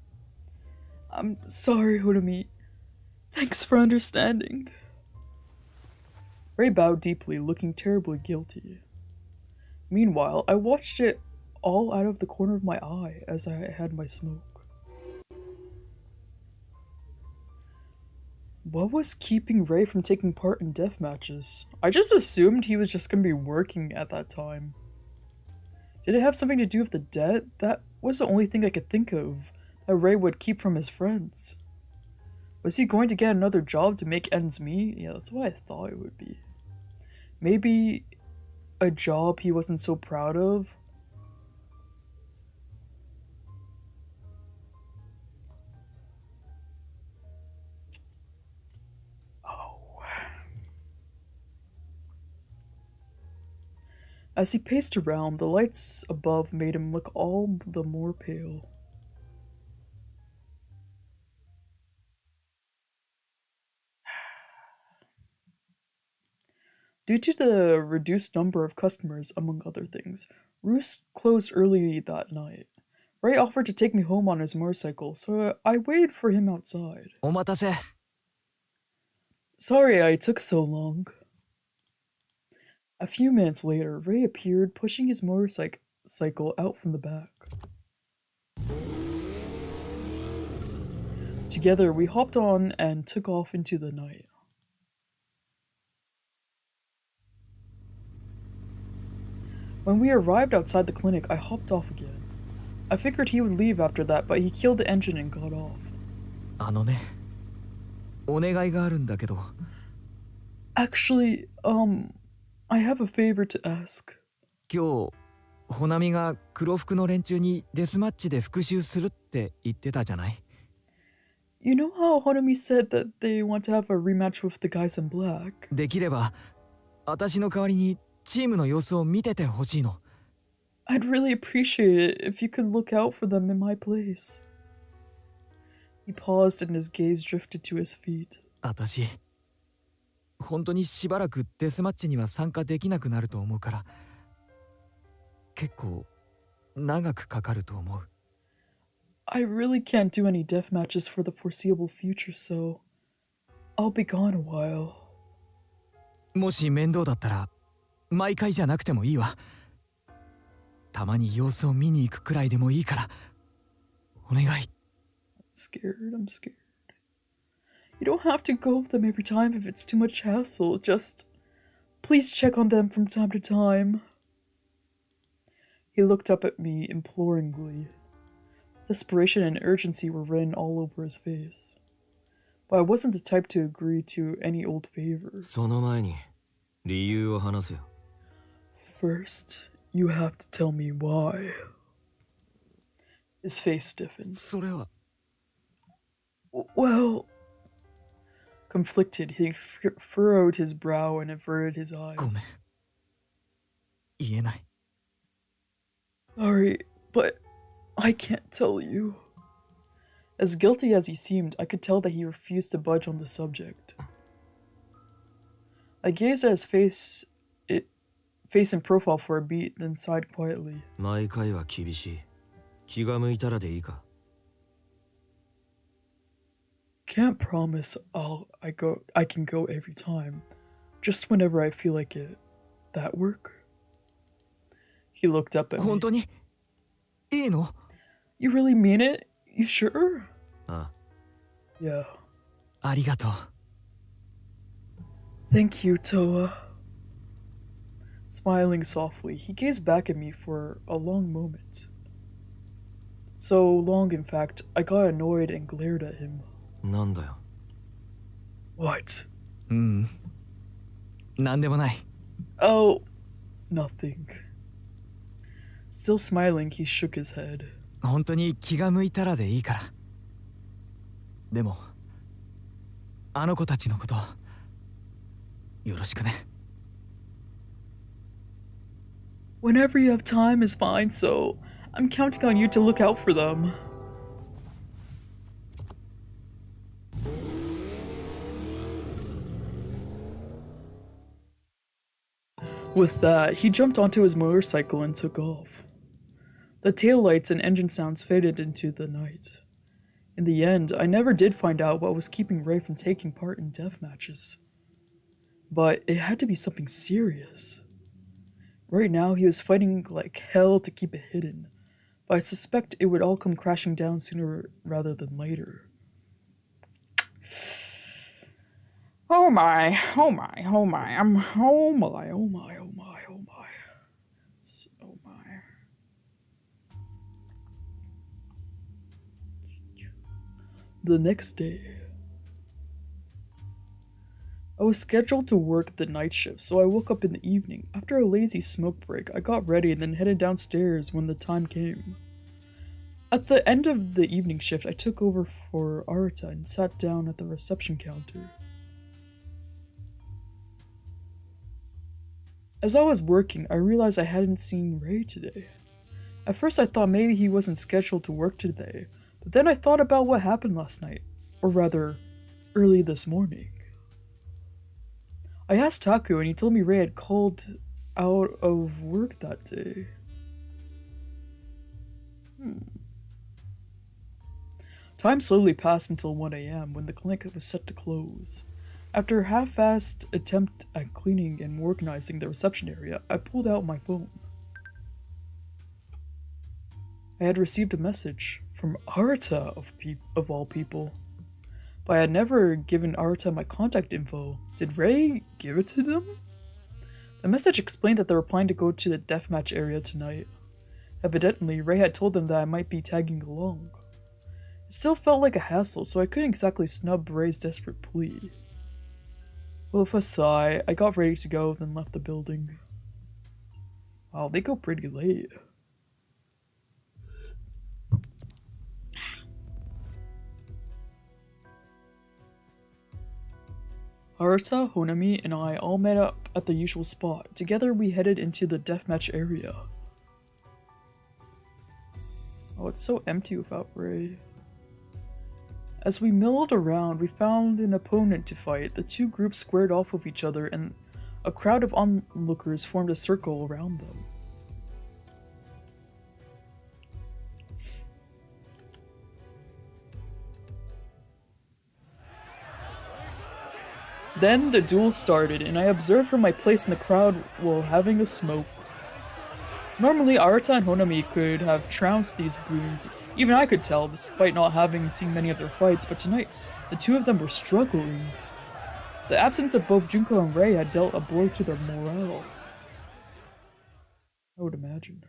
I'm sorry, Horumi. Thanks for understanding. Ray bowed deeply, looking terribly guilty. Meanwhile, I watched it all out of the corner of my eye as I had my smoke. What was keeping Ray from taking part in death matches? I just assumed he was just going to be working at that time. Did it have something to do with the debt? That was the only thing I could think of that Ray would keep from his friends. Was he going to get another job to make ends meet? Yeah, that's what I thought it would be. Maybe a job he wasn't so proud of? As he paced around, the lights above made him look all the more pale. Due to the reduced number of customers, among other things, Roost closed early that night. Ray offered to take me home on his motorcycle, so I waited for him outside. お待たせ。 Sorry I took so long. A few minutes later, Ray appeared, pushing his motorcycle out from the back. Together, we hopped on and took off into the night. When we arrived outside the clinic, I hopped off again. I figured he would leave after that, but he killed the engine and got off. あのね、お願いがあるんだけど。 Actually, I have a favor to ask. 今日、ほなみが黒服の連中にデスマッチで復讐するって言ってたじゃない。 You know how Honami said that they want to have a rematch with the guys in black? できれば、私の代わりにチームの様子を見ててほしいの。 I'd really appreciate it if you could look out for them in my place. He paused and his gaze drifted to his feet. 私、本当にしばらくデスマッチには参加できなくなると思うから、結構長くかかると思う。 I really can't do any death matches for the foreseeable future, so I'll be gone a while. もし面倒だったら、毎回じゃなくてもいいわ。たまに様子を見に行くくらいでもいいから、お願い。 I'm scared. You don't have to go with them every time if it's too much hassle. Just please check on them from time to time. He looked up at me imploringly. Desperation and urgency were written all over his face. But I wasn't the type to agree to any old favor. その前に理由を話せよ。 First, you have to tell me why. His face stiffened. それは。 Well, conflicted, he furrowed his brow and averted his eyes. ごめん。言えない。 Sorry, but I can't tell you. As guilty as he seemed, I could tell that he refused to budge on the subject. I gazed at his face and profile for a beat, then sighed quietly. 毎回は厳しい。気が向いたらでいいか。 Can't promise I can go every time. Just whenever I feel like it. That work? He looked up at me. 本当にいいの？ You really mean it? You sure? ああ。 Yeah. ありがとう。 Thank you, Toa. Smiling softly, he gazed back at me for a long moment. So long, in fact, I got annoyed and glared at him. なんだよ。 What? なんでもない。 Oh, nothing. Still smiling, he shook his head. 本当に気が向いたらでいいから。でも、あの子たちのこと、よろしくね。 Whenever you have time is fine, so I'm counting on you to look out for them. With that, he jumped onto his motorcycle and took off. The taillights and engine sounds faded into the night. In the end, I never did find out what was keeping Ray from taking part in death matches. But it had to be something serious. Right now, he was fighting like hell to keep it hidden, but I suspect it would all come crashing down sooner rather than later. Oh my, oh my, oh my, oh my, oh my, oh my, oh my. Oh my. The next day, I was scheduled to work the night shift, so I woke up in the evening. After a lazy smoke break, I got ready and then headed downstairs when the time came. At the end of the evening shift, I took over for Arata and sat down at the reception counter. As I was working, I realized I hadn't seen Ray today. At first I thought maybe he wasn't scheduled to work today, but then I thought about what happened last night, or rather, early this morning. I asked Taku and he told me Ray had called out of work that day. Time slowly passed until 1 AM when the clinic was set to close. After a half-assed attempt at cleaning and organizing the reception area, I pulled out my phone. I had received a message from Arata of all people. But I had never given Arata my contact info. Did Ray give it to them? The message explained that they were planning to go to the deathmatch area tonight. Evidently, Ray had told them that I might be tagging along. It still felt like a hassle, so I couldn't exactly snub Ray's desperate plea. With a sigh, I got ready to go, then left the building. Wow, they go pretty late. Arata, Honami, and I all met up at the usual spot. Together we headed into the deathmatch area. Oh, it's so empty without Ray. As we milled around, we found an opponent to fight. The two groups squared off of each other and a crowd of onlookers formed a circle around them. Then the duel started, and I observed from my place in the crowd while having a smoke. Normally, Arata and Honami could have trounced these goons. Even I could tell, despite not having seen many of their fights, but tonight, the two of them were struggling. The absence of both Junko and Ray had dealt a blow to their morale. I would imagine.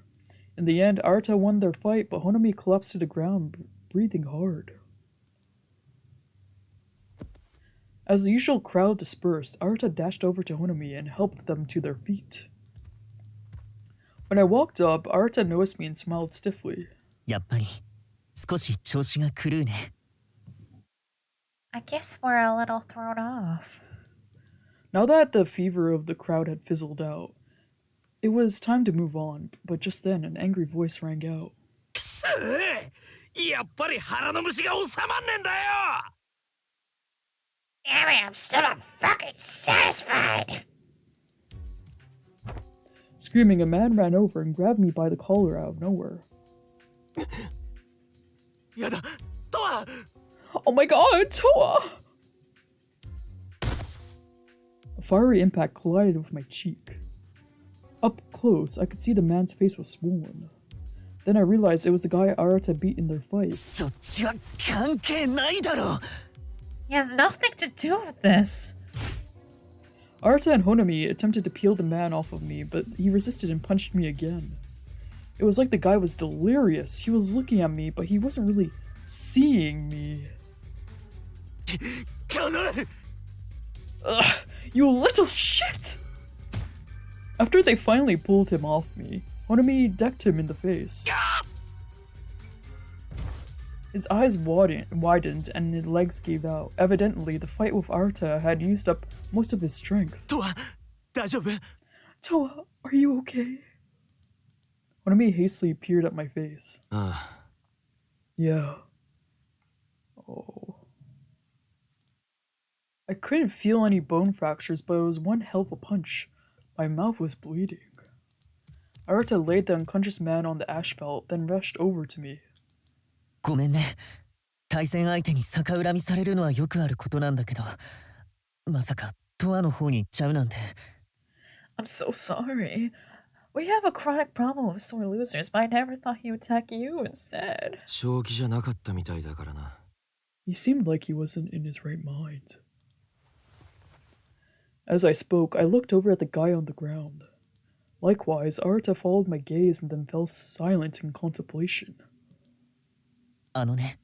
In the end, Arata won their fight, but Honami collapsed to the ground, breathing hard. As the usual crowd dispersed, Arata dashed over to Honami and helped them to their feet. When I walked up, Arata noticed me and smiled stiffly. やっぱり少し調子が狂うね。I guess we're a little thrown off. Now that the fever of the crowd had fizzled out, it was time to move on, but just then an angry voice rang out. くそー、やっぱり腹の虫が収まんねんだよ。 Damn it, I'm still not fucking satisfied. Screaming, a man ran over and grabbed me by the collar out of nowhere. やだ、とわ。 Oh my god, Toa! A fiery impact collided with my cheek. Up close, I could see the man's face was swollen. Then I realized it was the guy Arata beat in their fight. そっちは関係ないだろう。 He has nothing to do with this. Arata and Honami attempted to peel the man off of me, but he resisted and punched me again. It was like the guy was delirious. He was looking at me, but he wasn't really seeing me. Ugh, you little shit! After they finally pulled him off me, Honami decked him in the face. His eyes widened and his legs gave out. Evidently, the fight with Arata had used up most of his strength. Toa, 大丈夫? Toa, are you okay? Honami hastily peered at my face. Yeah. Oh. I couldn't feel any bone fractures, but it was one hell of a punch. My mouth was bleeding. Arata laid the unconscious man on the asphalt, then rushed over to me. ごめんね。対戦相手に逆恨みされるのはよくあることなんだけど、まさかトアの方に行っちゃうなんて。I'm so sorry. We have a chronic problem with sore losers, but I never thought he would attack you instead. 正気じゃなかったみたいだからな。He seemed like he wasn't in his right mind. As I spoke, I looked over at the guy on the ground. Likewise, Arata followed my gaze and then fell silent in contemplation. あのね。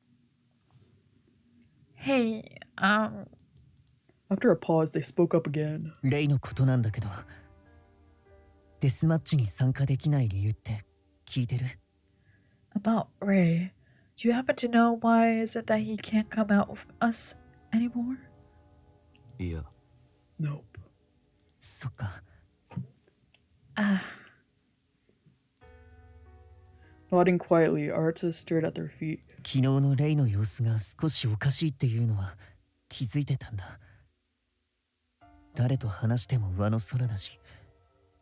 Hey, After a pause, they spoke up again. レイのことなんだけど、デスマッチに参加できない理由って聞いてる？ About Ray, do you happen to know why is it that he can't come out with us anymore? いや。Nope. そっか。Nodding quietly, Arata stared at their feet. 昨日のレイの様子が少しおかしいっていうのは気づいてたんだ。誰と話しても上の空だし、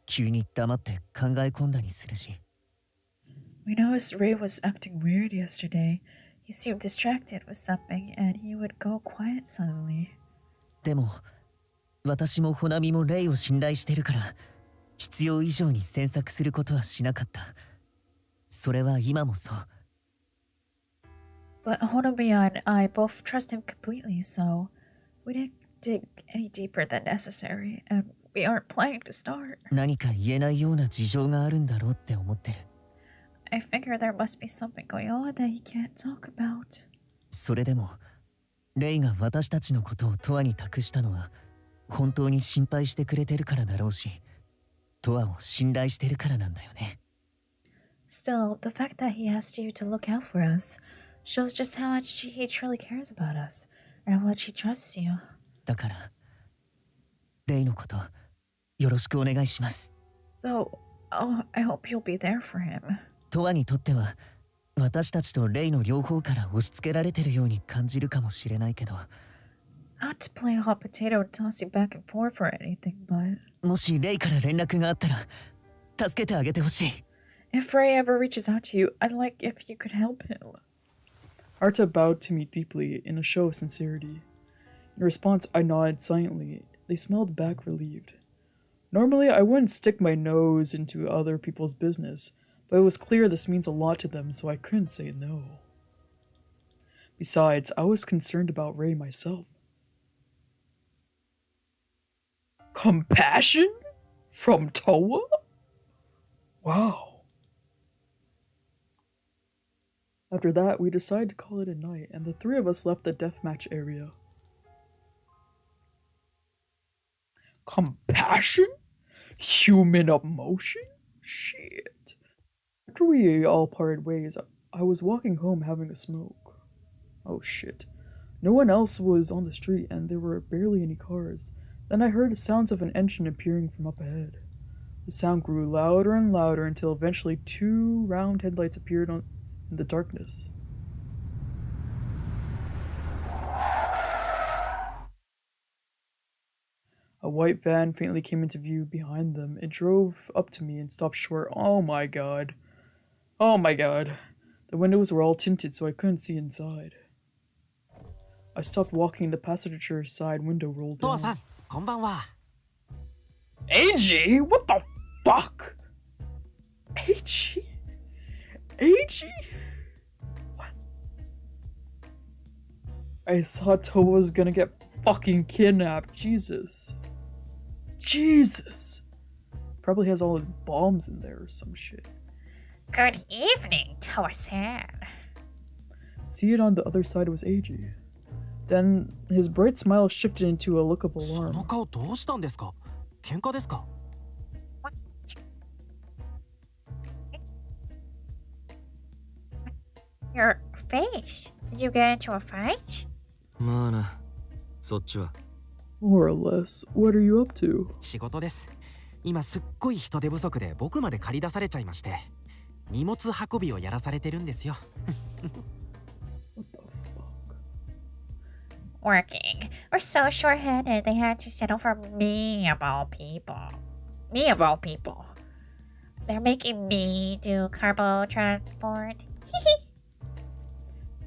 急に黙って考え込んだりするし。We noticed Ray was acting weird yesterday. He seemed distracted with something and he would go quiet suddenly. でも、私もホナミもレイを信頼してるから、必要以上に詮索することはしなかった。それは今もそう。But Honami and I both trust him completely, so we didn't dig any deeper than necessary, and we aren't planning to start. 何か言えないような事情があるんだろうって思ってる。I figure there must be something going on that he can't talk about. それでも、レイが私たちのことをトアに託したのは、本当に心配してくれてるからだろうし、トアを信頼してるからなんだよね。Still, the fact that he asked you to look out for us shows just how much he truly cares about us and how much he trusts you. だから、レイのこと、よろしくお願いします。So, I hope you'll be there for him. トアにとっては、私たちとレイの両方から押し付けられてるように感じるかもしれないけど、Not to play hot potato and toss you back and forth or anything, but もしレイから連絡があったら、助けてあげてほしい。if Ray ever reaches out to you, I'd like if you could help him. Arta bowed to me deeply in a show of sincerity. In response, I nodded silently. They smiled back relieved. Normally, I wouldn't stick my nose into other people's business, but it was clear this means a lot to them, so I couldn't say no. Besides, I was concerned about Ray myself. Compassion? From Toa? Wow. After that, we decided to call it a night, and the three of us left the deathmatch area. Compassion? Human emotion? Shit. After we all parted ways, I was walking home having a smoke. Oh shit. No one else was on the street, and there were barely any cars. Then I heard the sounds of an engine appearing from up ahead. The sound grew louder and louder until eventually two round headlights appeared in the darkness. A white van faintly came into view behind them. It drove up to me and stopped short. Oh my god. Oh my god. The windows were all tinted so I couldn't see inside. I stopped walking. The passenger side window rolled down. さん、こんばんは。AG? What the fuck? AG? AG? What? I thought Toba was gonna get fucking kidnapped. Jesus. Jesus. Probably has all his bombs in there or some shit. Good evening, Toa-san. See it on the other side was AG. Then his bright smile shifted into a look of そ alarm. の顔どうしたんですか？喧嘩ですか？ Your face. Did you get into a fight? まあな、そっちは。 More or less. What are you up to? 仕事です。今すっごい人手不足で僕まで借り出されちゃいまして、荷物運びをやらされてるんですよ。What the fuck? Working. We're so short-handed they had to settle for me of all people. Me of all people. They're making me do carbo transport.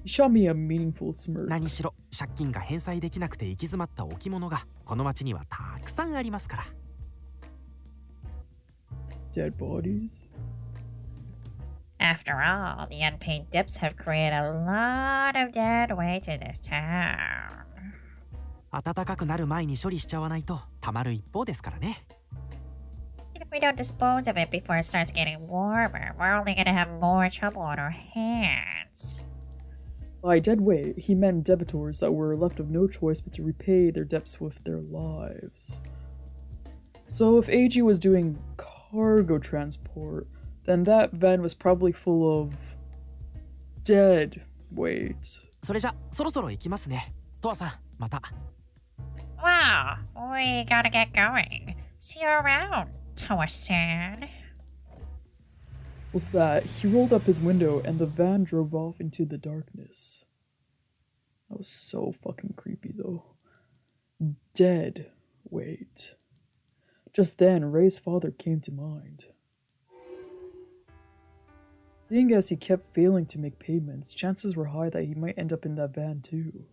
He shot me a meaningful smirk. 何しろ借金が返済できなくて行き詰まった置物がこの町にはたくさんありますから。Dead bodies? After all, the unpaid debts have created a lot of dead weight in this town. 暖かくなる前に処理しちゃわないとたまる一方ですからね。If we don't dispose of it before it starts getting warmer, we're only gonna have more trouble on our hands. By dead weight, he meant debitors that were left of no choice but to repay their debts with their lives. So if AG was doing cargo transport, then that van was probably full of dead weight. それじゃそろそろ行きますね。トアさん、また。Wow, we gotta get going. See you around, Toa-san. With that, he rolled up his window and the van drove off into the darkness. That was so fucking creepy though. Dead weight. Just then, Ray's father came to mind. Seeing as he kept failing to make payments, chances were high that he might end up in that van too.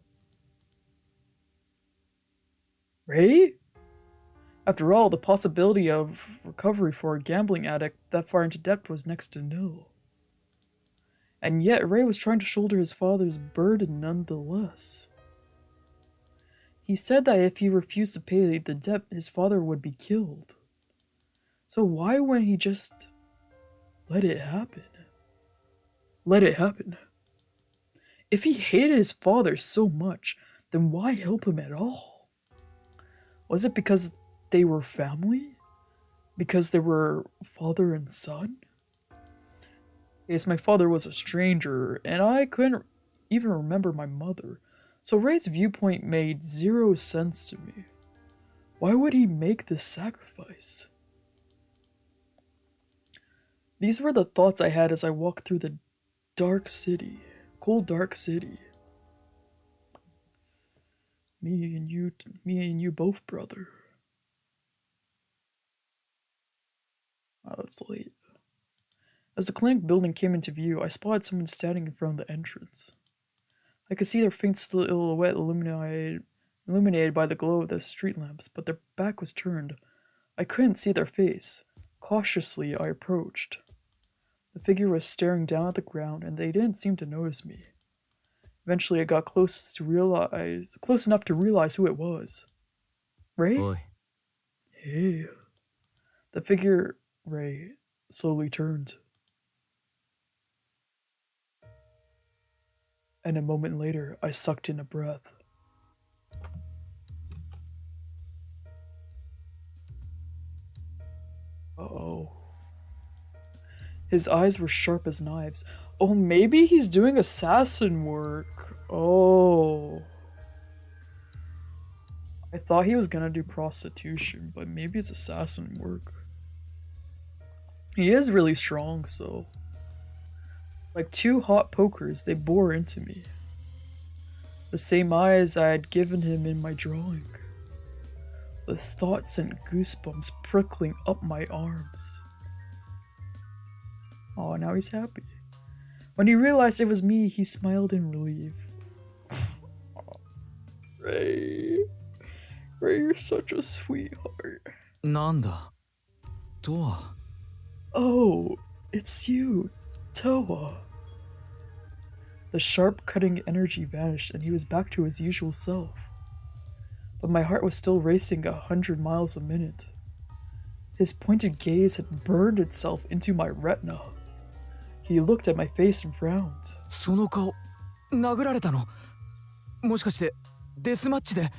Ray? After all, the possibility of recovery for a gambling addict that far into debt was next to nil. And yet, Ray was trying to shoulder his father's burden nonetheless. He said that if he refused to pay the debt, his father would be killed. So why wouldn't he just let it happen? Let it happen. If he hated his father so much, then why help him at all? Was it because they were family? Because they were father and son? Yes, my father was a stranger, and I couldn't even remember my mother, so Ray's viewpoint made zero sense to me. Why would he make this sacrifice? These were the thoughts I had as I walked through the dark city, cold dark city. Me and you both, brother. Wow, that's late. As the clinic building came into view, I spotted someone standing in front of the entrance. I could see their faint silhouette illuminated by the glow of the street lamps, but their back was turned. I couldn't see their face. Cautiously, I approached. The figure was staring down at the ground, and they didn't seem to notice me. Eventually, I got close enough to realize who it was. Ray? Oi. Hey. The figure, Ray, slowly turned. And a moment later, I sucked in a breath. Uh-oh. His eyes were sharp as knives. Oh, maybe he's doing assassin work. Oh. I thought he was gonna do prostitution, but maybe it's assassin work. He is really strong, so... Like two hot pokers, they bore into me. The same eyes I had given him in my drawing. The thought sent goosebumps prickling up my arms. Oh, now he's happy. When he realized it was me, he smiled in relief. Ray. Ray, you're such a sweetheart. なんだとは Oh, it's you, Toa. The sharp, cutting energy vanished and he was back to his usual self. But my heart was still racing 100 miles a minute. His pointed gaze had burned itself into my retina. He looked at my face and frowned. その顔殴られたのもしかしてデスマッチで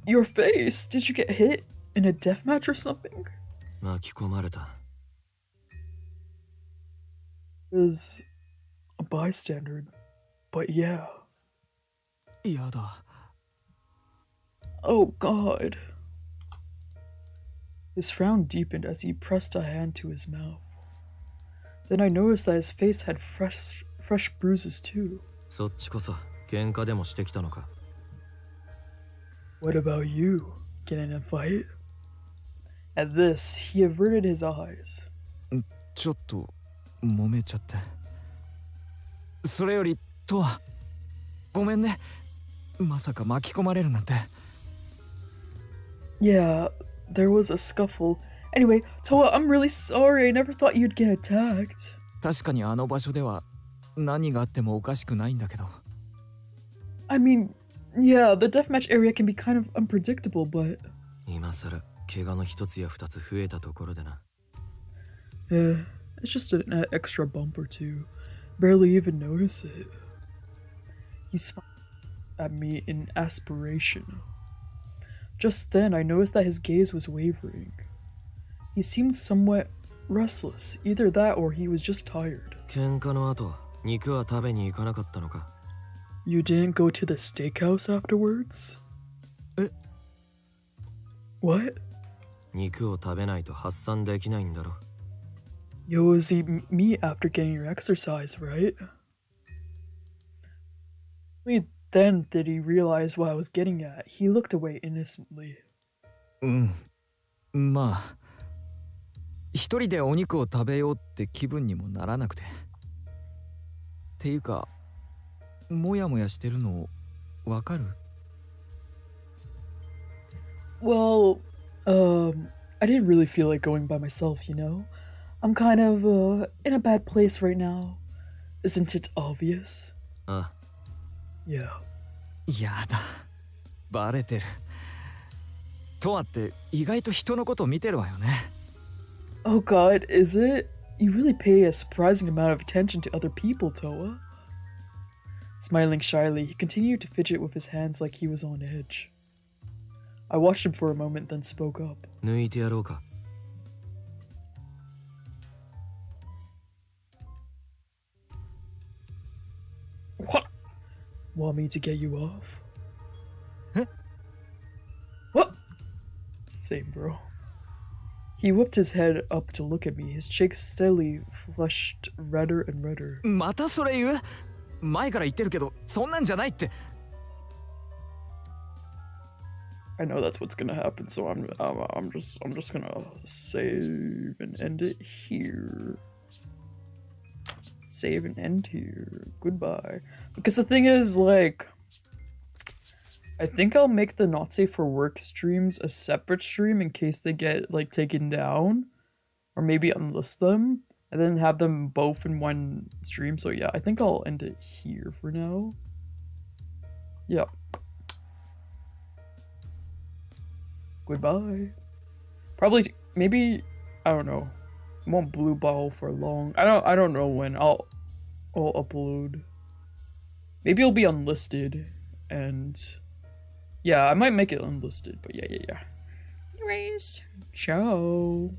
Your face? Did you get hit in a death match or something? 巻き込まれた。It was a bystander, but yeah. やだ Oh God. His frown deepened as he pressed a hand to his mouth. Then I noticed that his face had fresh bruises too. そっちこそ喧嘩でもしてきたのか。 What about you? Get in a fight? At this, he averted his eyes. ちょっと揉めちゃって。それよりとはごめんね。まさか巻き込まれるなんて。Yeah, there was a scuffle. Anyway, Toa, I'm really sorry. I never thought you'd get attacked. 確かにあの場所では何があってもおかしくないんだけど。I mean, yeah, the deathmatch area can be kind of unpredictable, but... 今さら怪我の一つや二つ増えたところでな。Yeah, it's just an extra bump or two. Barely even notice it. He smiled at me in aspiration. Just then, I noticed that his gaze was wavering. He seemed somewhat restless. Either that or he was just tired. 喧嘩の後、肉は食べに行かなかったのか? You didn't go to the steakhouse afterwards? What? 肉を食べないと発散できないんだろ。You always eat meat after getting your exercise, right? Only then did he realize what I was getting at. He looked away innocently. まあ一人でお肉を食べようって気分にもならなくて。っていうか、もやもやしてるのわかる？ Well, I didn't really feel like going by myself, you know? I'm kind of, in a bad place right now. Isn't it obvious? Yeah. やだ。バレてる。とわって意外と人のこと見てるわよね。Oh god, is it? You really pay a surprising amount of attention to other people, Toa. Smiling shyly, he continued to fidget with his hands like he was on edge. I watched him for a moment, then spoke up. 抜いてやろうか。What? Want me to get you off? Huh? What? Same, bro. He whipped his head up to look at me, his cheeks steadily flushed redder and redder. またそれ言う？前から言ってるけど、そんなんじゃないって。I know that's what's gonna happen, so I'm just gonna save and end it here. Save and end here. Goodbye. Because the thing is, like, I think I'll make the not safe for work streams a separate stream in case they get like taken down, or maybe unlist them and then have them both in one stream. So yeah, I think I'll end it here for now. Yep. Goodbye. Probably, maybe, I don't know. I won't blue ball for long. I don't know when I'll upload. Maybe it'll be unlisted, and yeah, I might make it unlisted. But yeah. Anyways, ciao.